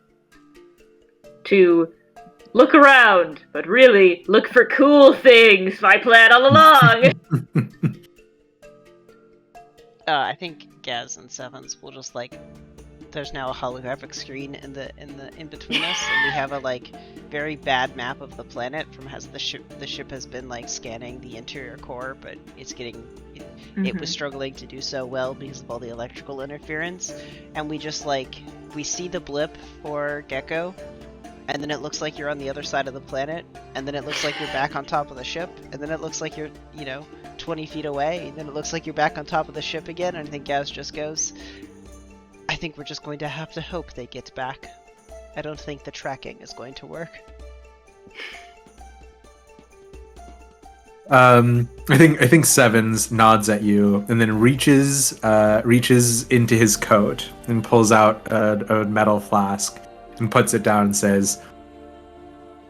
to look around, but really look for cool things. My plan all along. I think Gaz and Sevens will just there's now a holographic screen in between us, and we have a very bad map of the planet from the ship has been scanning the interior core, but it's it was struggling to do so well because of all the electrical interference, and we just we see the blip for Gecko, and then it looks like you're on the other side of the planet, and then it looks like you're back on top of the ship, and then it looks like you're 20 feet away, and then it looks like you're back on top of the ship again, and I think Gaz just goes, I think we're just going to have to hope they get back. I don't think the tracking is going to work. I think Sevens nods at you and then reaches into his coat and pulls out a metal flask and puts it down and says,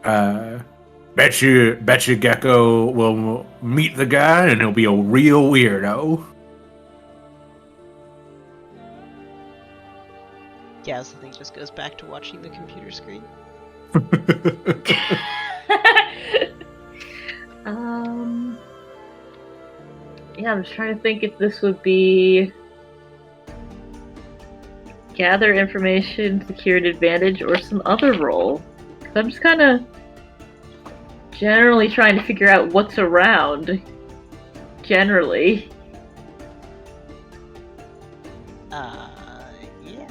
Bet you Gecko will meet the guy and he'll be a real weirdo. Gaz, I think, just goes back to watching the computer screen. Yeah, I'm just trying to think if this would be gather information, secured advantage, or some other role. Because I'm just kind of generally trying to figure out what's around. Generally. Yeah.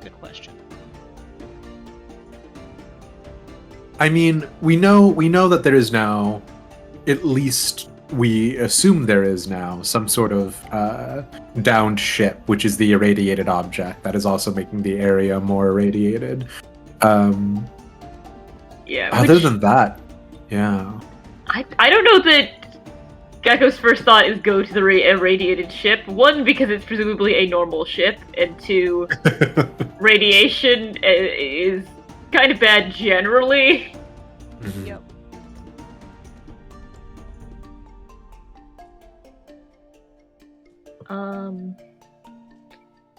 Good question. I mean, we know that there is now, at least we assume there is now, some sort of downed ship, which is the irradiated object that is also making the area more irradiated. Yeah. Other than that, yeah. I don't know that Gecko's first thought is go to the irradiated ship. One, because it's presumably a normal ship, and two, radiation is kind of bad generally. Mhm. Yep.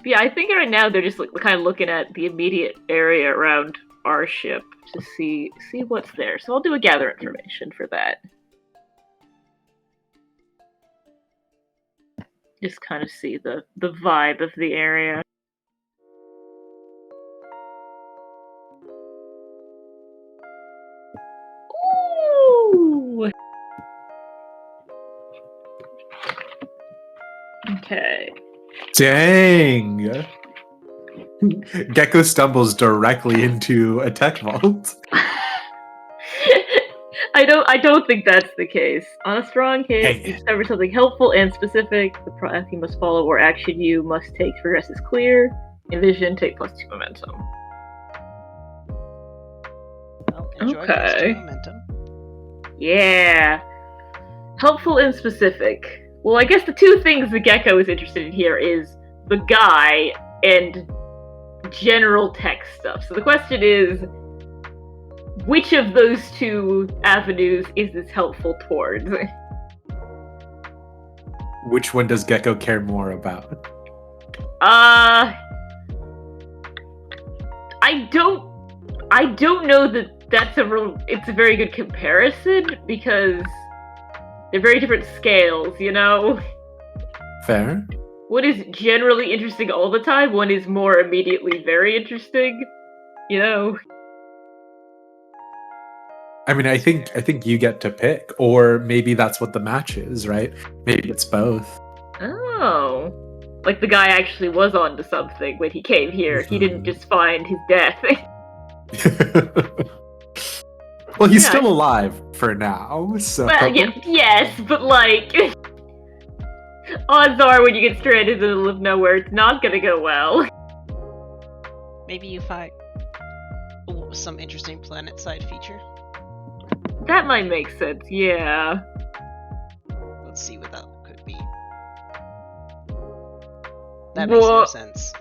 Yeah, I think right now they're just kind of looking at the immediate area around our ship to see what's there. So I'll do a gather information for that. Just kind of see the vibe of the area. Ooh. Okay. Dang. Gecko stumbles directly into a tech vault. I don't think that's the case. On a strong Dang hit, you it. discover something helpful and specific. The path you must follow or action you must take to progress is clear. Envision, take +2 momentum. Well, enjoy Okay. +2 momentum. Yeah. Helpful and specific. Well, I guess the two things the Gecko is interested in here is the guy and general tech stuff. So the question is, which of those two avenues is this helpful towards? Which one does Gecko care more about? I don't know that it's a very good comparison because they're very different scales, you know? Fair. One is generally interesting all the time, one is more immediately very interesting, you know? I mean, I think you get to pick, or maybe that's what the match is, right? Maybe it's both. Oh. Like the guy actually was onto something when he came here. He didn't just find his death. Well, he's Yeah. still alive for now, so. Well, yeah, yes, but like, odds are when you get stranded in the middle of nowhere, it's not gonna go well. Maybe you find some interesting planet side feature. That might make sense, yeah. Let's see what that could be. That makes no sense.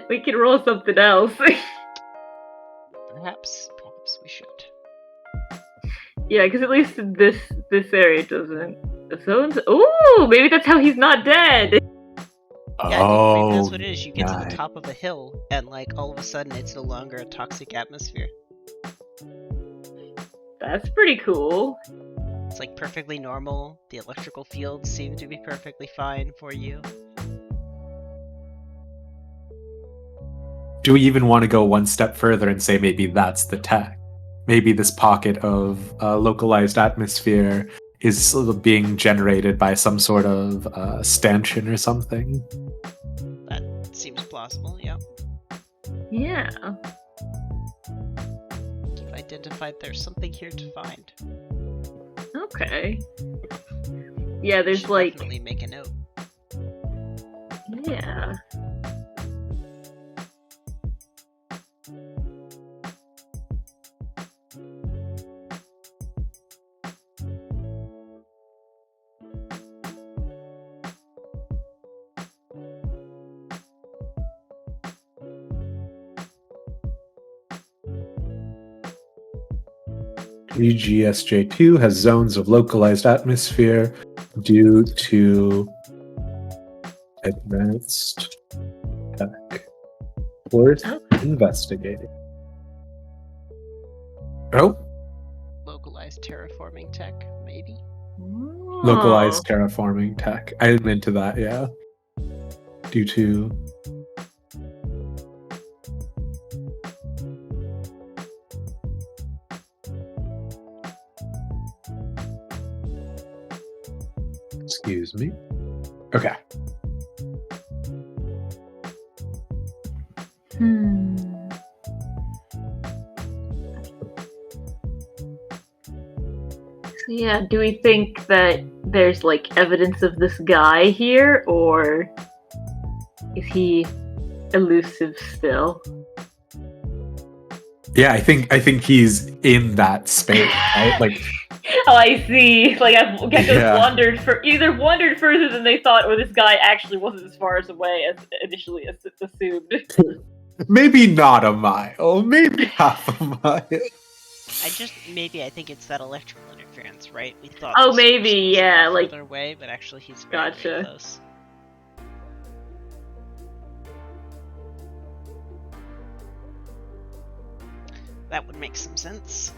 We can roll something else. Perhaps we should. Yeah, because at least in this area doesn't. Zones. Ooh, maybe that's how he's not dead. Yeah, Oh, maybe that's what it is. You get to nice. the top of a hill, and like all of a sudden, it's no longer a toxic atmosphere. That's pretty cool. It's like perfectly normal. The electrical fields seem to be perfectly fine for you. Do we even want to go one step further and say maybe that's the tech? Maybe this pocket of localized atmosphere is sort of being generated by some sort of stanchion or something. That seems plausible, yeah. Yeah. You've identified there's something here to find. Okay. Yeah, there's Should like. definitely make a note. Yeah. EGSJ2 has zones of localized atmosphere due to advanced tech. Worth investigating. Oh, Localized terraforming tech, maybe? localized terraforming tech. I'm into that, yeah. Due to excuse me. Okay. Yeah, do we think that there's like evidence of this guy here, or is he elusive still? Yeah, I think he's in that space, right? Like, Oh, I see. Like Gecko's Yeah. wandered further than they thought, or this guy actually wasn't as far as away as initially assumed. maybe not a mile, maybe half a mile. I think it's that electrical interference, right? We thought Oh, this maybe, person was yeah, a lot like- further away, but actually he's very, very Gotcha. close. That would make some sense.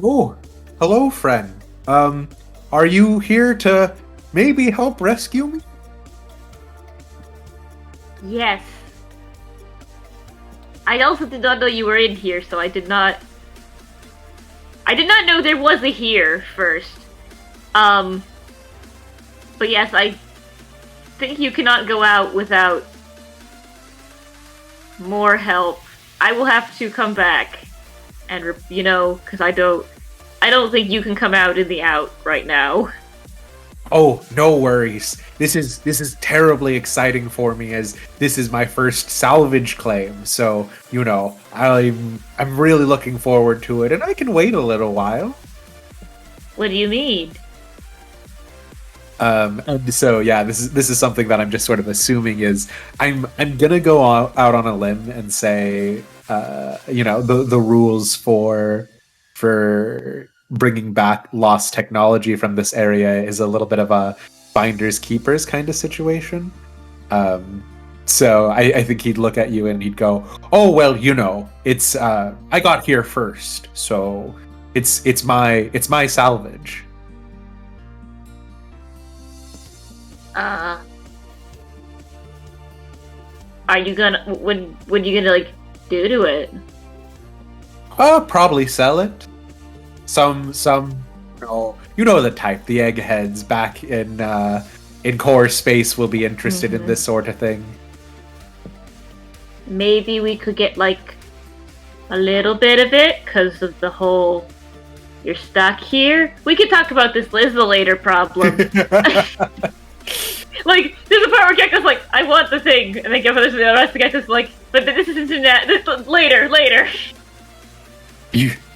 Oh, hello, friend. Are you here to maybe help rescue me? Yes. I also did not know you were in here, so I did not know there was a here first. But yes, I think you cannot go out without more help. I will have to come back and, because I don't think you can come out in the out right now. Oh, no worries. This is terribly exciting for me, as this is my first salvage claim. So, I'm really looking forward to it, and I can wait a little while. What do you mean? And so yeah, this is something that I'm just sort of assuming is I'm gonna go out on a limb and say, the rules for bringing back lost technology from this area is a little bit of a finders keepers kind of situation. So I think he'd look at you and he'd go, "Oh well, it's I got here first, so it's my salvage." Are you gonna what you gonna like do to it? Probably sell it. Some the type. The eggheads back in core space will be interested in this sort of thing. Maybe we could get like a little bit of it because of the whole you're stuck here. We could talk about this later problem. Like, there's a part where Gecko's like, I want the thing, and then the rest of Gecko's like, but this isn't later.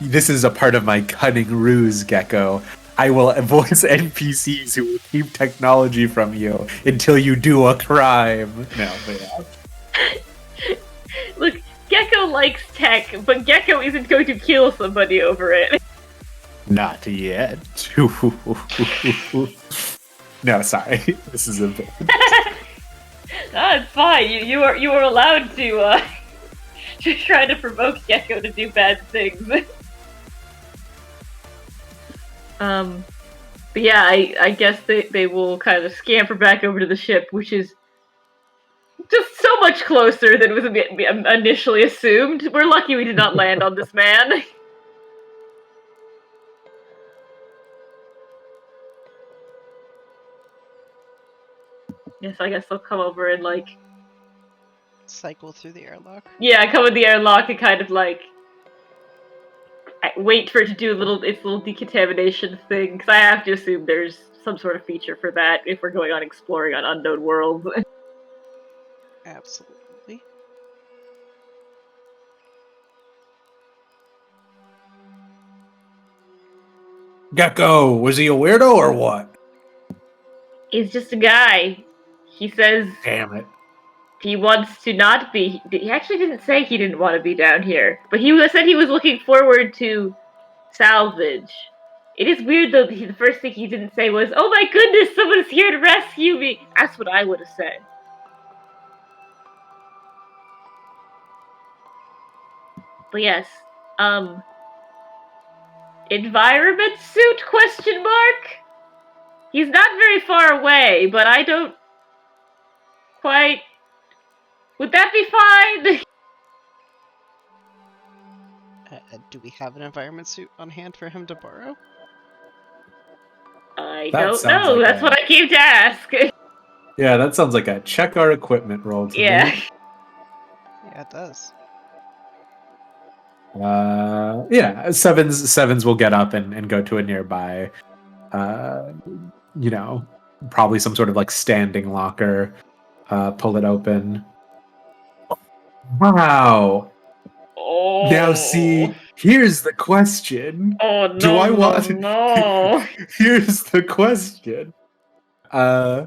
This is a part of my cunning ruse, Gecko. I will voice NPCs who will keep technology from you until you do a crime. No, but yeah. Look, Gecko likes tech, but Gecko isn't going to kill somebody over it. Not yet. No, sorry. This is a bit. It's fine. You are allowed to try to provoke Gecko to do bad things. But yeah, I guess they will kind of scamper back over to the ship, which is just so much closer than was initially assumed. We're lucky we did not land on this man. Yes, I guess they'll come over and like cycle through the airlock. Yeah, come in the airlock and kind of like wait for it to do its little decontamination thing, because I have to assume there's some sort of feature for that if we're going on exploring on unknown worlds. Absolutely. Gecko, was he a weirdo or what? He's just a guy. He says Damn it. he wants to not be. He actually didn't say he didn't want to be down here, but he said he was looking forward to salvage. It is weird though, the first thing he didn't say was, "Oh my goodness, someone's here to rescue me." That's what I would have said. But yes, environment suit, question mark? He's not very far away, but I don't quite... Would that be fine? Do we have an environment suit on hand for him to borrow? I That don't sounds know, like that's what I came to ask. Yeah, that sounds like a check our equipment roll to me. Yeah. Yeah, it does. Yeah, sevens will get up and go to a nearby, you know, probably some sort of like standing locker, pull it open. Wow. Now Oh. see, here's the question. Oh Do no I no want no. Here's the question. Uh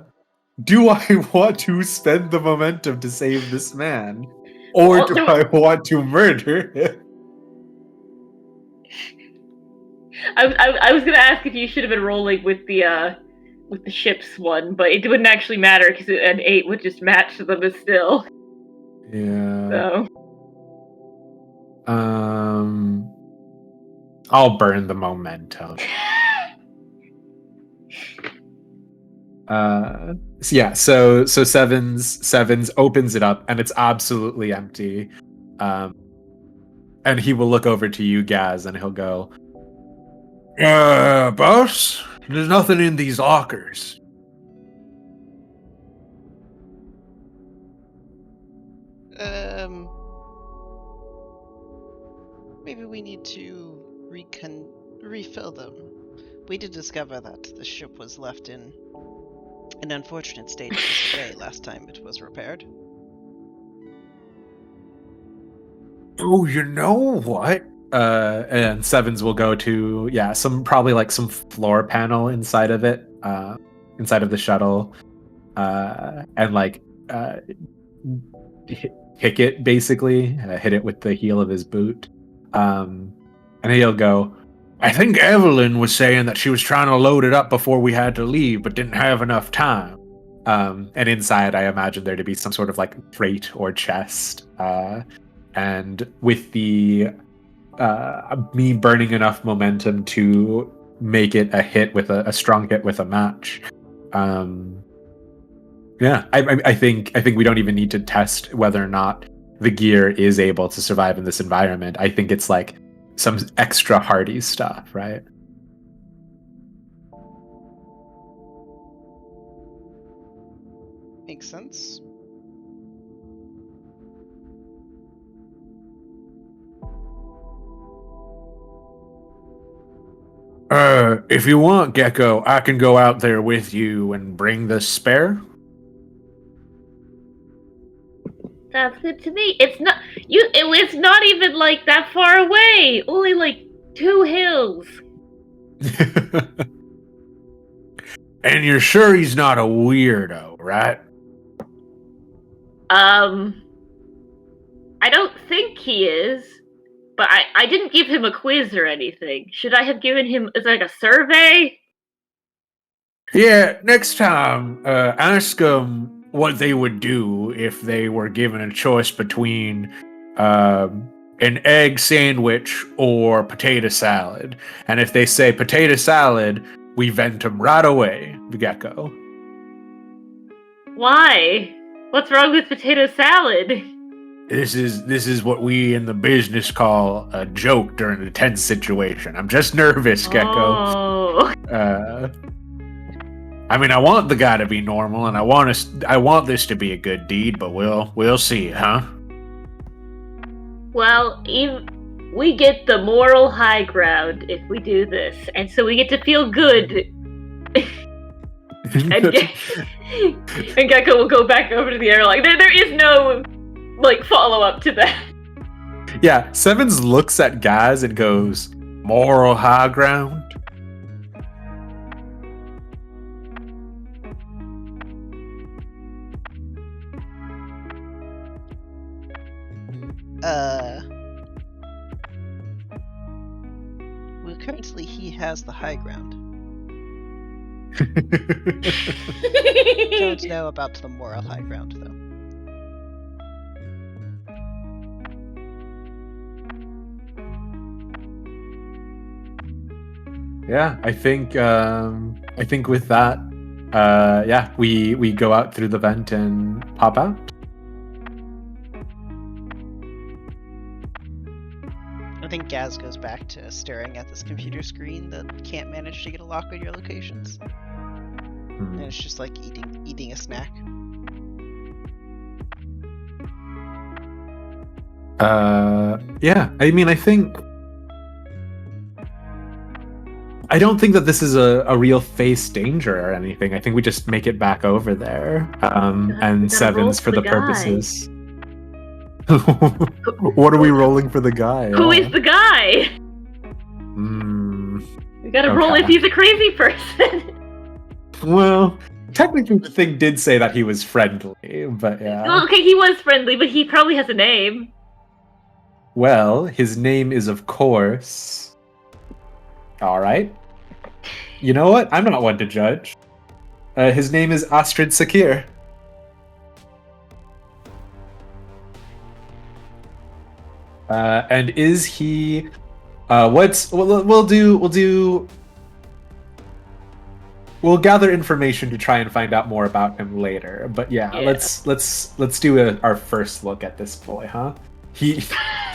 do I want to spend the momentum to save this man? Or Well, do I want to murder him? I was gonna ask if you should have been rolling with the ship's one, but it wouldn't actually matter because an 8 would just match them as still. Yeah. So I'll burn the momentum. So sevens opens it up and it's absolutely empty. And he will look over to you, Gaz, and he'll go, boss, there's nothing in these lockers. Maybe we need to refill them. We did discover that the ship was left in an unfortunate state of disarray last time it was repaired. Oh, you know what? And sevens will go to probably like some floor panel inside of it, inside of the shuttle, and like kick it basically, hit it with the heel of his boot, and he'll go. I think Evelyn was saying that she was trying to load it up before we had to leave, but didn't have enough time. And inside, I imagine there to be some sort of like crate or chest. And with the me burning enough momentum to make it a hit with a strong hit with a match. I think we don't even need to test whether or not the gear is able to survive in this environment. I think it's like some extra hardy stuff, right? Makes sense. If you want, Gecko, I can go out there with you and bring the spare. that's good to me. It's not you. It's not even like that far away. Only like 2 hills. And you're sure he's not a weirdo, right? I don't think he is. But I didn't give him a quiz or anything. Should I have given him like a survey? Yeah, next time, ask them what they would do if they were given a choice between an egg sandwich or potato salad. And if they say potato salad, we vent them right away, the Gecko. Why? What's wrong with potato salad? This is what we in the business call a joke during a tense situation. I'm just nervous, Gecko. Oh. I mean, I want the guy to be normal, and I want this to be a good deed, but we'll see, huh? Well, we get the moral high ground if we do this, and so we get to feel good. and Gecko will go back over to the airlock. There is no like follow up to that. Yeah, Sevens looks at Gaz and goes, "Moral high ground." Well, currently he has the high ground. Don't know about the moral high ground, though. Yeah, I think with that, we go out through the vent and pop out. I think Gaz goes back to staring at this computer screen that can't manage to get a lock on your locations. And it's just like eating a snack. Yeah, I mean, I don't think that this is a real face danger or anything. I think we just make it back over there. We And gotta roll sevens for for the the guy. purposes. What are we rolling for the guy? Who is the guy? Hmm. We gotta roll if Okay. he's a crazy person. Well, technically the thing did say that he was friendly, but yeah. Well, okay, he was friendly, but he probably has a name. Well, his name is, of course. All right. You know what? I'm not one to judge. His name is Astrid Sakir. And is he? We'll gather information to try and find out more about him later. But yeah. Let's do our first look at this boy, huh? He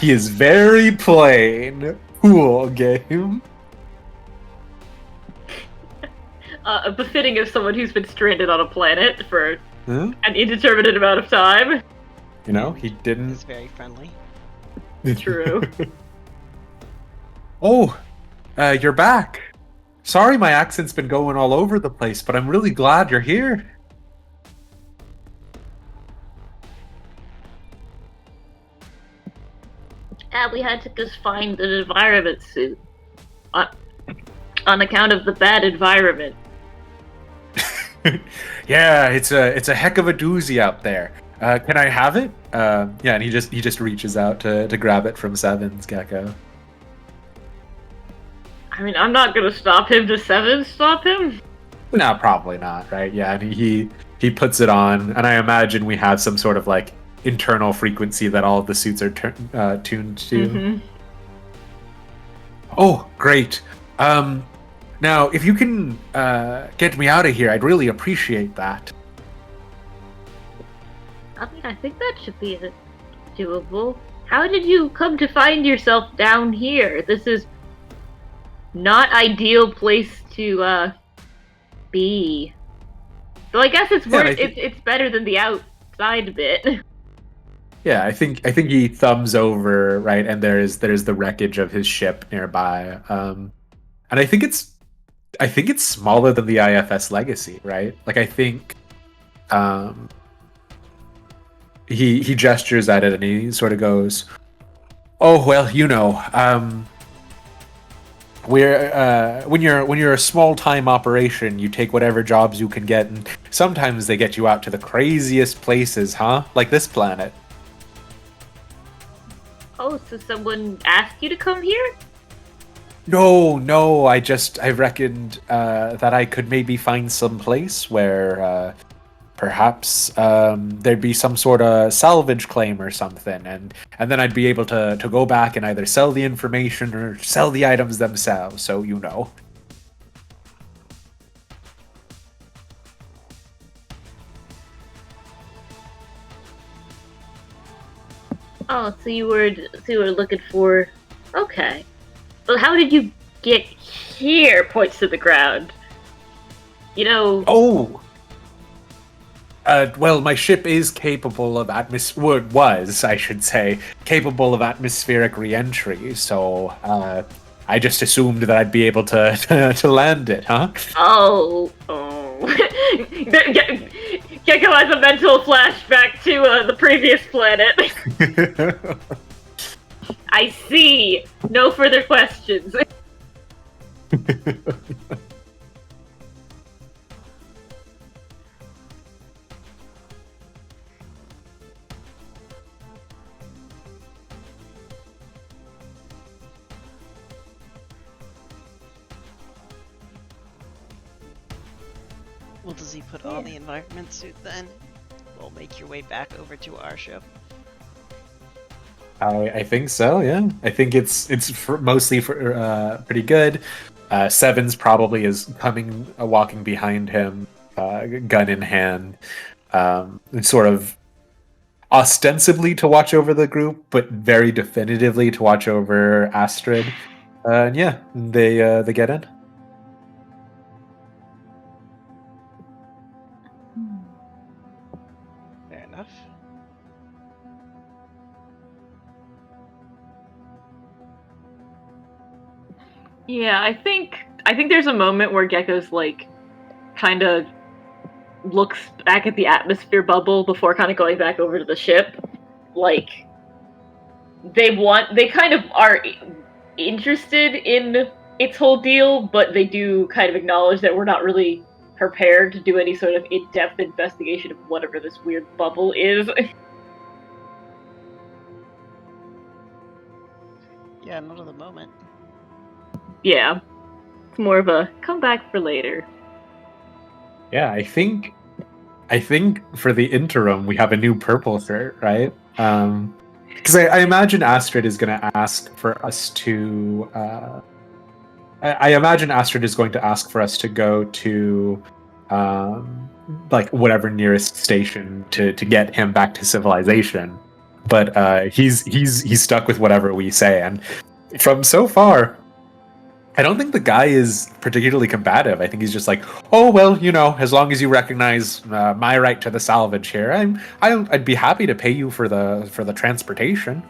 is very plain. Cool game. Befitting of someone who's been stranded on a planet for Huh? an indeterminate amount of time. You know, he didn't. It's very friendly. True. Oh, you're back. Sorry my accent's been going all over the place, but I'm really glad you're here. We had to just find an environment suit. On account of the bad environment. Yeah, it's a heck of a doozy out there. Can I have it? Yeah, and he just reaches out to grab it from Seven's Gecko. I mean, I'm not gonna stop him. Does Seven stop him? No, probably not, right? Yeah, and he puts it on, and I imagine we have some sort of like internal frequency that all of the suits are tuned to. Mm-hmm. Oh, great. Now, if you can get me out of here, I'd really appreciate that. I mean, I think that should be doable. How did you come to find yourself down here? This is not ideal place to be. So I guess it's worse. It's better than the outside bit. Yeah, I think he thumbs over, right, and there's the wreckage of his ship nearby. And I think it's smaller than the IFS Legacy, right? Like I think he gestures at it and he sort of goes, "Oh, well, you know, when you're a small time operation, you take whatever jobs you can get, and sometimes they get you out to the craziest places, huh? Like this planet." Oh, so someone asked you to come here? No, I reckoned that I could maybe find some place where perhaps there'd be some sort of salvage claim or something, and then I'd be able to go back and either sell the information or sell the items themselves, so you know. Oh, so you were looking for. Okay. Well, how did you get here? Points to the ground. You know. Oh. Well, my ship is capable of was, I should say, capable of atmospheric re-entry, so I just assumed that I'd be able to land it, huh? Oh. Gecko has a mental flashback to the previous planet. I see. No further questions. Well, does he put on the environment suit then? We'll make your way back over to our ship. I think so. Yeah, I think it's mostly pretty good. Sevens probably is walking behind him, gun in hand, sort of ostensibly to watch over the group, but very definitively to watch over Astrid. And yeah, they get in. Fair enough. Yeah, I think there's a moment where Gecko's like kind of looks back at the atmosphere bubble before kind of going back over to the ship. Like they kind of are interested in its whole deal, but they do kind of acknowledge that we're not really prepared to do any sort of in-depth investigation of whatever this weird bubble is. Yeah, not at the moment. Yeah. It's more of a come back for later. Yeah, I think for the interim we have a new purple shirt, right? Because I imagine Astrid is going to ask for us to. I imagine Astrid is going to ask for us to go to, like whatever nearest station to get him back to civilization. But he's stuck with whatever we say, and from so far, I don't think the guy is particularly combative. I think he's just like, oh well, as long as you recognize my right to the salvage here, I'd be happy to pay you for the transportation.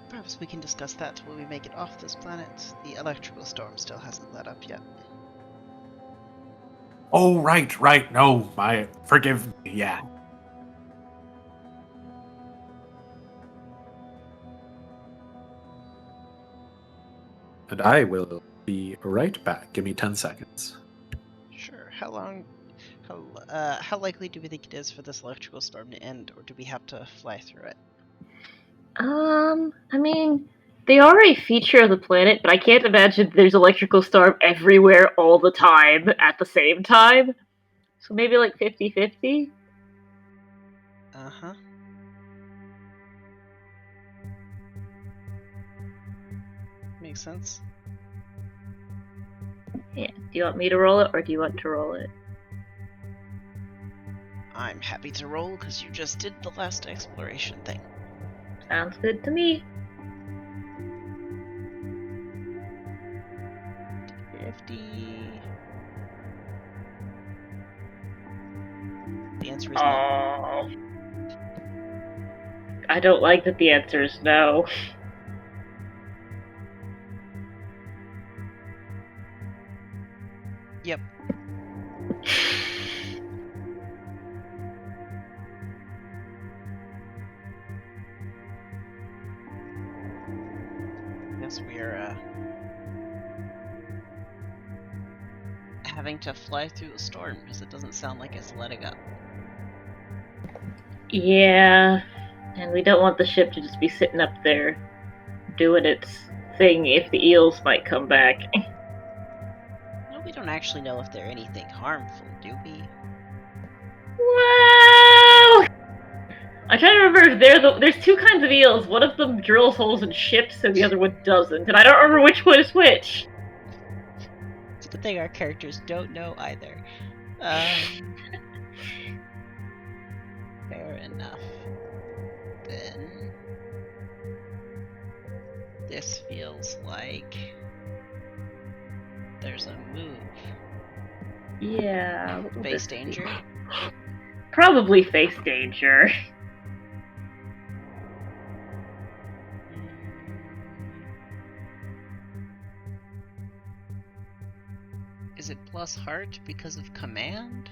Perhaps we can discuss that when we make it off this planet. The electrical storm still hasn't let up yet. Oh right, no, forgive me, yeah. And I will be right back. Give me 10 seconds. Sure. How likely do we think it is for this electrical storm to end, or do we have to fly through it? I mean, they are a feature of the planet, but I can't imagine there's electrical storm everywhere all the time at the same time. So maybe like 50-50? Uh-huh. Makes sense. Yeah. Do you want me to roll it, or do you want to roll it? I'm happy to roll, because you just did the last exploration thing. Sounds good to me. 50. The answer is no. Oh. I don't like that the answer is no. Yep. Guess we're having to fly through the storm, because it doesn't sound like it's letting up. Yeah, and we don't want the ship to just be sitting up there doing its thing if the eels might come back. No, we don't actually know if they're anything harmful, do we? Well, I'm trying to remember if there's two kinds of eels. One of them drills holes in ships and the other one doesn't, and I don't remember which one is which. It's a good thing our characters don't know either. Fair enough. Then this feels like there's a move. Yeah. Face danger? Probably face danger. Is it plus heart because of command?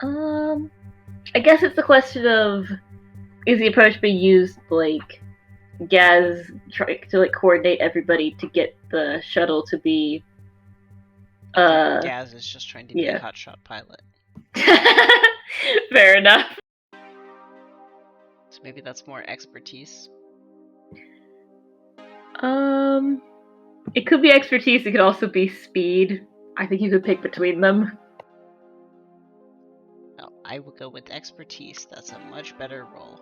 I guess it's a question of, is the approach being used like Gaz trying to like coordinate everybody to get the shuttle to be Gaz is just trying to be a hotshot pilot. Fair enough. So maybe that's more expertise. It could be expertise, it could also be speed. I think you could pick between them. Well, I will go with expertise. That's a much better roll.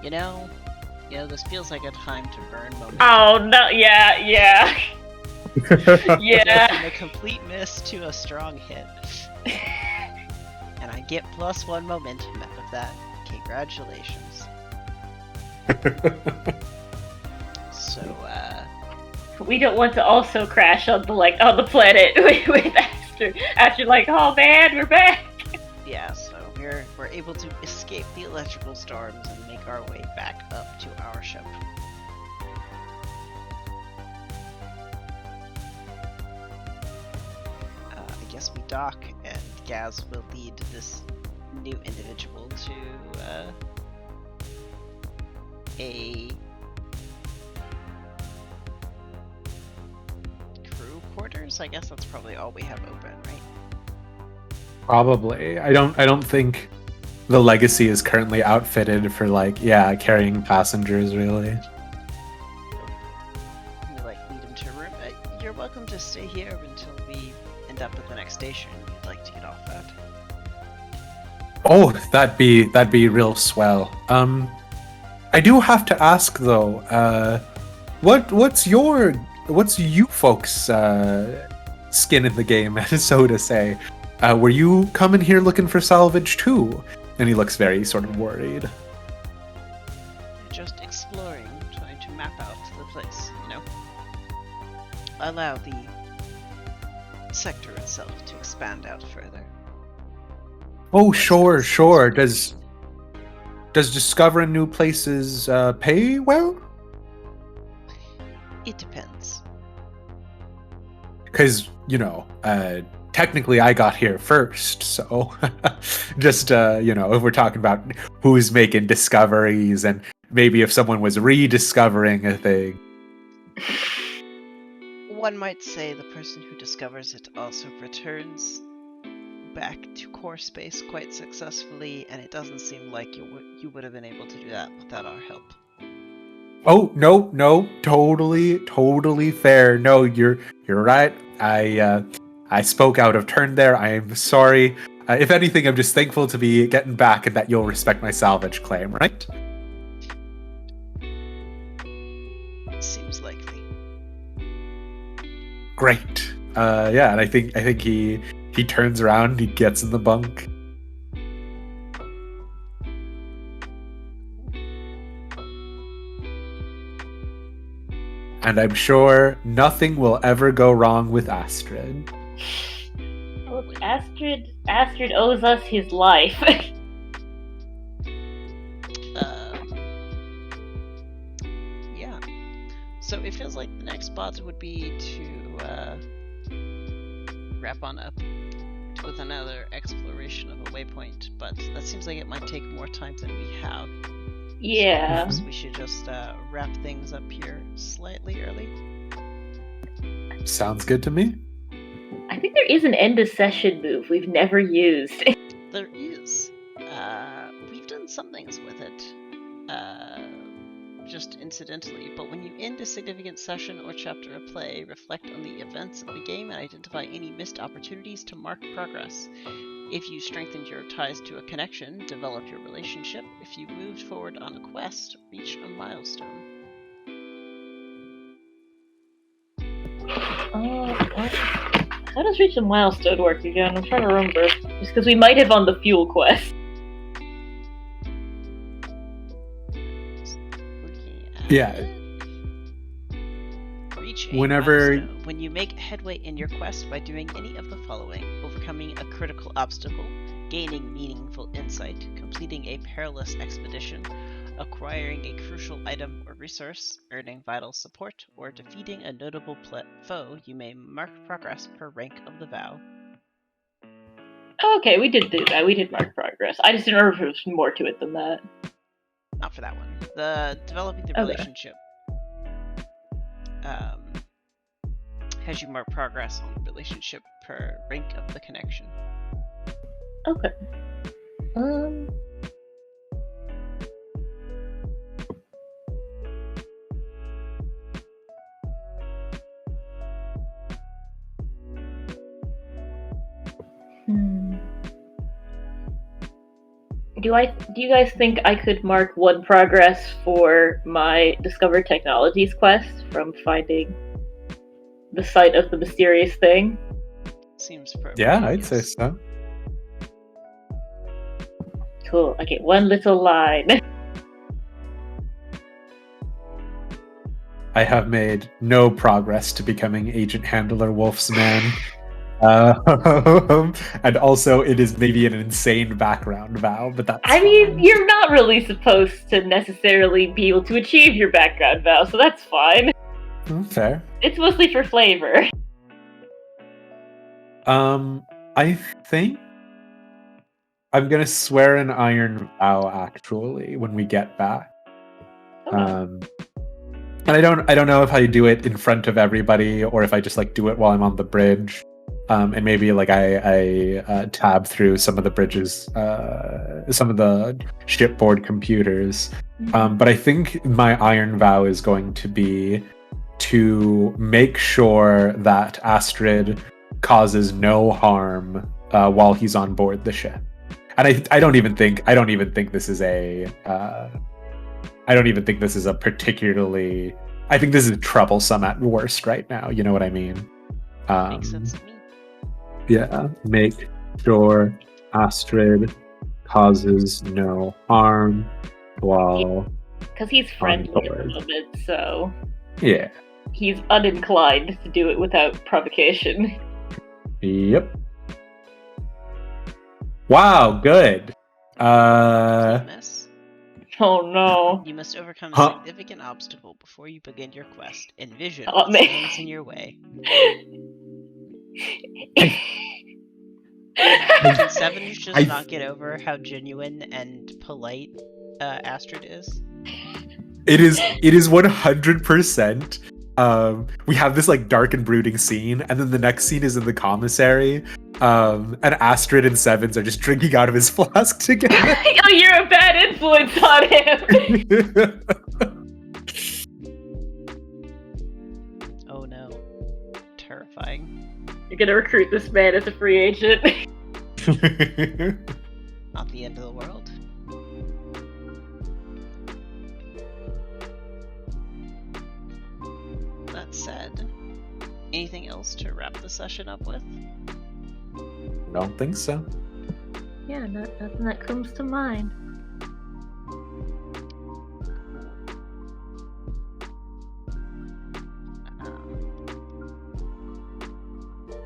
You know, this feels like a time to burn momentum. Oh no! Yeah. Yeah. From a complete miss to a strong hit. And I get +1 momentum out of that. Congratulations. So, We don't want to also crash on the planet with after like, oh man, we're back. Yeah, so we're able to escape the electrical storms and make our way back up to our ship. I guess we dock, and Gaz will lead this new individual to a crew quarters. I guess that's probably all we have open, right? Probably. I don't think the Legacy is currently outfitted for carrying passengers really. We lead him to a room. You're welcome to stay here until we end up at the next station you'd like to get off at. Oh, that'd be real swell. I do have to ask though, what's you folks skin in the game, so to say? Were you coming here looking for salvage too? And he looks very sort of worried. We're just exploring, trying to map out the place, Allow the sector itself to expand out further. Oh, sure. Does discovering new places pay well? It depends. Because, technically I got here first, so just, if we're talking about who's making discoveries and maybe if someone was rediscovering a thing. One might say the person who discovers it also returns back to core space quite successfully, and it doesn't seem like you would have been able to do that without our help. Oh, no, totally fair. No, you're right. I spoke out of turn there. I am sorry. If anything, I'm just thankful to be getting back and that you'll respect my salvage claim, right? Seems likely. Great. Yeah, and I think he turns around, he gets in the bunk. And I'm sure nothing will ever go wrong with Astrid. Look, Astrid owes us his life. Yeah. So it feels like the next spot would be to wrap on up with another exploration of a waypoint, but that seems like it might take more time than we have. Yeah. So perhaps we should just wrap things up here slightly early. Sounds good to me. I think there is an end of session move we've never used. There is. We've done some things with it, just incidentally, but when you end a significant session or chapter of play, reflect on the events of the game and identify any missed opportunities to mark progress. If you strengthened your ties to a connection, developed your relationship. If you moved forward on a quest, reach a milestone. How does reach a milestone work again? I'm trying to remember. Just because we might have on the fuel quest. Yeah. Reach a Whenever milestone when you make headway in your quest by doing any of the following: overcoming a critical obstacle, gaining meaningful insight, completing a perilous expedition, acquiring a crucial item or resource, earning vital support, or defeating a notable foe, you may mark progress per rank of the vow. Okay, we did do that. We did mark progress. I just didn't remember if there was more to it than that. Not for that one. The developing the Okay. relationship has you mark progress on the relationship per rank of the connection. Okay. Do you guys think I could mark one progress for my Discover Technologies quest from finding the site of the mysterious thing? Seems appropriate. Yeah, I'd yes. say so. Cool. I get one little line. I have made no progress to becoming Agent Handler Wolf's man. And also, it is maybe an insane background vow, but that's I mean, fine. you're not really supposed to necessarily be able to achieve your background vow, so that's fine. Fair. It's mostly for flavor. I think I'm gonna swear an iron vow actually when we get back. And I don't know if I do it in front of everybody or if I just like do it while I'm on the bridge. And maybe like I tab through some of the bridges, some of the shipboard computers. But I think my iron vow is going to be to make sure that Astrid causes no harm while he's on board the ship. And I don't even think this is a I don't even think this is a particularly. I think this is troublesome at worst right now. You know what I mean? Makes sense to me. Yeah. Make sure Astrid causes no harm while. Because he's friendly at the moment, so Yeah. he's uninclined to do it without provocation. Yep. Wow. Good. Miss. Oh no. You must overcome a significant obstacle before you begin your quest. Envision what stands in your way. Can Seven just not get over how genuine and polite Astrid is? It is 100%. We have this like dark and brooding scene, and then the next scene is in the commissary. And Astrid and Sevens are just drinking out of his flask together. Oh, you're a bad influence on him. Oh no. Terrifying. You're gonna recruit this man as a free agent. Not the end of the world. That said, anything else to wrap the session up with? Don't think so. Yeah, nothing that comes to mind.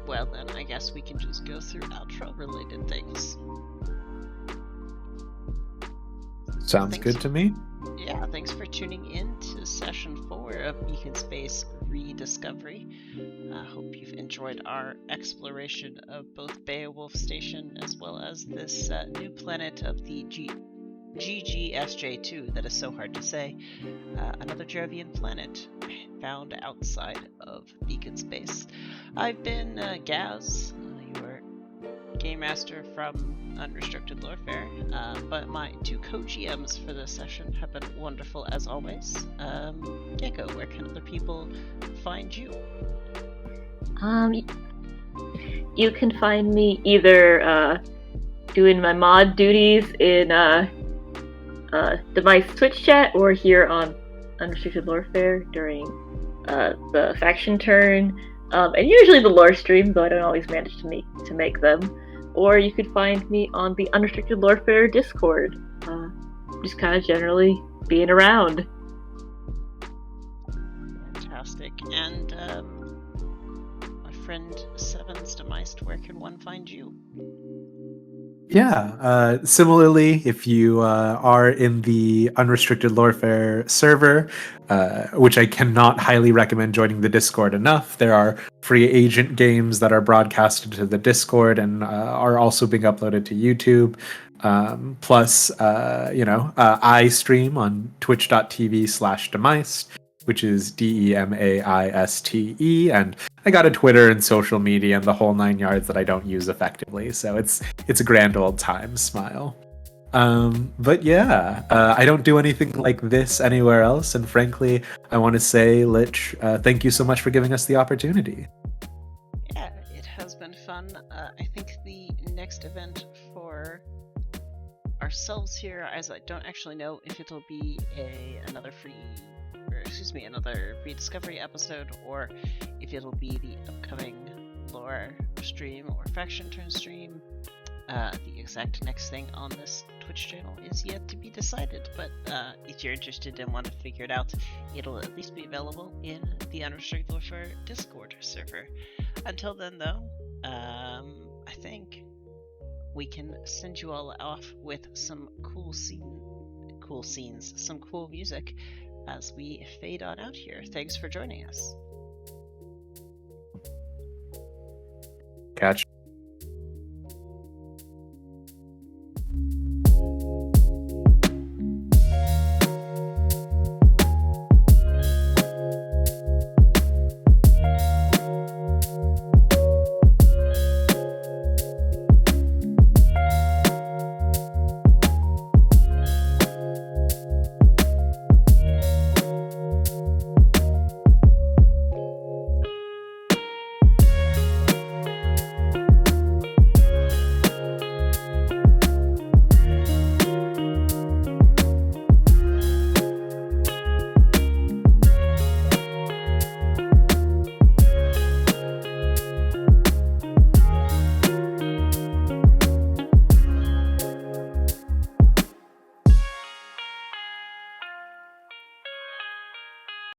Well then, I guess we can just go through outro-related things. Sounds good to me. Yeah, thanks for tuning in to session 4 of Beacon Space Rediscovery. I hope you've enjoyed our exploration of both Beowulf Station as well as this new planet of the GGSJ2 that is so hard to say. Another Jovian planet found outside of Beacon Space. I've been Gaz, your Game Master from Unrestricted Lorefare, but my two co-GMs for this session have been wonderful as always. Gecko, where can other people find you? You can find me either doing my mod duties in Device Twitch chat or here on Unrestricted Lorefare during the faction turn, and usually the lore stream, though I don't always manage to make them. Or you could find me on the Unrestricted Lorefare Discord, just kind of generally being around. Fantastic. And my friend Sevens Demeist, where can one find you? Yeah, similarly, if you are in the Unrestricted Lorefare server, which I cannot highly recommend joining the Discord enough, there are free agent games that are broadcasted to the Discord and are also being uploaded to YouTube. Plus, I stream on twitch.tv/Demeist, which is DEMAISTE, and I got a Twitter and social media and the whole 9 yards that I don't use effectively, so it's a grand old time. Smile. But yeah, I don't do anything like this anywhere else, and frankly, I want to say, Lich, thank you so much for giving us the opportunity. Yeah, it has been fun. I think the next event for ourselves here, as I don't actually know if it'll be another rediscovery episode, or if it'll be the upcoming lore stream or faction turn stream. The exact next thing on this Twitch channel is yet to be decided, but if you're interested and want to figure it out, it'll at least be available in the Unrestricted Warfare Discord server. Until then, though, I think we can send you all off with some cool scenes, some cool music as we fade on out here. Thanks for joining us.